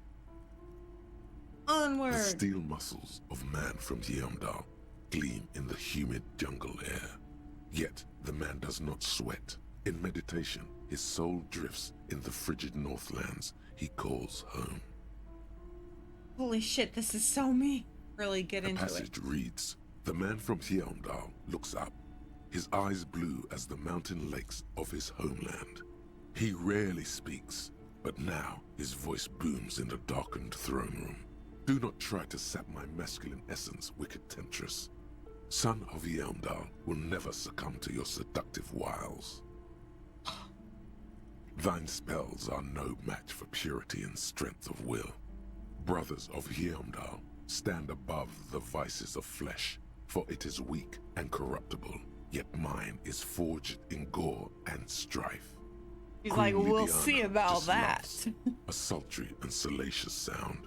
Onward! The steel muscles of Man from Heimdall gleam in the humid jungle air. Yet the man does not sweat. In meditation, his soul drifts in the frigid northlands he calls home. Holy shit, this is so me. Really get into it. The passage reads, The man from Heimdall looks up, his eyes blue as the mountain lakes of his homeland. He rarely speaks, but now his voice booms in the darkened throne room. Do not try to sap my masculine essence, wicked temptress. Son of Heimdall will never succumb to your seductive wiles. Thine spells are no match for purity and strength of will. Brothers of Heimdall, stand above the vices of flesh, for it is weak and corruptible, yet mine is forged in gore and strife. He's Queen like, we'll Lydiana see about just that. laughs, a sultry and salacious sound,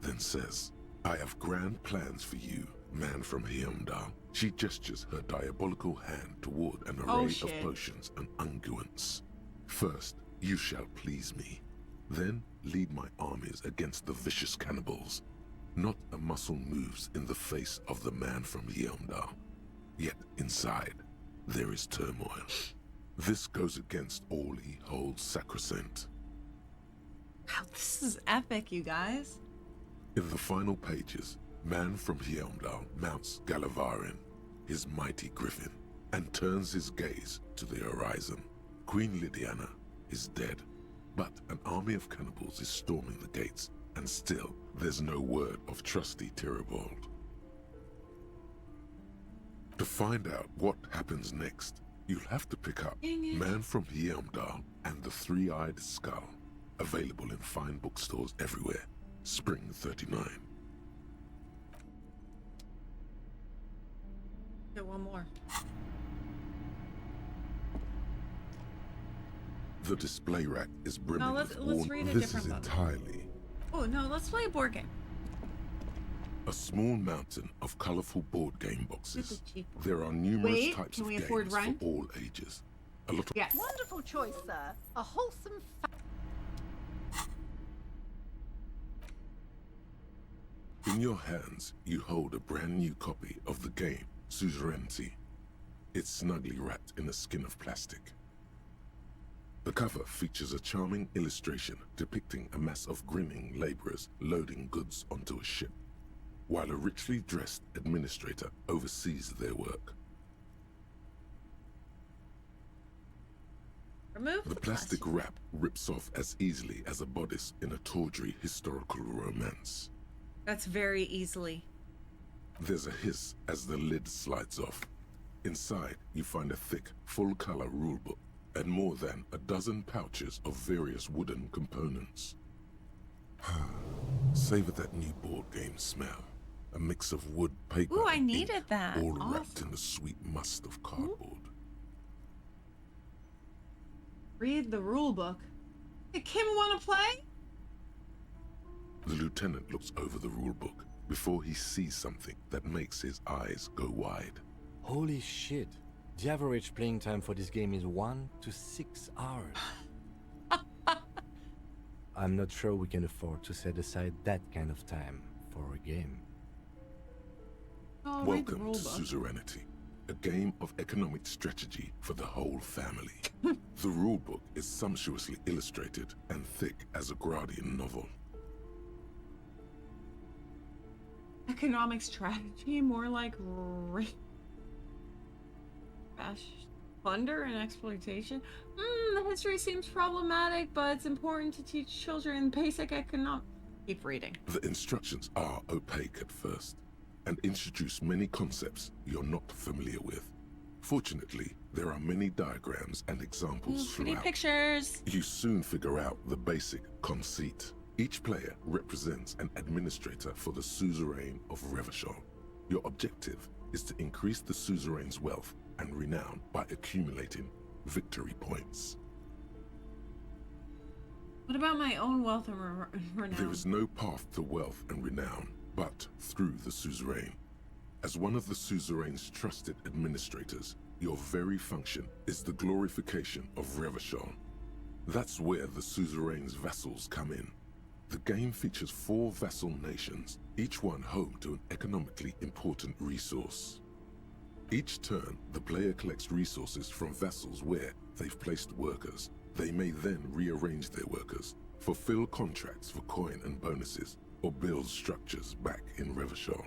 then says, I have grand plans for you, man from Heimdall. She gestures her diabolical hand toward an array of potions and unguents. First, you shall please me. Then lead my armies against the vicious cannibals. Not a muscle moves in the face of the man from Heimdall. Yet inside, there is turmoil. This goes against all he holds sacrosanct. Wow, this is epic, you guys. In the final pages, man from Heimdall mounts Galavarin, his mighty griffin, and turns his gaze to the horizon. Queen Lydiana is dead, but an army of cannibals is storming the gates, and still there's no word of trusty Tyribald. To find out what happens next, you'll have to pick up Man from Heimdall and the Three-Eyed Skull, available in fine bookstores everywhere. Spring 39. Get one more. The display rack is brimming No, with let's read a This different is book. entirely Oh no, let's play a board game. a small mountain of colorful board game boxes. This is cheap. There are numerous Wait, types can of we games afford for rent? all ages. A lot of Yes. Wonderful choice, sir. A wholesome In your hands, you hold a brand new copy of the game, Suzerainty. It's snugly wrapped in a skin of plastic. The cover features a charming illustration depicting a mass of grinning laborers loading goods onto a ship, while a richly dressed administrator oversees their work. Remove The plastic wrap rips off as easily as a bodice in a tawdry historical romance. That's very easily. There's a hiss as the lid slides off. Inside, you find a thick, full-color rulebook and more than a dozen pouches of various wooden components. Savor that new board game smell. A mix of wood, paper, Ooh, I and needed ink, that. all Awesome. wrapped in the sweet must of cardboard. Read the rule book. Did Kim want to play? The lieutenant looks over the rulebook before he sees something that makes his eyes go wide. Holy shit. The average playing time for this game is 1 to 6 hours. I'm not sure we can afford to set aside that kind of time for a game. Oh, read the Welcome rule to book. Suzerainty, a game of economic strategy for the whole family. The rulebook is sumptuously illustrated and thick as a Gradian novel. Economic strategy, more like plunder and exploitation. The history seems problematic, but it's important to teach children basic economic. Keep reading. The instructions are opaque at first and introduce many concepts you're not familiar with. Fortunately, there are many diagrams and examples Pretty throughout. pictures. You soon figure out the basic conceit. Each player represents an administrator for the suzerain of Revachol. Your objective is to increase the suzerain's wealth and renown by accumulating victory points. What about my own wealth and renown? There is no path to wealth and renown, but through the suzerain. As one of the suzerain's trusted administrators, your very function is the glorification of Revachol. That's where the suzerain's vassals come in. The game features 4 vassal nations, each one home to an economically important resource. Each turn, the player collects resources from vassals where they've placed workers. They may then rearrange their workers, fulfill contracts for coin and bonuses, or build structures back in Revachol.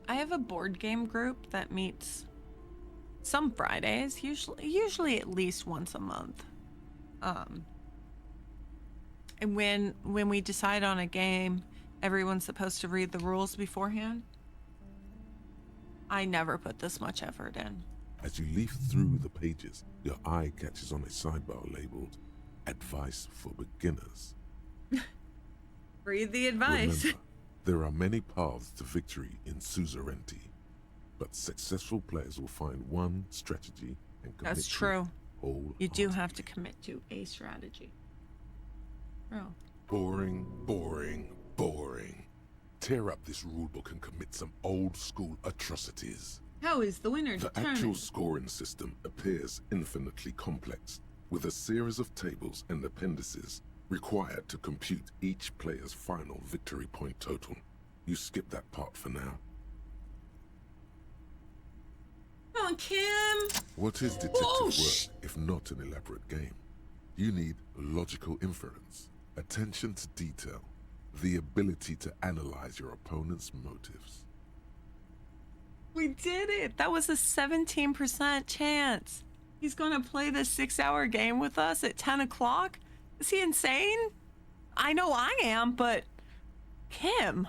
I have a board game group that meets some Fridays, usually at least once a month. And when we decide on a game, everyone's supposed to read the rules beforehand. I never put this much effort in. As you leaf through the pages, your eye catches on a sidebar labeled Advice for Beginners. Read the advice. Remember, there are many paths to victory in suzerainty, but successful players will find one strategy and commit That's to true. it You do have to commit to a strategy. Oh. Boring, boring, boring. Tear up this rulebook and commit some old school atrocities. How is the winner The determined? actual scoring system appears infinitely complex, with a series of tables and appendices required to compute each player's final victory point total. You skip that part for now. Come on, Kim. What is detective work if not an elaborate game? You need logical inference, attention to detail, the ability to analyze your opponent's motives. We did it. That was a 17% chance. He's going to play this 6-hour game with us at 10 o'clock? Is he insane? I know I am, but Kim.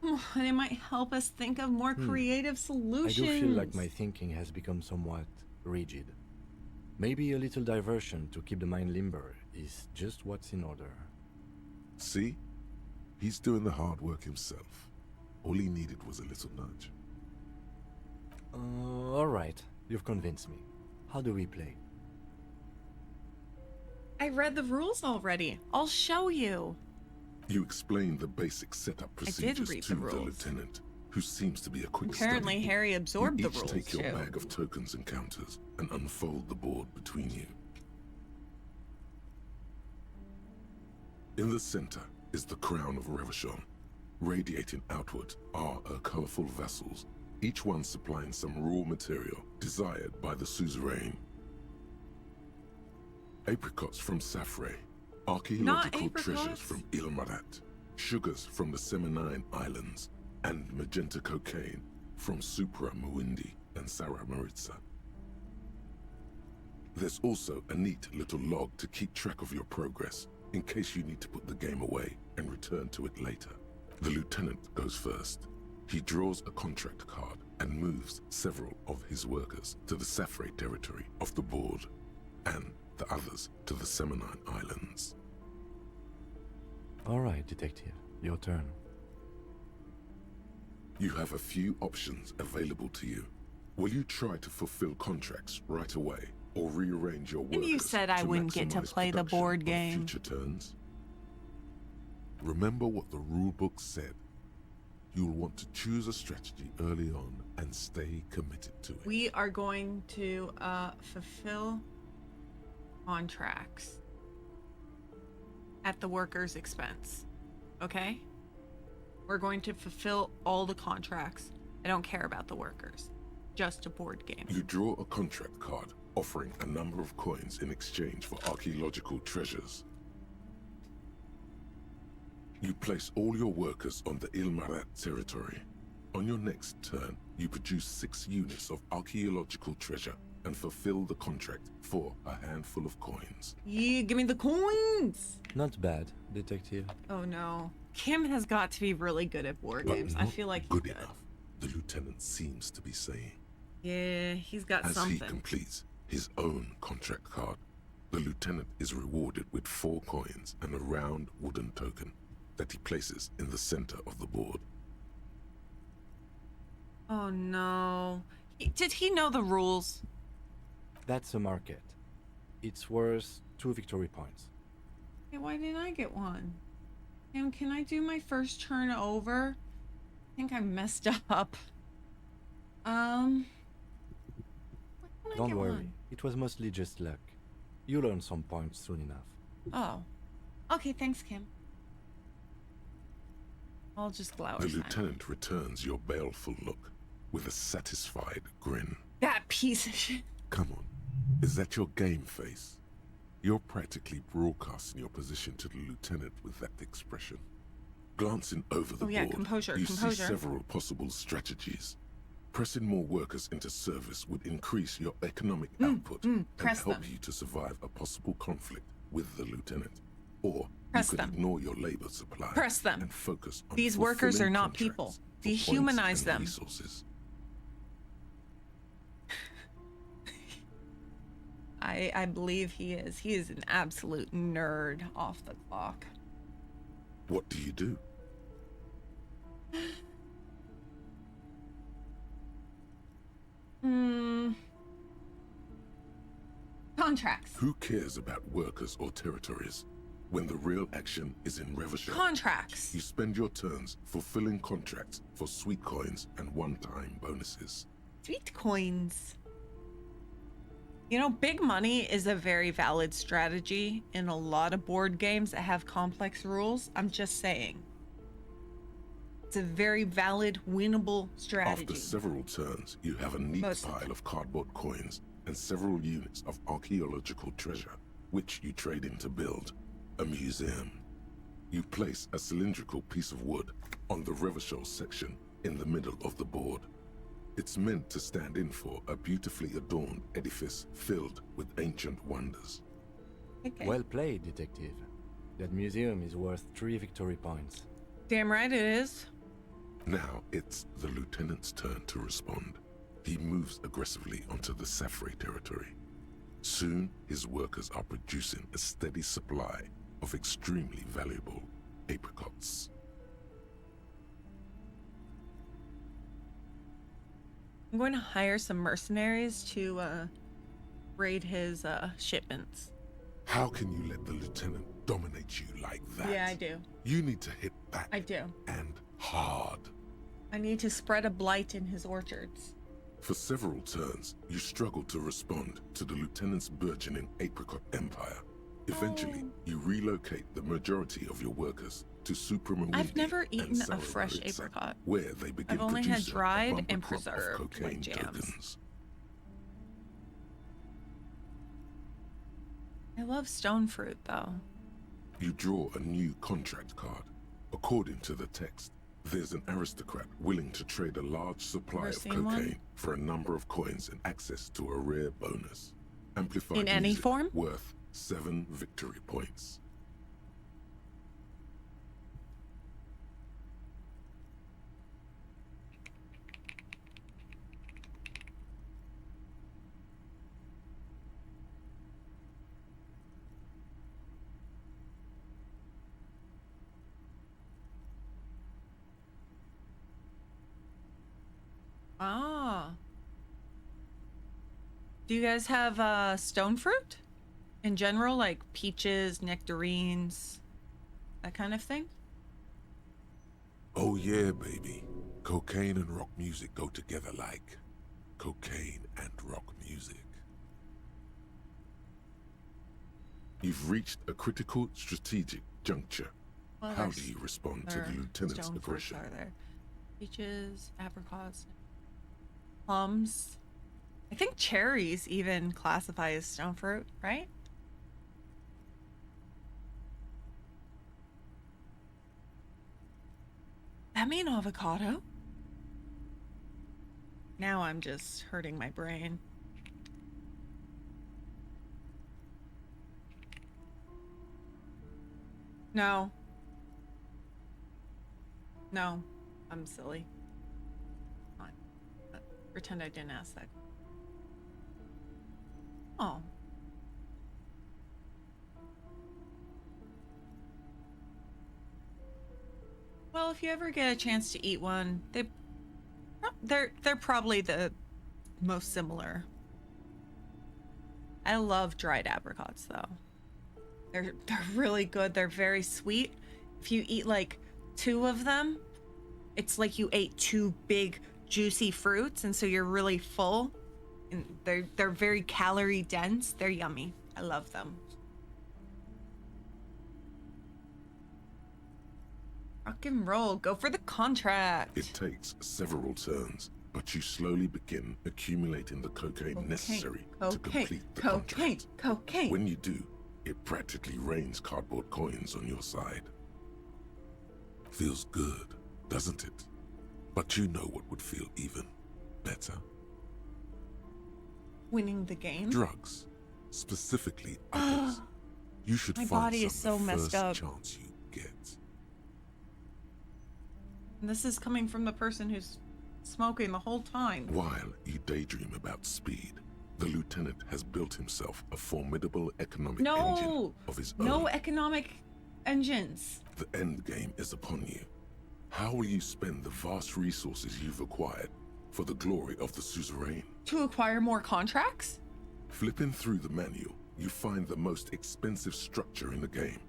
And it might help us think of more creative solutions. I do feel like my thinking has become somewhat rigid. Maybe a little diversion to keep the mind limber is just what's in order. See? He's doing the hard work himself. All he needed was a little nudge. Alright, you've convinced me. How do we play? I read the rules already. I'll show you. You explained the basic setup procedures read to the the rules. lieutenant, who seems to be a quick Apparently, study. Harry absorbed You the each rules, take your too. bag of tokens and counters and unfold the board between you. In the center is the crown of Revachon. Radiating outward are her colorful vessels, each one supplying some raw material desired by the suzerain. Apricots from Safre, archaeological treasures from Ilmarat, sugars from the Seminine Islands, and magenta cocaine from Supra Muindi and Sarah Maritza. There's also a neat little log to keep track of your progress, in case you need to put the game away and return to it later. The lieutenant goes first. He draws a contract card and moves several of his workers to the Safre territory of the board, and the others to the Seminine Islands. Alright, detective. Your turn. You have a few options available to you. Will you try to fulfill contracts right away, or rearrange your workers? And you said I to wouldn't get to maximize play the production board on game. Future turns? Remember what the rulebook said. You'll want to choose a strategy early on and stay committed to it. We are going to fulfill contracts at the worker's expense. Okay? We're going to fulfill all the contracts. I don't care about the workers. Just a board game. You draw a contract card offering a number of coins in exchange for archaeological treasures. You place all your workers on the Ilmarat territory. On your next turn, you produce 6 units of archaeological treasure and fulfill the contract for a handful of coins. Yeah, give me the coins! Not bad, detective. Oh no. Kim has got to be really good at board games. I feel like good he's good. enough, the lieutenant seems to be saying. Yeah, he's got As something. he completes his own contract card, the lieutenant is rewarded with 4 coins and a round wooden token that he places in the center of the board. Oh no. Did he know the rules? That's a market. It's worth 2 victory points. Hey, why didn't I get one? Kim, can I do my first turn over? I think I messed up. Why don't I Don't get worry, one? it was mostly just luck. You'll earn some points soon enough. Oh. Okay, thanks, Kim. I'll just glower. The silently. lieutenant returns your baleful look with a satisfied grin. That piece of shit. Come on, is that your game face? You're practically broadcasting your position to the lieutenant with that expression. Glancing over the Oh, yeah, board, composure, you see composure. several possible strategies. Pressing more workers into service would increase your economic output and press help them. you to survive a possible conflict with the lieutenant. Or Press you could them. ignore your labor supply Press them. and focus on These workers fulfilling are not contracts people. for points Dehumanize and them. resources. I believe he is. He is an absolute nerd off the clock. What do you do? Contracts. Who cares about workers or territories when the real action is in Revachol? Contracts. You spend your turns fulfilling contracts for sweet coins and one-time bonuses. Sweet coins. You know, big money is a very valid strategy in a lot of board games that have complex rules. I'm just saying. It's a very valid, winnable strategy. After several turns, you have a neat pile of cardboard coins and several units of archaeological treasure, which you trade in to build a museum. You place a cylindrical piece of wood on the Revachol section in the middle of the board. It's meant to stand in for a beautifully adorned edifice filled with ancient wonders. Okay. Well played, detective. That museum is worth 3 victory points. Damn right it is. Now it's the lieutenant's turn to respond. He moves aggressively onto the Safre territory. Soon, his workers are producing a steady supply of extremely valuable apricots. I'm going to hire some mercenaries to raid his shipments. How can you let the lieutenant dominate you like that? Yeah, I do. You need to hit back. I do. And hard. I need to spread a blight in his orchards. For several turns, you struggle to respond to the lieutenant's burgeoning apricot empire. Eventually, you relocate the majority of your workers to Supremawindi. I've never eaten a and fresh Saragossa, apricot. where they begin I've only had producing a dried bumper and crop of preserved, like cocaine jams. tokens. I love stone fruit, though. You draw a new contract card. According to the text, there's an aristocrat willing to trade a large supply of seen cocaine one? for a number of coins and access to a rare bonus. Amplified In any music form? worth 7 victory points. Ah. Do you guys have stone fruit? In general, like peaches, nectarines, that kind of thing? Oh yeah, baby. Cocaine and rock music go together like cocaine and rock music. You've reached a critical strategic juncture. Well, How there's- do you respond to there the lieutenant's stone fruits aggression? are there? Peaches, apricots, plums. I think cherries even classify as stone fruit, right? That mean avocado? Now I'm just hurting my brain. No. No, I'm silly. Fine. Pretend I didn't ask that. Oh. Well, if you ever get a chance to eat one, they're probably the most similar. I love dried apricots though. They're really good. They're very sweet. If you eat like 2 of them, it's like you ate 2 big juicy fruits, and so you're really full. And they're very calorie dense. They're yummy. I love them. Rock and roll. Go for the contract. It takes several turns, but you slowly begin accumulating the cocaine necessary to complete the contract. Cocaine. When you do, it practically rains cardboard coins on your side. Feels good, doesn't it? But you know what would feel even better? Winning the game. Drugs, specifically others. You should My find body some is so the messed first up. chance you get. And this is coming from the person who's smoking the whole time. While you daydream about speed, the lieutenant lieutenant has built himself a formidable economic No, engine of his own. no economic engines. The end game is upon you. How will you spend the vast resources you've acquired for the glory of the suzerain? To acquire more contracts? Flipping through the manual, you find the most expensive structure in the game.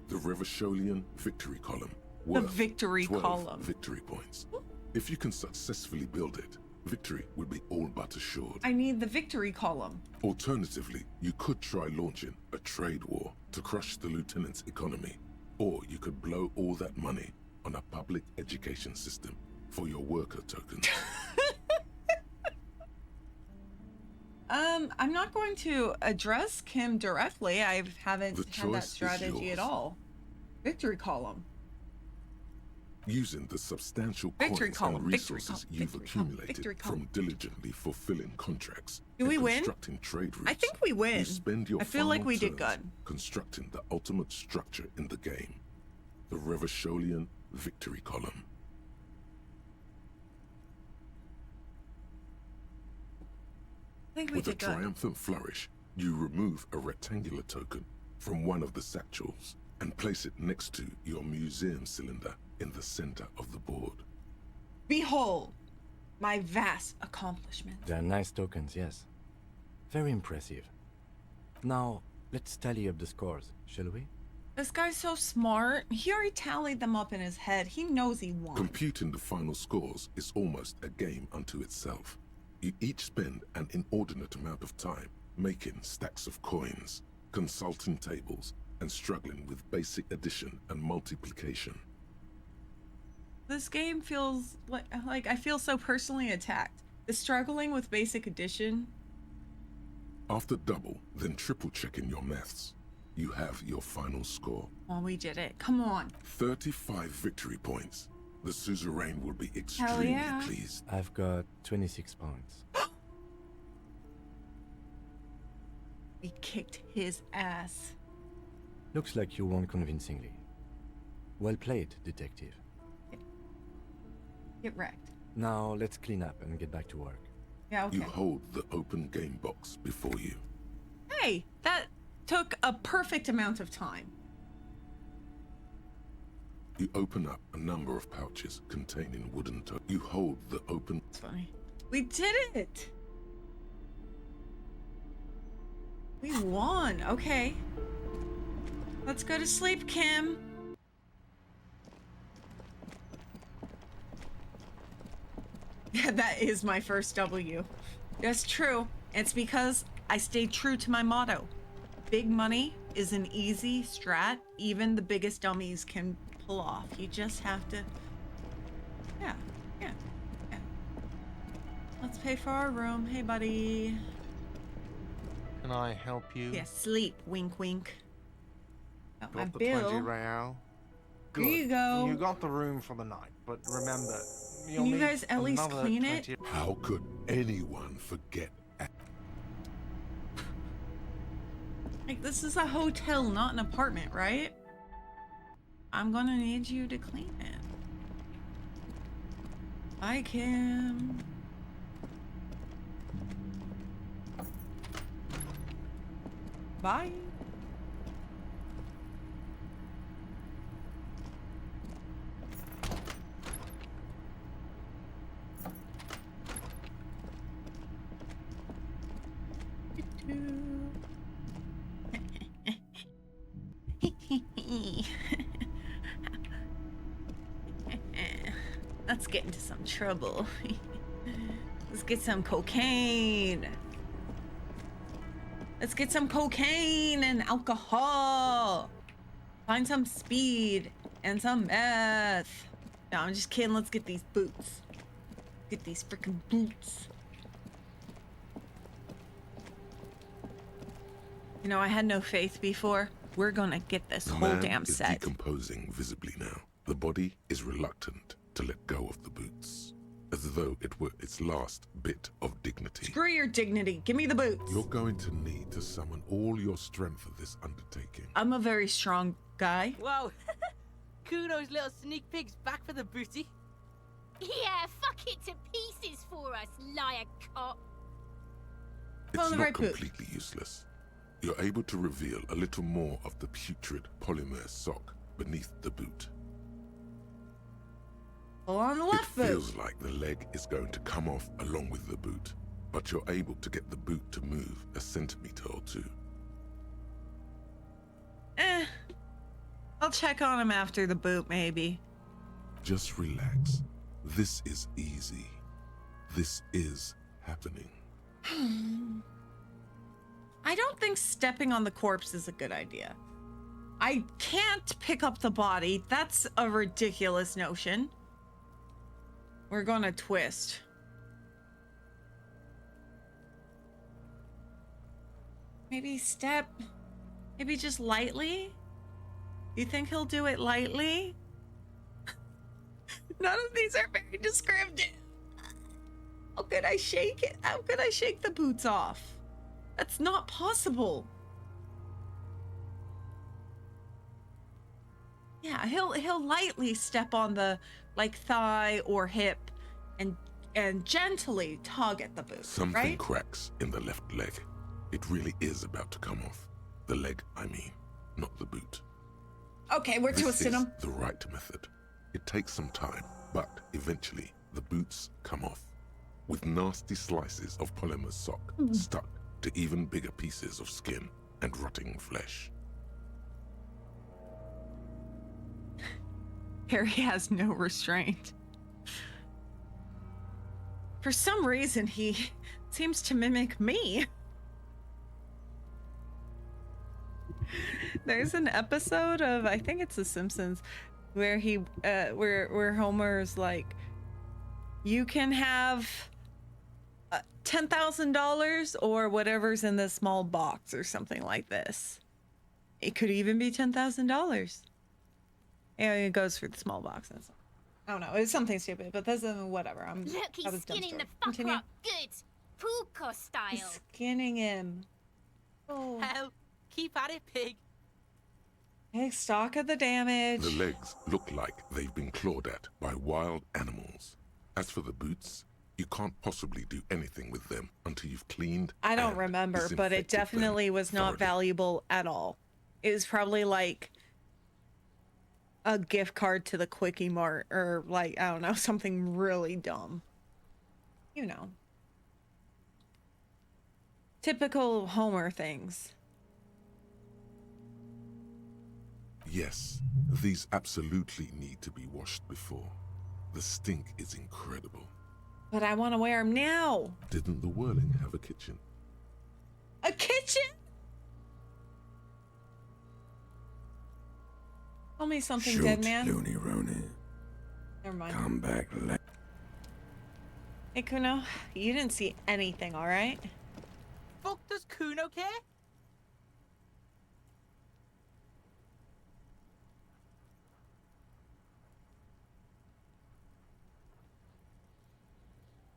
The Revacholian Victory Column. The Worth victory 12 column. victory points. If you can successfully build it, victory will be all but assured. I need the victory column. Alternatively, you could try launching a trade war to crush the lieutenant's economy, or you could blow all that money on a public education system for your worker tokens. I'm not going to address Kim directly. I haven't The had that choice is strategy yours. at all. Victory column. Using the substantial Victory coins column, and victory resources column, you've victory column, accumulated victory from column. diligently fulfilling contracts Do and we win? constructing trade routes, I think we win. you spend your I feel like final we did turns good. constructing the ultimate structure in the game, the Revacholian Victory Column. I think we With a did good. triumphant flourish, you remove a rectangular token from one of the satchels and place it next to your museum cylinder in the center of the board. Behold, my vast accomplishment. They're nice tokens, yes. Very impressive. Now, let's tally up the scores, shall we? This guy's so smart. He already tallied them up in his head. He knows he won. Computing the final scores is almost a game unto itself. You each spend an inordinate amount of time making stacks of coins, consulting tables, and struggling with basic addition and multiplication. This game feels like I feel so personally attacked. The struggling with basic addition. After double, then triple checking your maths, you have your final score. Oh, we did it. Come on. 35 victory points. The suzerain will be extremely yeah. pleased. I've got 26 points. We kicked his ass. Looks like you won convincingly. Well played, detective. Get wrecked. Now let's clean up and get back to work. Yeah, okay. You hold the open game box before you. Hey, that took a perfect amount of time. You open up a number of pouches containing wooden tokens. You hold the open... It's funny. We did it! We won. Okay. Let's go to sleep, Kim. Yeah, that is my first W. That's true. It's because I stayed true to my motto. Big money is an easy strat. Even the biggest dummies can pull off. You just have to... Yeah. Let's pay for our room. Hey, buddy. Can I help you? Yeah, sleep. Wink, wink. Got my Got the bill. 20 real. Here you go. You got the room for the night, but remember, Can you guys at least clean it? How could anyone forget? Like, this is a hotel, not an apartment, right? I'm gonna need you to clean it. Bye, Kim. Bye. Let's get into some trouble. Let's get some cocaine. Let's get some cocaine and alcohol. Find some speed and some meth. No, I'm just kidding. Let's get these boots. Get these freaking boots. You know, I had no faith before. We're gonna get this The whole man damn is set. decomposing visibly now. The body is reluctant to let go of the boots, as though it were its last bit of dignity. Screw your dignity. Give me the boots. You're going to need to summon all your strength for this undertaking. I'm a very strong guy. Wow. Kuno's little sneak pig's back for the booty. Yeah, fuck it to pieces for us, liar cop. It's the not right boot. completely useless. You're able to reveal a little more of the putrid polymer sock beneath the boot. Pull on the left boot. It feels like the leg is going to come off along with the boot, but you're able to get the boot to move a centimeter or two. I'll check on him after the boot, maybe. Just relax. This is easy. This is happening. I don't think stepping on the corpse is a good idea. I can't pick up the body. That's a ridiculous notion. We're gonna twist. Maybe step. Maybe just lightly? You think he'll do it lightly? None of these are very descriptive. How could I shake it? How could I shake the boots off? That's not possible. Yeah, he'll lightly step on the thigh or hip and gently tug at the boot. Something right? cracks in the left leg. It really is about to come off. The leg, I mean, not the boot. Okay, we're twisting them. The right method. It takes some time, but eventually the boots come off with nasty slices of polymer sock stuck to even bigger pieces of skin and rotting flesh. Harry has no restraint. For some reason, he seems to mimic me. There's an episode of, I think it's The Simpsons, where where Homer's like, you can have $10,000 or whatever's in this small box or something like this. It could even be $10,000. Yeah, it goes for the small box. I don't know. It's something stupid, but that's whatever. Look, he's skinning the fucker up good. Puka style. He's skinning him. Oh. Hell, keep at it, pig. Take stock of the damage. The legs look like they've been clawed at by wild animals. As for the boots, you can't possibly do anything with them until you've cleaned. I don't remember, but it definitely was not valuable at all. It was probably like a gift card to the Quickie Mart or like, I don't know, something really dumb. You know. Typical Homer things. Yes, these absolutely need to be washed before. The stink is incredible. But I want to wear them now. Didn't the Whirling have a kitchen? A kitchen? Tell me something, Shoot, dead man. Looney Rooney. Never mind. Come back later. Hey, Kuno, you didn't see anything, all right? Fuck does Kuno care?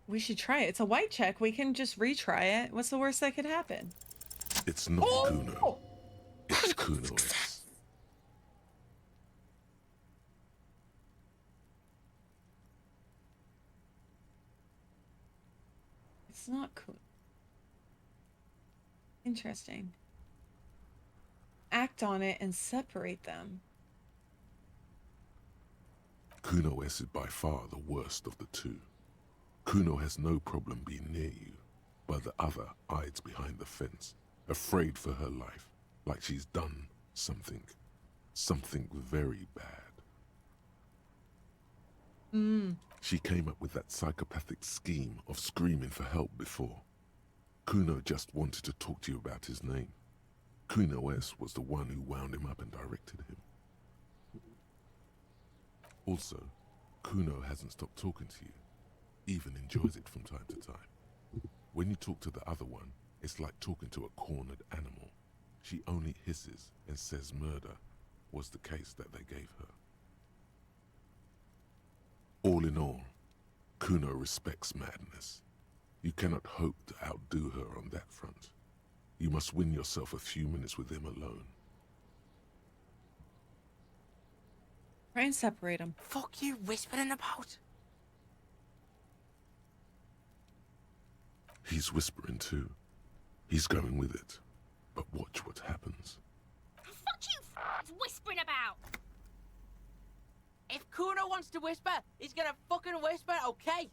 We should try it. It's a white check. We can just retry it. What's the worst that could happen? It's not Kuno. It's Kuno-S. It's not cool. Interesting. Act on it and separate them. Kuno-S is by far the worst of the two. Kuno has no problem being near you, but the other hides behind the fence, afraid for her life, like she's done something very bad. She came up with that psychopathic scheme of screaming for help before. Kuno just wanted to talk to you about his name. Kuno-S was the one who wound him up and directed him. Also, Kuno hasn't stopped talking to you. Even enjoys it from time to time. When you talk to the other one, it's like talking to a cornered animal. She only hisses and says murder was the case that they gave her. All in all, Kuno respects madness. You cannot hope to outdo her on that front. You must win yourself a few minutes with him alone. Try and separate them. Fuck you whispering about? He's whispering too. He's going with it. But watch what happens. Fuck you whispering about! If Kuno wants to whisper, he's gonna fucking whisper, okay?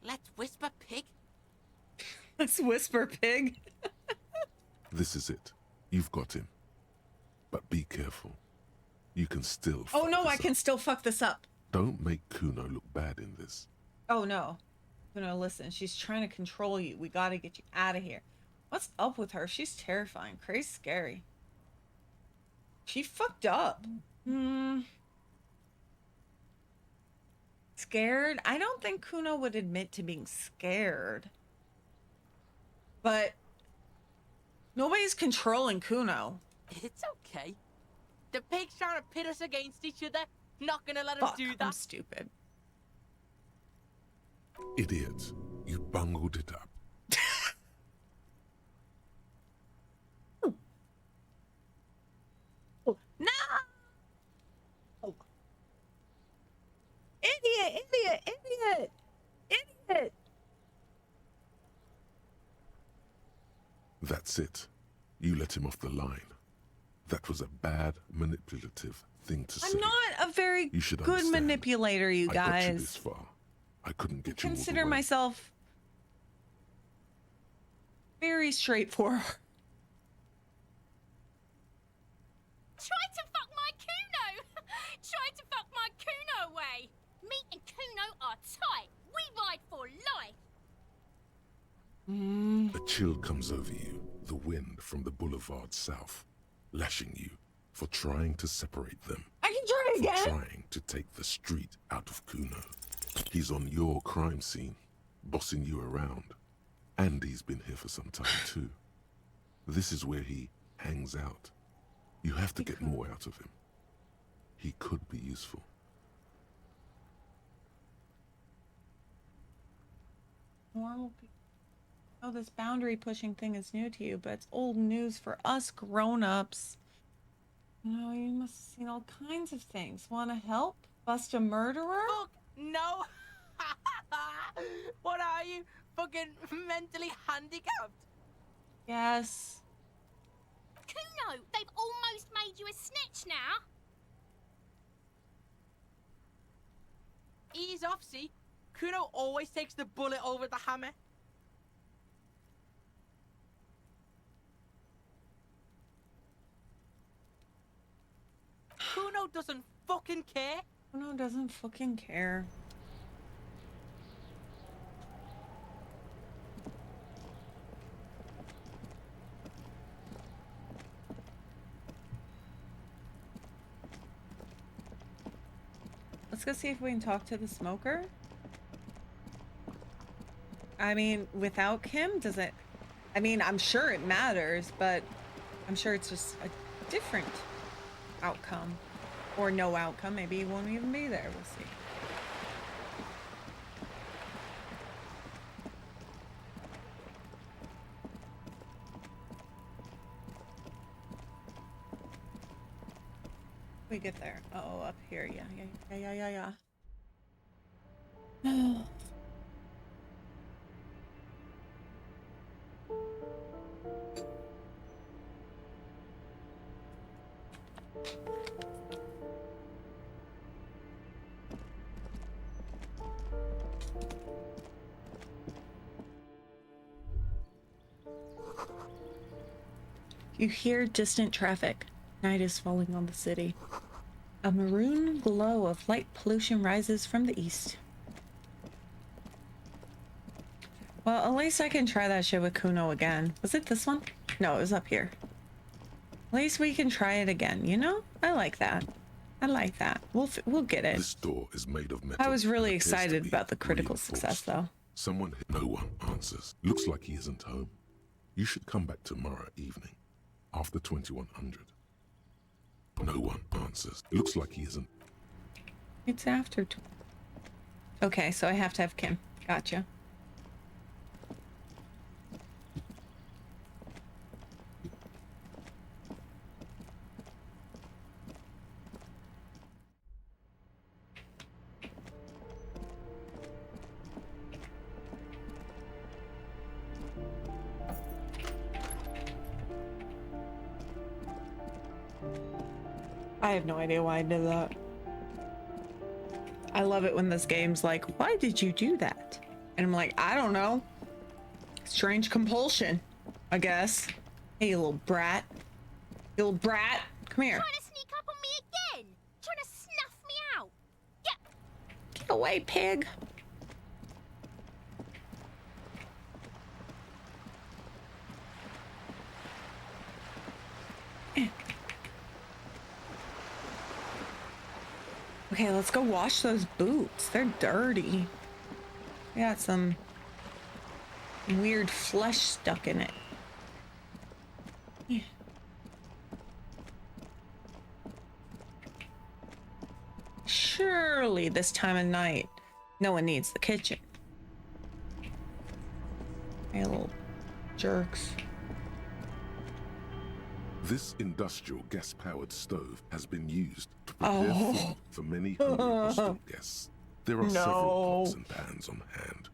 Let's whisper, pig. Let's whisper, pig. This is it. You've got him. But be careful. You can still Oh no, I this can up. still fuck this up. Don't make Kuno look bad in this. Oh no. No, listen, she's trying to control you. We gotta get you out of here. What's up with her? She's terrifying. Crazy scary. She fucked up. Scared? I don't think Kuno would admit to being scared. But nobody's controlling Kuno. It's okay. The pig's trying to pit us against each other. Not gonna let him do that. I'm stupid. Idiot. You bungled it up. No! Idiot! Idiot! Idiot! Idiot! That's it. You let him off the line. That was a bad, manipulative thing to say. I'm not a very You should good understand. manipulator, you I got you guys. this far. I couldn't get you all the Consider way. myself very straightforward. Try to fuck my Kuno! Try to fuck my Kuno away! Me and Kuno are tight. We ride for life. A chill comes over you, the wind from the boulevard south, lashing you for trying to separate them. I can try for again. trying to take the street out of Kuno. He's on your crime scene, bossing you around. And he's been here for some time too. This is where he hangs out. You have to get more out of him. He could be useful. Normal people. Oh, this boundary pushing thing is new to you, but it's old news for us grown-ups. You know, you must have seen all kinds of things. Want to help? Bust a murderer? Fuck, no. What are you? Fucking mentally handicapped? Yes. Kuno, they've almost made you a snitch now. Ease off, see? Kuno always takes the bullet over the hammer. Kuno doesn't fucking care. Kuno doesn't fucking care. Let's go see if we can talk to the smoker. I mean, without Kim, does it... I mean, I'm sure it matters, but I'm sure it's just a different outcome. Or no outcome. Maybe he won't even be there. We'll see. We get there. Oh, up here. Yeah. You hear distant traffic. Night is falling on the city. A maroon glow of light pollution rises from the east. Well, at least I can try that shit with Kuno again. Was it this one? No, it was up here. At least we can try it again, you know? I like that. I like that. We'll get it. This door is made of metal. I was really and appears to excited be about the critical reinforced. success, though. Someone, no one answers. Looks like he isn't home. You should come back tomorrow evening, after 2100. No one answers. Looks like he isn't. It's after. Okay, so I have to have Kim. Gotcha. I have no idea why I did that. I love it when this game's like, why did you do that? And I'm like, I don't know. Strange compulsion, I guess. Hey, you little brat. You little brat. Come here. Trying to sneak up on me again? Trying to snuff me out? Get away, pig. Okay, let's go wash those boots. They're dirty. They got some weird flesh stuck in it. Yeah. Surely this time of night, no one needs the kitchen. Hey, little jerks. This industrial gas-powered stove has been used to prepare food for many hungry hostel guests. There are several pots and pans on hand.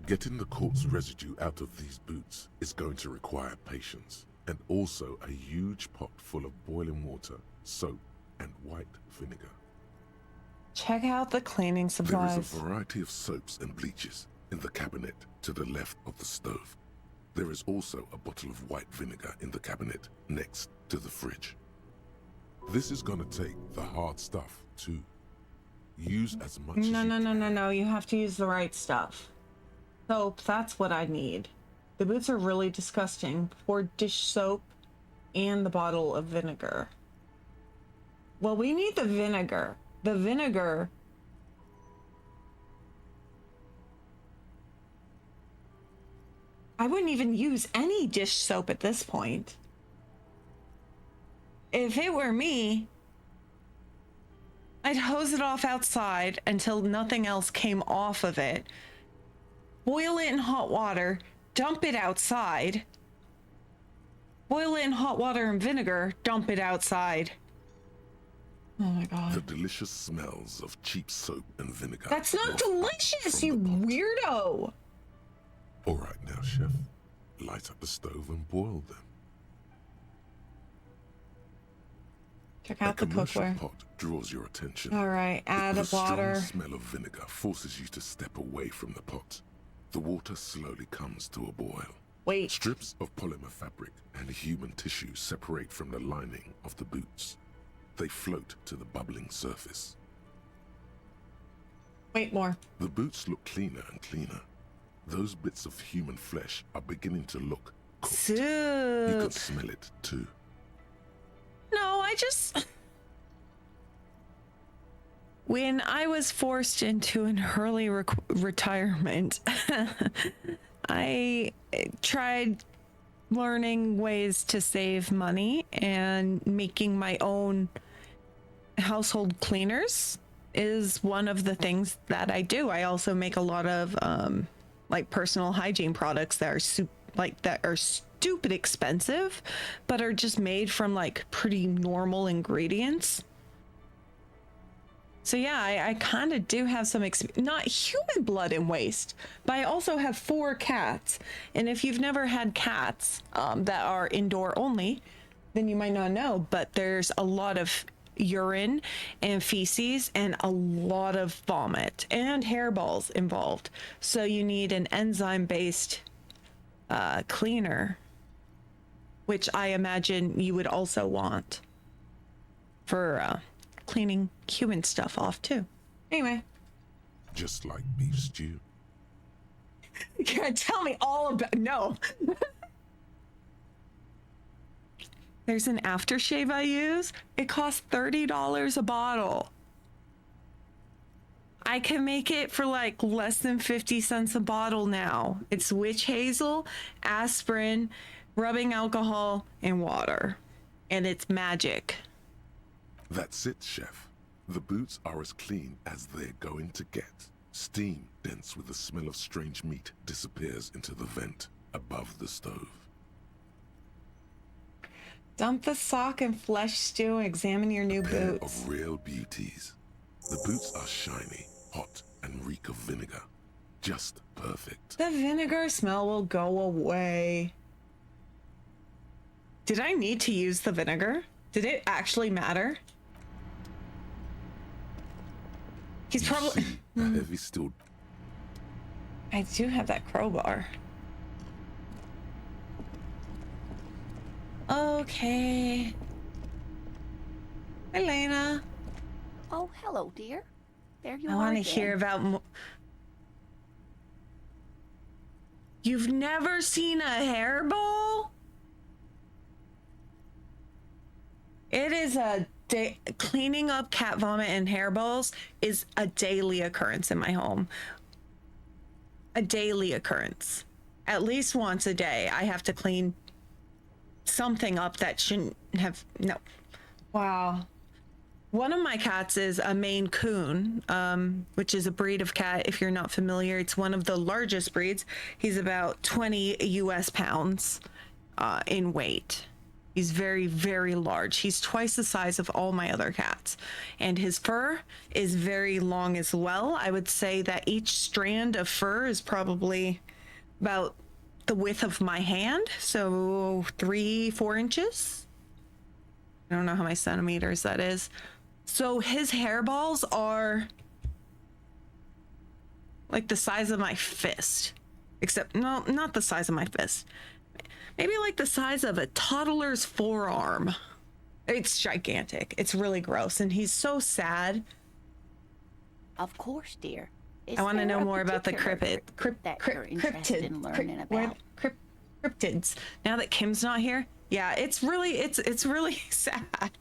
Getting the corpse residue out of these boots is going to require patience, and also a huge pot full of boiling water, soap, and white vinegar. Check out the cleaning supplies. There is a variety of soaps and bleaches in the cabinet to the left of the stove. There is also a bottle of white vinegar in the cabinet next to the fridge. This is gonna take the hard stuff too. Use as much as you can. No. You have to use the right stuff. Soap, that's what I need. The boots are really disgusting. Pour dish soap and the bottle of vinegar. Well, we need the vinegar. The vinegar. I wouldn't even use any dish soap at this point. If it were me, I'd hose it off outside until nothing else came off of it. Boil it in hot water, dump it outside. Boil it in hot water and vinegar, dump it outside. Oh my God. The delicious smells of cheap soap and vinegar. That's not delicious, you weirdo. All right now, chef. Light up the stove and boil them. Check out the commercial cookware. pot draws your attention. All right, add a water. The strong smell of vinegar forces you to step away from the pot. The water slowly comes to a boil. Wait. Strips of polymer fabric and human tissue separate from the lining of the boots. They float to the bubbling surface. Wait, more. The boots look cleaner and cleaner. Those bits of human flesh are beginning to look cooked. Soup. You can smell it too. No, I just... When I was forced into an early retirement, I tried learning ways to save money, and making my own household cleaners is one of the things that I do. I also make a lot of like personal hygiene products that are stupid expensive, but are just made from like pretty normal ingredients. So yeah, I kind of do have some not human blood and waste, but I also have 4 cats. And if you've never had cats that are indoor only, then you might not know, but there's a lot of urine and feces and a lot of vomit and hairballs involved. So you need an enzyme-based cleaner, which I imagine you would also want for cleaning human stuff off too. Anyway. Just like beef stew. Yeah, tell me all about... No. There's an aftershave I use. It costs $30 a bottle. I can make it for like less than 50 cents a bottle now. It's witch hazel, aspirin, rubbing alcohol, and water. And it's magic. That's it, chef. The boots are as clean as they're going to get. Steam, dense with the smell of strange meat, disappears into the vent above the stove. Dump the sock and flesh stew and examine your new Pair boots. of real beauties. The boots are shiny, hot, and reek of vinegar. Just perfect. The vinegar smell will go away. Did I need to use the vinegar? Did it actually matter? He's probably... A heavy steel. I do have that crowbar. Okay. Elena. Oh, hello, dear. There you I are want to again. hear about You've never seen a hairball? It is a cleaning up cat vomit and hairballs is a daily occurrence in my home. A daily occurrence. At least once a day, I have to clean something up that shouldn't have. No. Wow. One of my cats is a Maine Coon, which is a breed of cat. If you're not familiar, it's one of the largest breeds. He's about 20 US pounds in weight. He's very, very large. He's twice the size of all my other cats. And his fur is very long as well. I would say that each strand of fur is probably about the width of my hand. So 3-4 inches. I don't know how many centimeters that is. So his hairballs are like the size of my fist. Except, no, not the size of my fist. Maybe like the size of a toddler's forearm. It's gigantic. It's really gross. And he's so sad. Of course, dear. I want to know more about the cryptids. Now that Kim's not here. Yeah, it's really sad.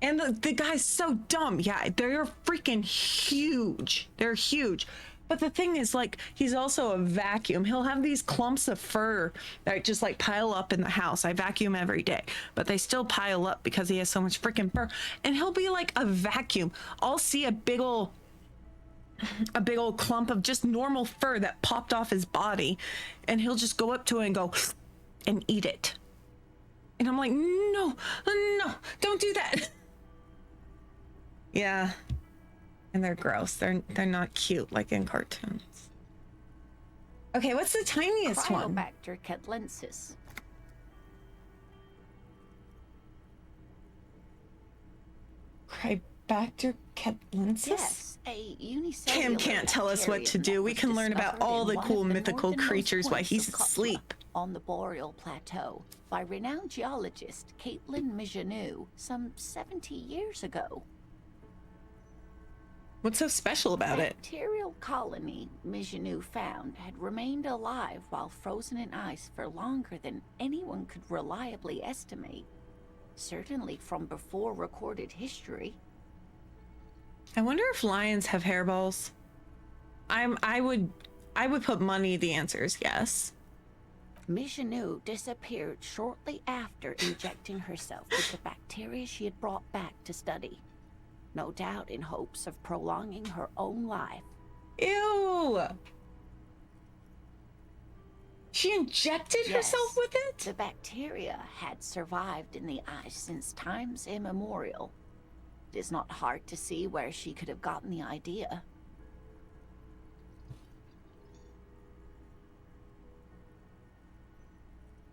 And the guy's so dumb. Yeah, they're freaking huge. They're huge. But the thing is, like, he's also a vacuum. He'll have these clumps of fur that just like pile up in the house. I vacuum every day, but they still pile up because he has so much freaking fur. And he'll be like a vacuum. I'll see a big old clump of just normal fur that popped off his body, and he'll just go up to it and go and eat it. And I'm like, no, don't do that. Yeah. And they're gross. They're not cute like in cartoons. Okay, what's the tiniest one? Cryobacter catlensis. Crybacter catlensis? Yes, a unicellular Kim can't tell us what to do. We can learn about all the cool mythical creatures while he's asleep. On the Boreal Plateau by renowned geologist Caitlin Mijanou some 70 years ago. What's so special about it? The bacterial colony Mijanou found had remained alive while frozen in ice for longer than anyone could reliably estimate. Certainly from before recorded history. I wonder if lions have hairballs. I would put money the answer is yes. Mijanou disappeared shortly after injecting herself with the bacteria she had brought back to study. No doubt in hopes of prolonging her own life. Ew! She injected herself with it? The bacteria had survived in the ice since times immemorial. It is not hard to see where she could have gotten the idea.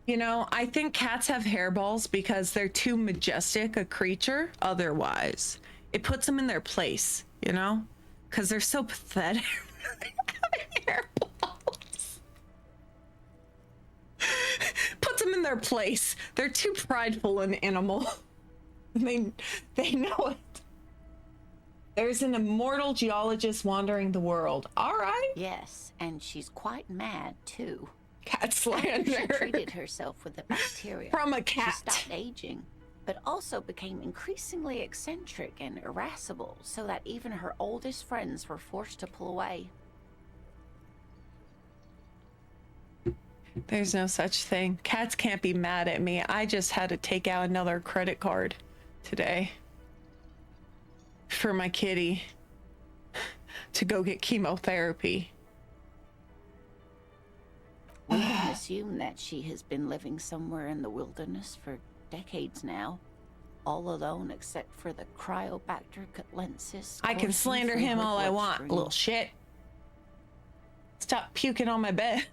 You know, I think cats have hairballs because they're too majestic a creature otherwise. It puts them in their place, you know? Because they're so pathetic. Hairballs. Puts them in their place. They're too prideful an animal. They know it. There's an immortal geologist wandering the world. All right. Yes, and she's quite mad, too. Cat slander. She treated herself with the bacteria. From a cat. She stopped aging, but also became increasingly eccentric and irascible, so that even her oldest friends were forced to pull away. There's no such thing. Cats can't be mad at me. I just had to take out another credit card today for my kitty to go get chemotherapy. We can assume that she has been living somewhere in the wilderness for decades now, all alone except for the Cryobacter catlensis. I can slander him all I want, little shit. Stop puking on my bed.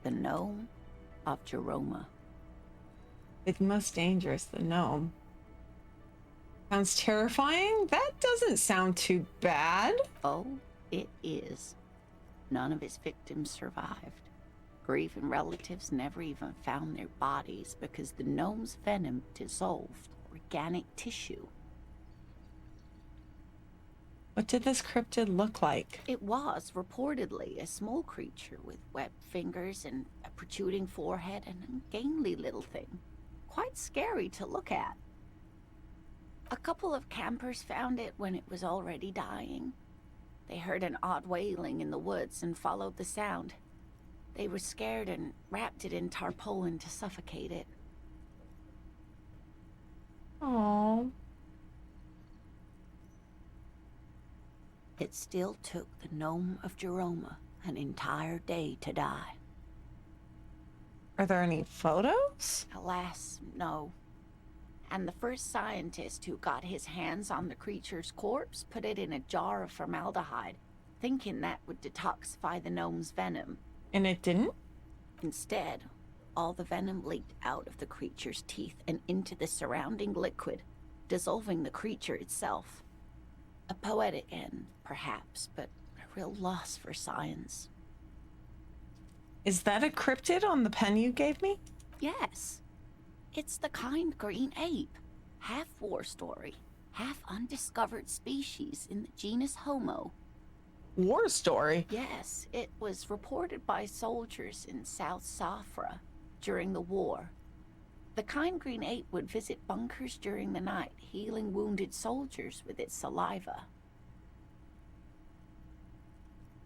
The gnome of Jeroma. It's most dangerous, the gnome. Sounds terrifying? That doesn't sound too bad. Oh, it is. None of his victims survived. Grieving relatives never even found their bodies because the gnome's venom dissolved organic tissue. What did this cryptid look like? It was reportedly a small creature with webbed fingers and a protruding forehead and a gangly little thing. Quite scary to look at. A couple of campers found it when it was already dying. They heard an odd wailing in the woods and followed the sound. They were scared and wrapped it in tarpaulin to suffocate it. Oh. It still took the gnome of Jeroma an entire day to die. Are there any photos? Alas, no. And the first scientist who got his hands on the creature's corpse put it in a jar of formaldehyde, thinking that would detoxify the gnome's venom. And it didn't? Instead, all the venom leaked out of the creature's teeth and into the surrounding liquid, dissolving the creature itself. A poetic end, perhaps, but a real loss for science. Is that a cryptid on the pen you gave me? Yes. It's the kind green ape. Half war story, half undiscovered species in the genus Homo. War story? Yes, it was reported by soldiers in South Safra during the war. The kind green ape would visit bunkers during the night, healing wounded soldiers with its saliva.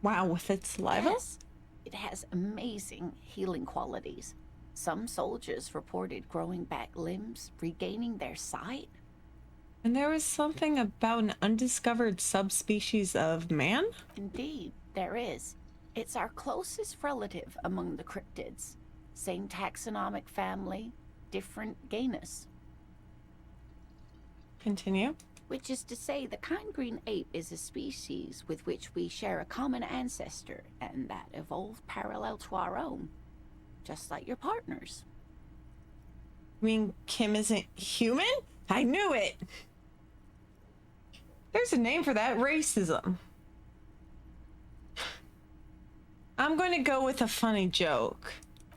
Wow, with its saliva? Yes, it has amazing healing qualities. Some soldiers reported growing back limbs, regaining their sight. And there was something about an undiscovered subspecies of man? Indeed, there is. It's our closest relative among the cryptids. Same taxonomic family, different genus. Continue. Which is to say, the kind green ape is a species with which we share a common ancestor, and that evolved parallel to our own. Just like your partners. You mean Kim isn't human? I knew it! There's a name for that, racism. I'm going to go with a funny joke.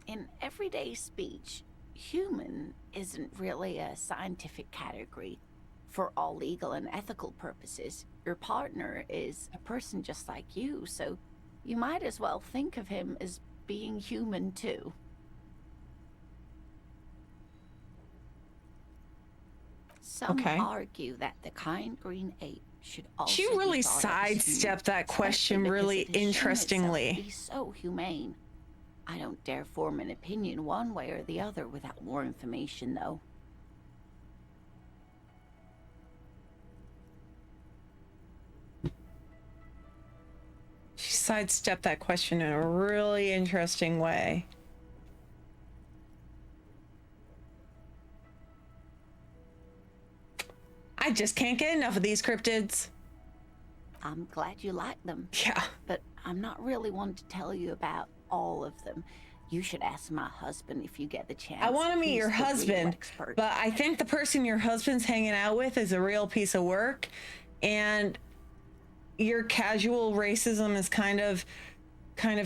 In everyday speech, human isn't really a scientific category. For all legal and ethical purposes, your partner is a person just like you, so you might as well think of him as being human too. Some argue that the kind green ape should also She really sidestepped that question really interestingly. Be so humane. I don't dare form an opinion one way or the other without more information, though. She sidestepped that question in a really interesting way. I just can't get enough of these cryptids. I'm glad you like them. Yeah. But I'm not really one to tell you about all of them. You should ask my husband if you get the chance. I want to meet He's your the real husband, expert. but I think the person your husband's hanging out with is a real piece of work, and your casual racism is kind of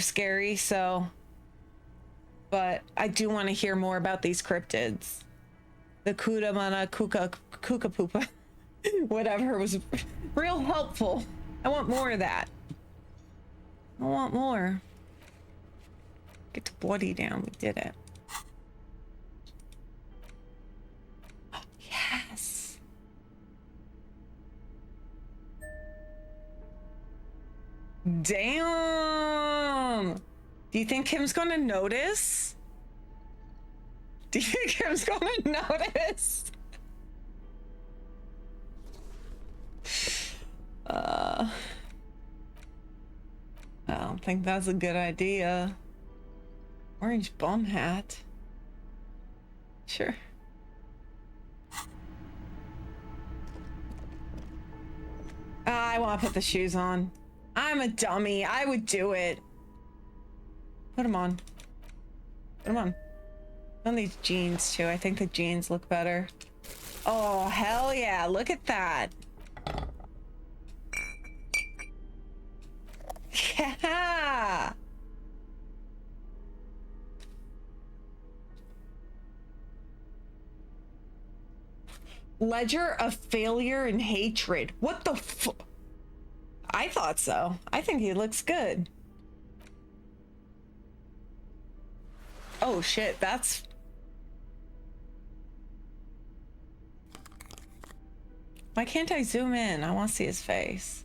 scary, so. But I do want to hear more about these cryptids. The Kudamana Kuka Poopa, whatever, was real helpful. I want more of that. I want more. Get the bloody down. We did it. Yes. Damn. Do you think Kim's gonna notice? Do you think Kim's gonna notice? I don't think that's a good idea. Orange bum hat. Sure. I want to put the shoes on. I'm a dummy. I would do it. Put them on. Put them on. On these jeans too. I think the jeans look better. Oh, hell yeah. Look at that. Yeah. Ledger of failure and hatred. What the fuck? I thought so. I think he looks good. Oh shit, that's... Why can't I zoom in? I want to see his face.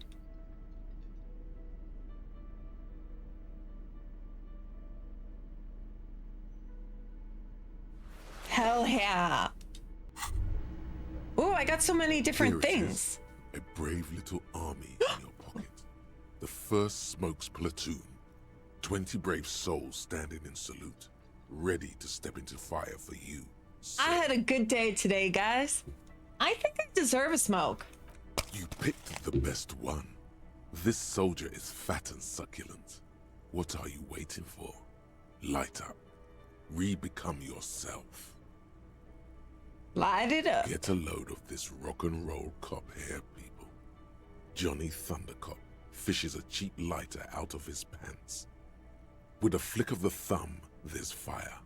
Hell yeah. Ooh, I got so many different things. A brave little army in your pocket. The first Smokes platoon. 20 brave souls standing in salute, ready to step into fire for you. I had a good day today, guys. I think I deserve a smoke. You picked the best one. This soldier is fat and succulent. What are you waiting for? Light up. Re-become yourself. Light it up. Get a load of this rock and roll cop here, people. Johnny Thundercop fishes a cheap lighter out of his pants. With a flick of the thumb, there's fire.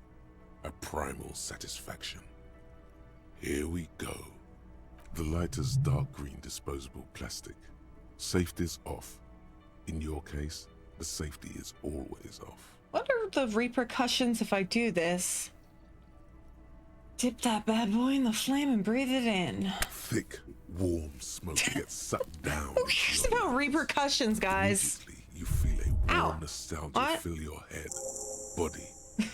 A primal satisfaction. Here we go. The lighter's dark green disposable plastic. Safety's off. In your case, the safety is always off. What are the repercussions if I do this? Dip that bad boy in the flame and breathe it in. Thick, warm smoke gets sucked down. Who cares about repercussions, guys? You feel a warm nostalgia fill your head, body,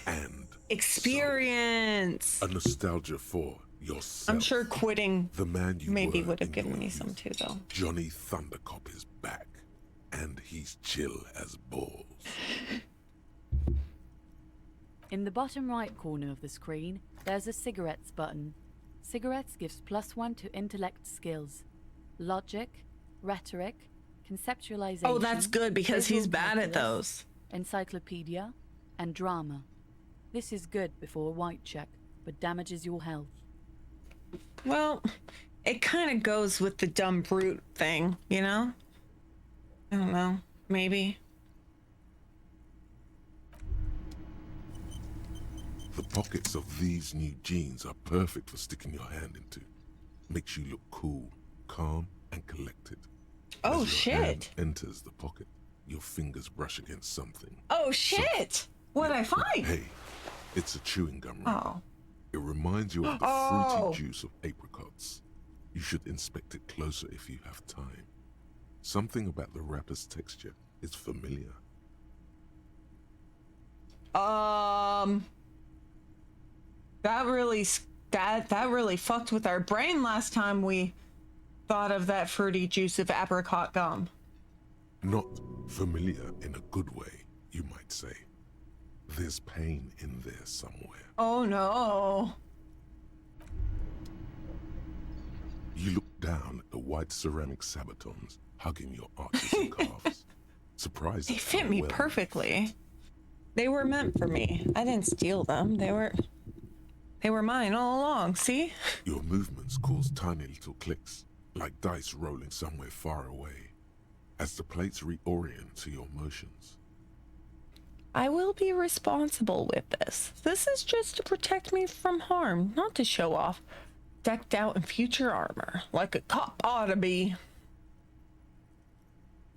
and experience. Soul. A nostalgia for yourself. I'm sure quitting the man you maybe would have given me some too, though. Johnny Thundercop is back, and he's chill as balls. In the bottom right corner of the screen, there's a cigarettes button. Cigarettes gives +1 to intellect skills. Logic, rhetoric, conceptualization. Oh, that's good because he's bad at those. Encyclopedia, and drama. This is good before a white check, but damages your health. Well, it kind of goes with the dumb brute thing, you know? I don't know. Maybe. The pockets of these new jeans are perfect for sticking your hand into. Makes you look cool, calm, and collected. Oh, As your hand shit. enters the pocket, your fingers brush against something. Oh, shit. What'd I find? Hey, it's a chewing gum wrapper. Oh. It reminds you of the fruity juice of apricots. You should inspect it closer if you have time. Something about the wrapper's texture is familiar. That really fucked with our brain last time we thought of that fruity juice of apricot gum. Not familiar in a good way, you might say. There's pain in there somewhere. Oh no. You look down at the white ceramic sabatons hugging your arches and calves. Surprised. They fit me perfectly. They were meant for me. I didn't steal them. They were mine all along, see? Your movements cause tiny little clicks, like dice rolling somewhere far away, as the plates reorient to your motions. I will be responsible with this. This is just to protect me from harm, not to show off. Decked out in future armor, like a cop ought to be.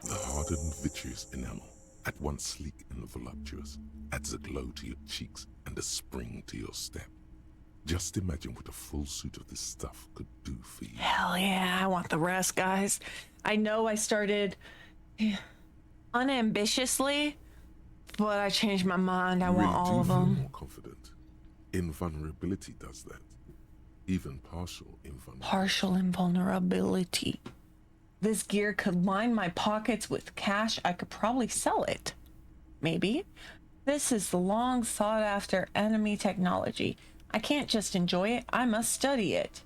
The hardened vitreous enamel, at once sleek and voluptuous, adds a glow to your cheeks and a spring to your step. Just imagine what a full suit of this stuff could do for you. Hell yeah, I want the rest, guys. I know I started unambitiously, but I changed my mind. I want all of You really do them. feel more confident. Invulnerability does that. Even partial invulnerability. Partial invulnerability. This gear could line my pockets with cash. I could probably sell it. Maybe. This is the long sought after enemy technology. I can't just enjoy it. I must study it.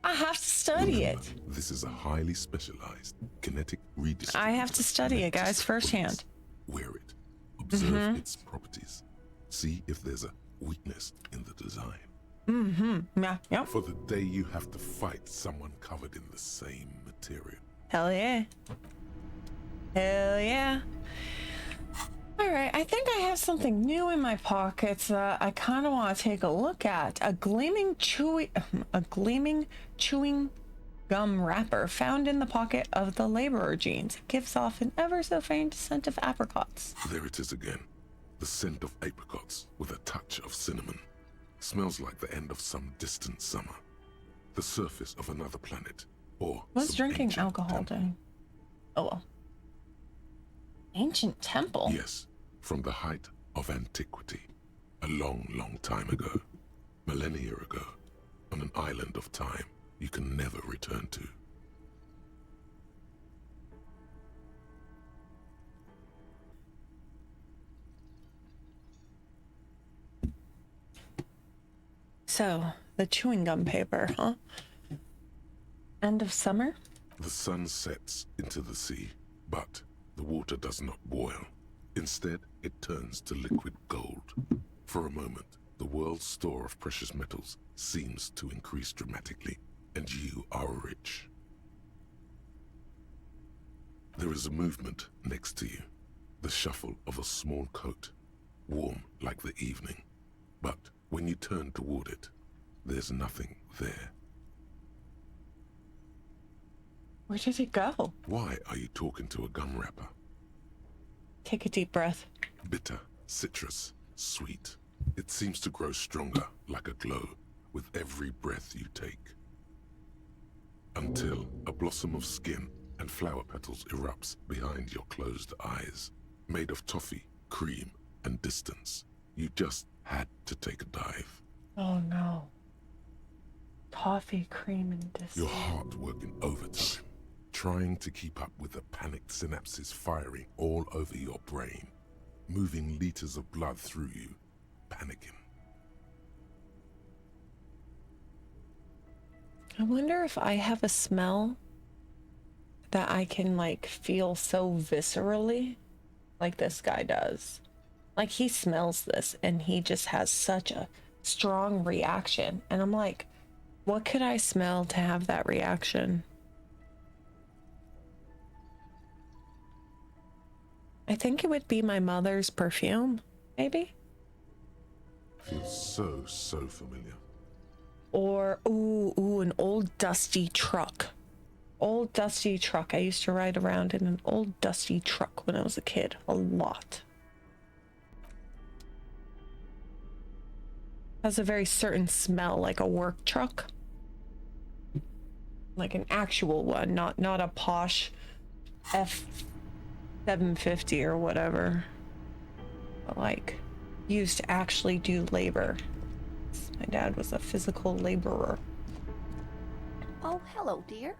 I have to study it. This is a highly specialized kinetic redistribution. I have to study it, guys, firsthand. Wear it. Observe its properties. See if there's a weakness in the design. Yeah, yep. For the day you have to fight someone covered in the same material. Hell yeah. Hell yeah. Alright, I think I have something new in my pockets that I kind of want to take a look at. A gleaming chewing gum wrapper found in the pocket of the laborer jeans. It gives off an ever so faint scent of apricots. There it is again. The scent of apricots with a touch of cinnamon. Smells like the end of some distant summer. The surface of another planet. Or What's some drinking ancient alcohol temple. doing? Oh well. Ancient temple? Yes, from the height of antiquity. A long, long time ago. Millennia ago. On an island of time you can never return to. So, the chewing gum paper, huh? End of summer? The sun sets into the sea, but the water does not boil. Instead, it turns to liquid gold. For a moment, the world's store of precious metals seems to increase dramatically, and you are rich. There is a movement next to you, the shuffle of a small coat, warm like the evening. But when you turn toward it, there's nothing there. Where did it go? Why are you talking to a gum wrapper? Take a deep breath. Bitter, citrus, sweet. It seems to grow stronger, like a glow, with every breath you take. Until a blossom of skin and flower petals erupts behind your closed eyes. Made of toffee, cream, and distance. You just had to take a dive. Oh no. Toffee, cream, and distance. Your heart working overtime, trying to keep up with the panicked synapses firing all over your brain, moving liters of blood through you, panicking. I wonder if I have a smell that I can like feel so viscerally like this guy does. Like he smells this and he just has such a strong reaction. And I'm like, what could I smell to have that reaction? I think it would be my mother's perfume, maybe? Feels so familiar. Or, an old dusty truck. Old dusty truck. I used to ride around in an old dusty truck when I was a kid. A lot. Has a very certain smell, like a work truck. Like an actual one, not a posh F750 or whatever. But like, used to actually do labor. My dad was a physical laborer. Oh, hello, dear.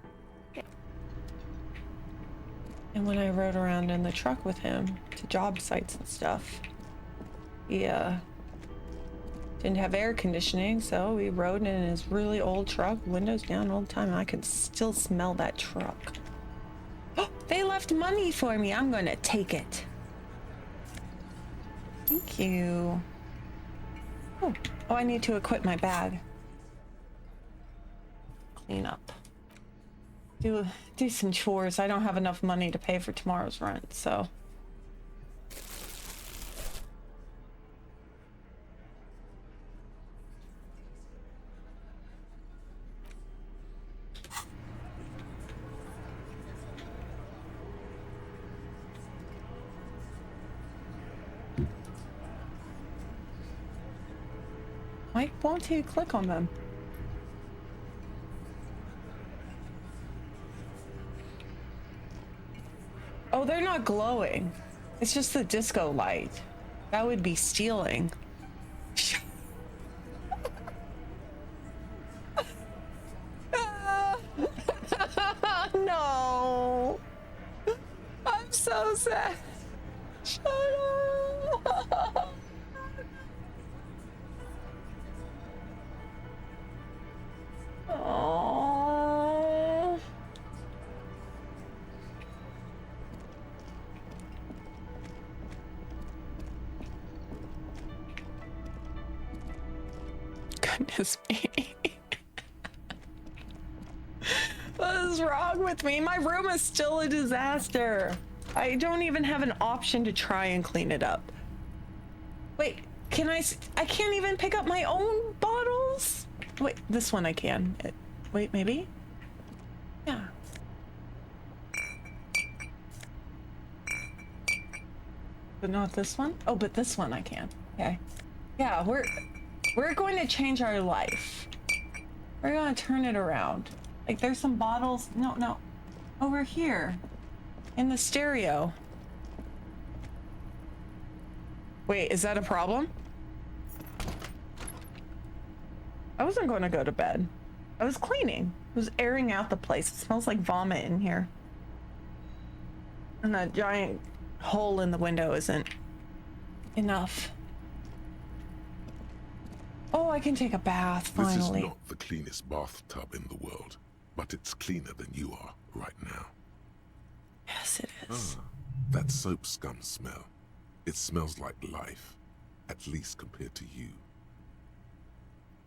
And when I rode around in the truck with him to job sites and stuff, he didn't have air conditioning, so we rode in his really old truck, windows down all the time, and I could still smell that truck. Oh, they left money for me. I'm gonna take it. Thank you. Oh, I need to equip my bag. Clean up. Do some chores. I don't have enough money to pay for tomorrow's rent, so. Why won't he click on them? Oh, they're not glowing. It's just the disco light. That would be stealing. No. I'm so sad. Shut up. Oh. Goodness me. What is wrong with me? My room is still a disaster. I don't even have an option to try and clean it up. Wait, I can't even pick up my own bottles? Wait, this one I can. Wait, maybe? Yeah. But not this one? Oh, but this one I can. Okay. Yeah, we're going to change our life. We're going to turn it around. Like, there's some bottles. No. Over here. In the stereo. Wait, is that a problem? I wasn't going to go to bed. I was cleaning. I was airing out the place. It smells like vomit in here. And that giant hole in the window isn't enough. Oh, I can take a bath, finally. This is not the cleanest bathtub in the world, but it's cleaner than you are right now. Yes, it is. That soap scum smell. It smells like life, at least compared to you.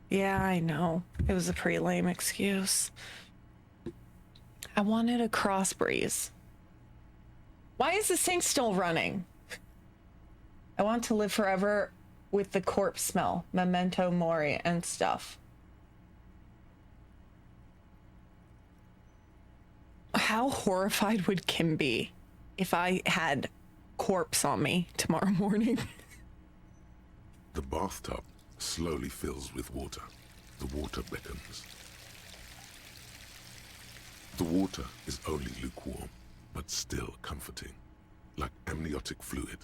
Yeah, I know. It was a pretty lame excuse. I wanted a cross breeze. Why is this thing still running? I want to live forever with the corpse smell, memento mori and stuff. How horrified would Kim be if I had corpse on me tomorrow morning? The bathtub slowly fills with water. The water beckons. The water is only lukewarm, but still comforting, like amniotic fluid.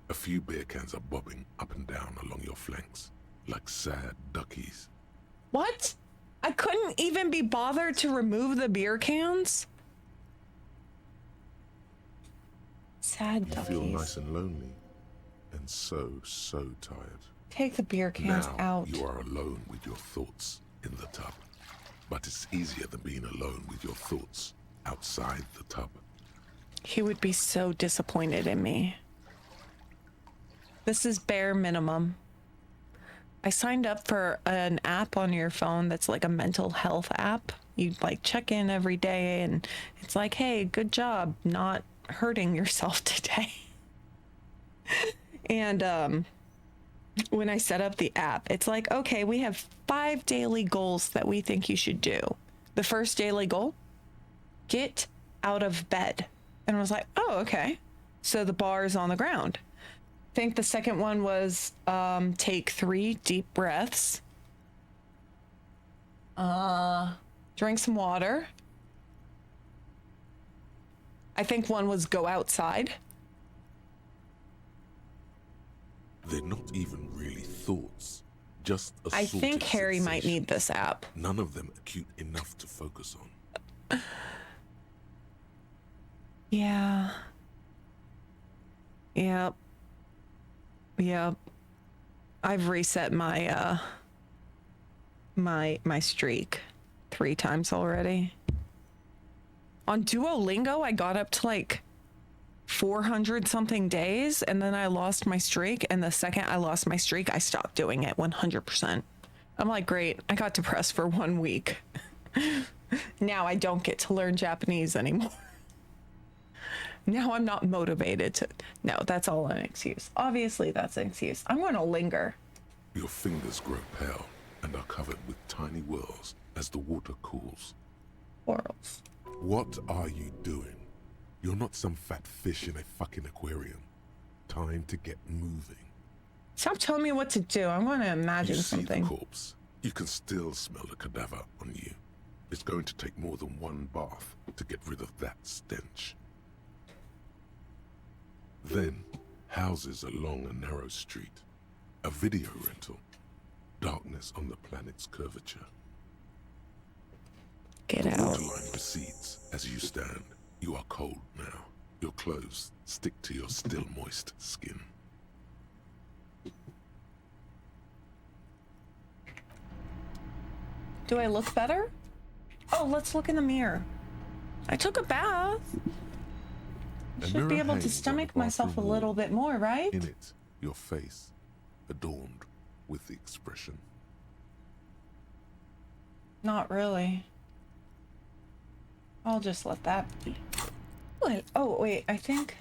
A few beer cans are bobbing up and down along your flanks, like sad duckies. What? I couldn't even be bothered to remove the beer cans? Sad You duckies. feel nice and lonely, and so tired. Take the beer cans now out. You are alone with your thoughts in the tub. But it's easier than being alone with your thoughts outside the tub. He would be so disappointed in me. This is bare minimum. I signed up for an app on your phone that's like a mental health app. You like check in every day and it's like, hey, good job not hurting yourself today. And when I set up the app, it's like, okay, we have 5 daily goals that we think you should do. The first daily goal, get out of bed. And I was like, oh, okay. So the bar is on the ground. I think the second one was take 3 deep breaths. Drink some water. I think one was go outside. They're not even really thoughts, just I think Harry might need this app. None of them acute enough to focus on. Yeah. Yep. I've reset my my streak 3 times already. On Duolingo, I got up to like 400 something days and then I lost my streak, and the second I lost my streak I stopped doing it 100%. I'm like, great, I got depressed for 1 week. Now I don't get to learn Japanese anymore. Now I'm not motivated to. No, that's all an excuse. Obviously that's an excuse. I'm going to linger. Your fingers grow pale and are covered with tiny whirls as the water cools. Whirls. What are you doing? You're not some fat fish in a fucking aquarium. Time to get moving. Stop telling me what to do. I'm going to imagine You see something. the corpse. You can still smell the cadaver on you. It's going to take more than 1 bath to get rid of that stench. Then, houses along a narrow street. A video rental. Darkness on the planet's curvature. Get the out. waterline recedes as you stand. You are cold now. Your clothes stick to your still moist skin. Do I look better? Oh, let's look in the mirror. I took a bath. I should be able to stomach myself a little bit more, right? In it, your face, adorned with the expression. Not really. I'll just let that be. Oh, wait, I think...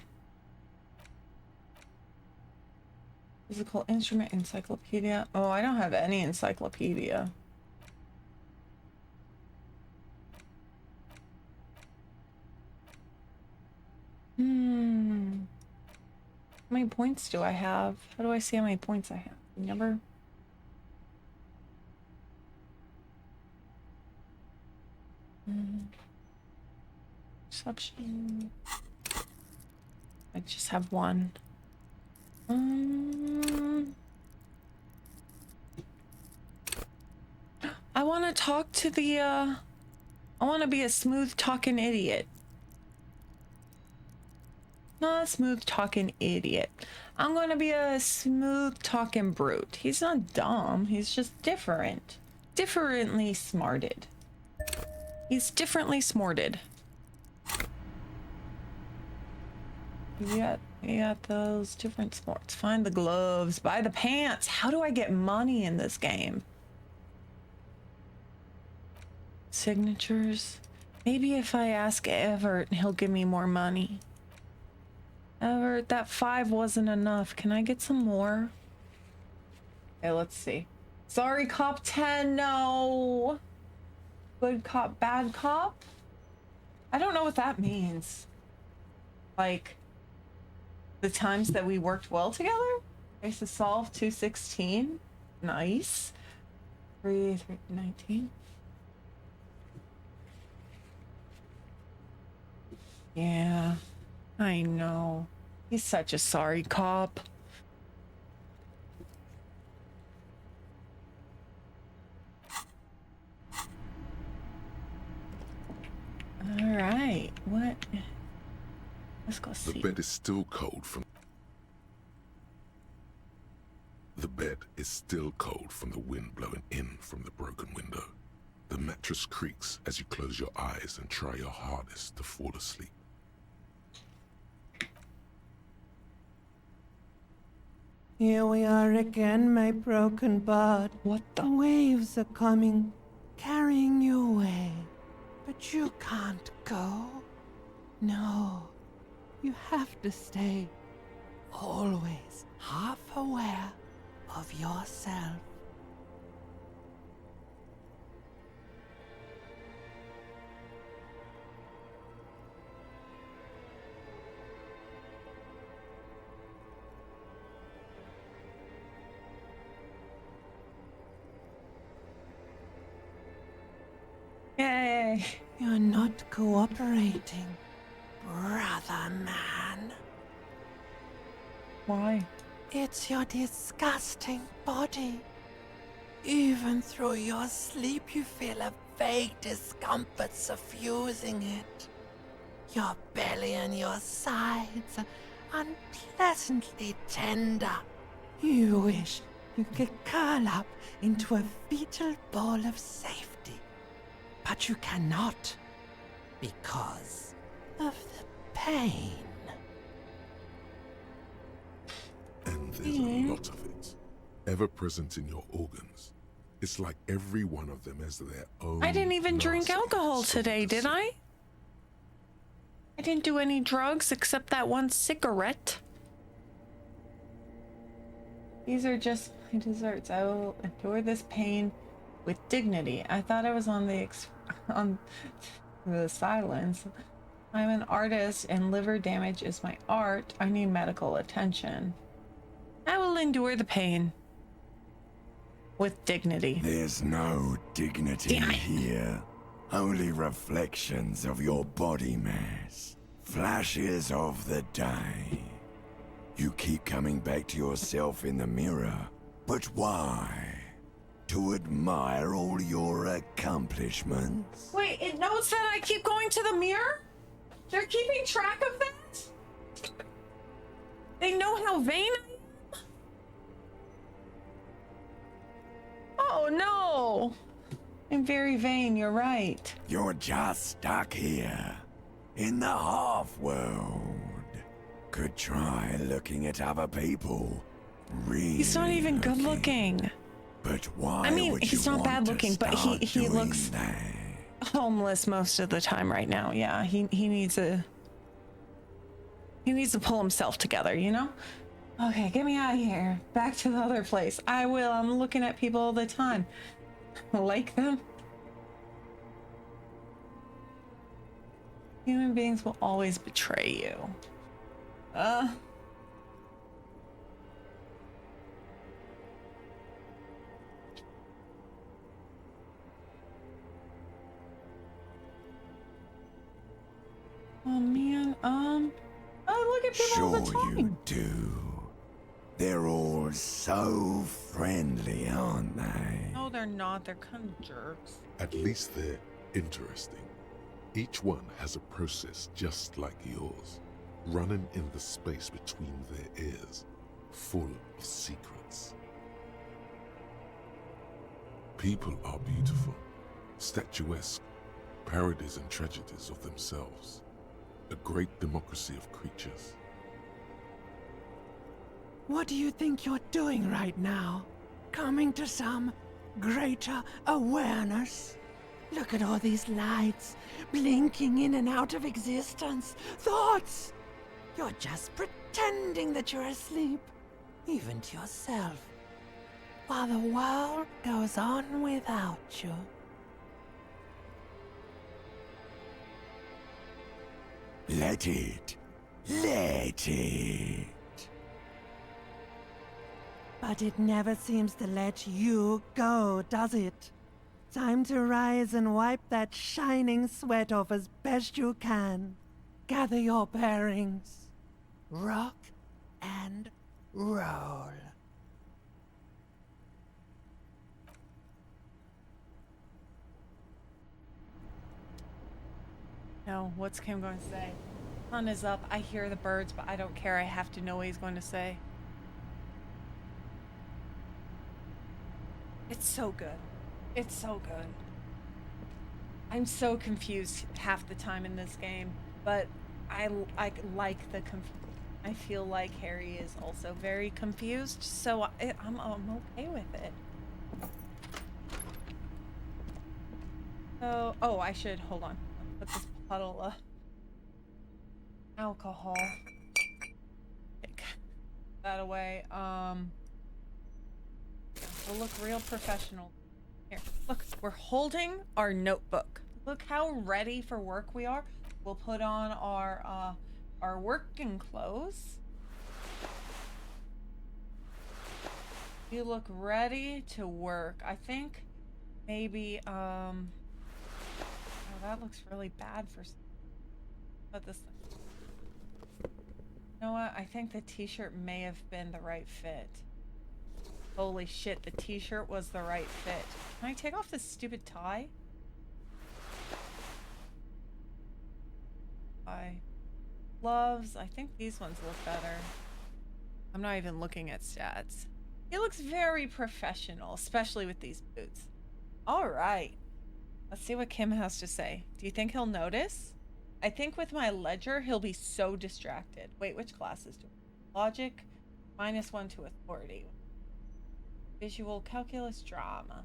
Physical instrument, encyclopedia. Oh, I don't have any encyclopedia. How many points do I have? How do I see how many points I have? Number? Perception. I just have one. I want to talk to the, I want to be a smooth talking idiot. Not a smooth talking idiot. I'm going to be a smooth talking brute. He's not dumb. He's just different. Differently smarted. He's differently smarted. You got those different sports. Find the gloves. Buy the pants. How do I get money in this game? Signatures. Maybe if I ask Everett, he'll give me more money. Everett, that 5 wasn't enough. Can I get some more? Okay, let's see. Sorry, cop 10, no. Good cop, bad cop? I don't know what that means. Like, the times that we worked well together? Case to solve 216. Nice. 319. Yeah, I know. He's such a sorry cop. All right, what? Let's go see. The bed is still cold from... The bed is still cold from the wind blowing in from the broken window. The mattress creaks as you close your eyes and try your hardest to fall asleep. Here we are again, my broken bud. What the? Waves are coming, carrying you away. But you can't go. No, you have to stay. Always half aware of yourself. Yay! You're not cooperating, brother man. Why? It's your disgusting body. Even through your sleep, you feel a vague discomfort suffusing it. Your belly and your sides are unpleasantly tender. You wish you could curl up into a fetal ball of safety. But you cannot, because of the pain. And there's a lot of it, ever present in your organs. It's like every one of them has their own... I didn't even drink alcohol today, did I? I didn't do any drugs except that one cigarette. These are just my desserts. I will endure this pain with dignity. I thought I was on the silence. I'm an artist and liver damage is my art. I need medical attention. I will endure the pain with dignity. There's no dignity Damn it. here. Only reflections of your body mass. Flashes of the day. You keep coming back to yourself in the mirror. But why? To admire all your accomplishments? Wait, it knows that I keep going to the mirror? They're keeping track of that? They know how vain I am? Oh no! I'm very vain, you're right. You're just stuck here. In the half-world. Could try looking at other people. Really He's not even good looking. looking. But why I mean, would he's you not want bad to looking, but start he doing looks that? homeless most of the time right now. Yeah, he needs to pull himself together, you know? Okay, get me out of here. Back to the other place. I will. I'm looking at people all the time. Like them. Human beings will always betray you. Oh man, I look at people all the Sure time. you do. They're all so friendly, aren't they? No, they're not. They're kind of jerks. At least they're interesting. Each one has a process just like yours, running in the space between their ears, full of secrets. People are beautiful, statuesque, parodies and tragedies of themselves. A great democracy of creatures. What do you think you're doing right now? Coming to some greater awareness? Look at all these lights, blinking in and out of existence. Thoughts! You're just pretending that you're asleep, even to yourself, while the world goes on without you. Let it. Let it. But it never seems to let you go, does it? Time to rise and wipe that shining sweat off as best you can. Gather your bearings. Rock and roll. No, what's Kim going to say? Sun is up. I hear the birds, but I don't care. I have to know what he's going to say. It's so good. It's so good. I'm so confused half the time in this game, but I like the confusion. I feel like Harry is also very confused, so I'm okay with it. So, oh, I should hold on. Put this puddle of alcohol. Take that away. We'll look real professional. Here, look, we're holding our notebook. Look how ready for work we are. We'll put on our working clothes. You look ready to work. I think maybe oh, that looks really bad for but this you know what? I think the t-shirt may have been the right fit. Holy shit, the t-shirt was the right fit. Can I take off this stupid tie? Gloves. I think these ones look better. I'm not even looking at stats. He looks very professional, especially with these boots. All right. Let's see what Kim has to say. Do you think he'll notice? I think with my ledger, he'll be so distracted. Wait, which classes do we? Logic, -1 to authority. Visual, calculus, drama.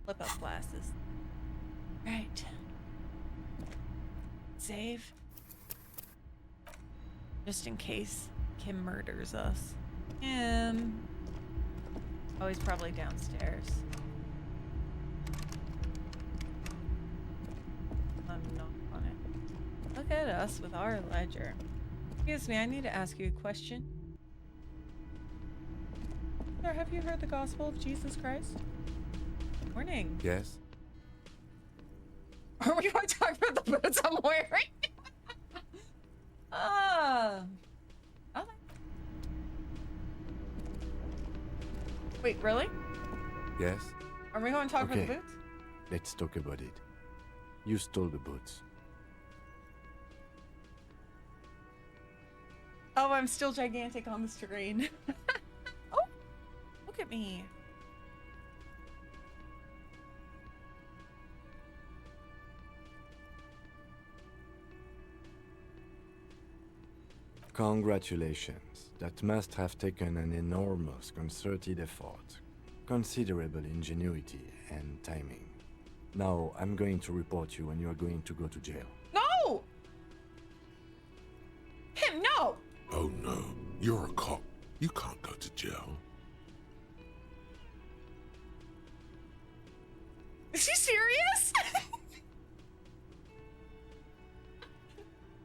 Flip up classes. Right. Save. Just in case Kim murders us. Kim. Oh, he's probably downstairs. I'm not on it. Look at us with our ledger. Excuse me, I need to ask you a question. Sir, have you heard the gospel of Jesus Christ? Morning. Yes? Are we going to talk about the boots I'm wearing? Okay. Wait, really? Yes? Are we going to talk about the boots? Let's talk about it. You stole the boots. Oh, I'm still gigantic on the screen. Oh, look at me. Congratulations. That must have taken an enormous concerted effort. considerable ingenuity and timing. Now, I'm going to report you and you are going to go to jail. No! Him, no! Oh no, you're a cop. You can't go to jail. Is he serious?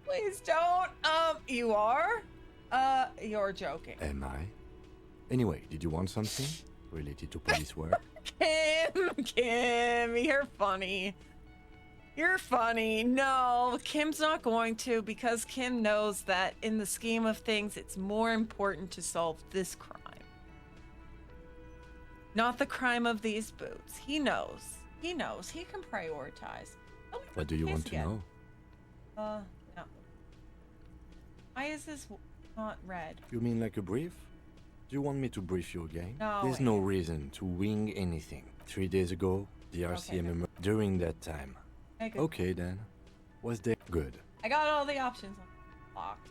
Please don't. You are? You're joking. Am I? Anyway, did you want something related to police work? Kim, you're funny. You're funny. No, Kim's not going to, because Kim knows that in the scheme of things, it's more important to solve this crime. Not the crime of these boots. He knows. He knows. He can prioritize. What do you want to know? No. Why is this not red? You mean like a brief? Do you want me to brief you again? No. There's no reason to wing anything. 3 days ago, the RCM during that time. Okay then. Was there good? I got all the options locked.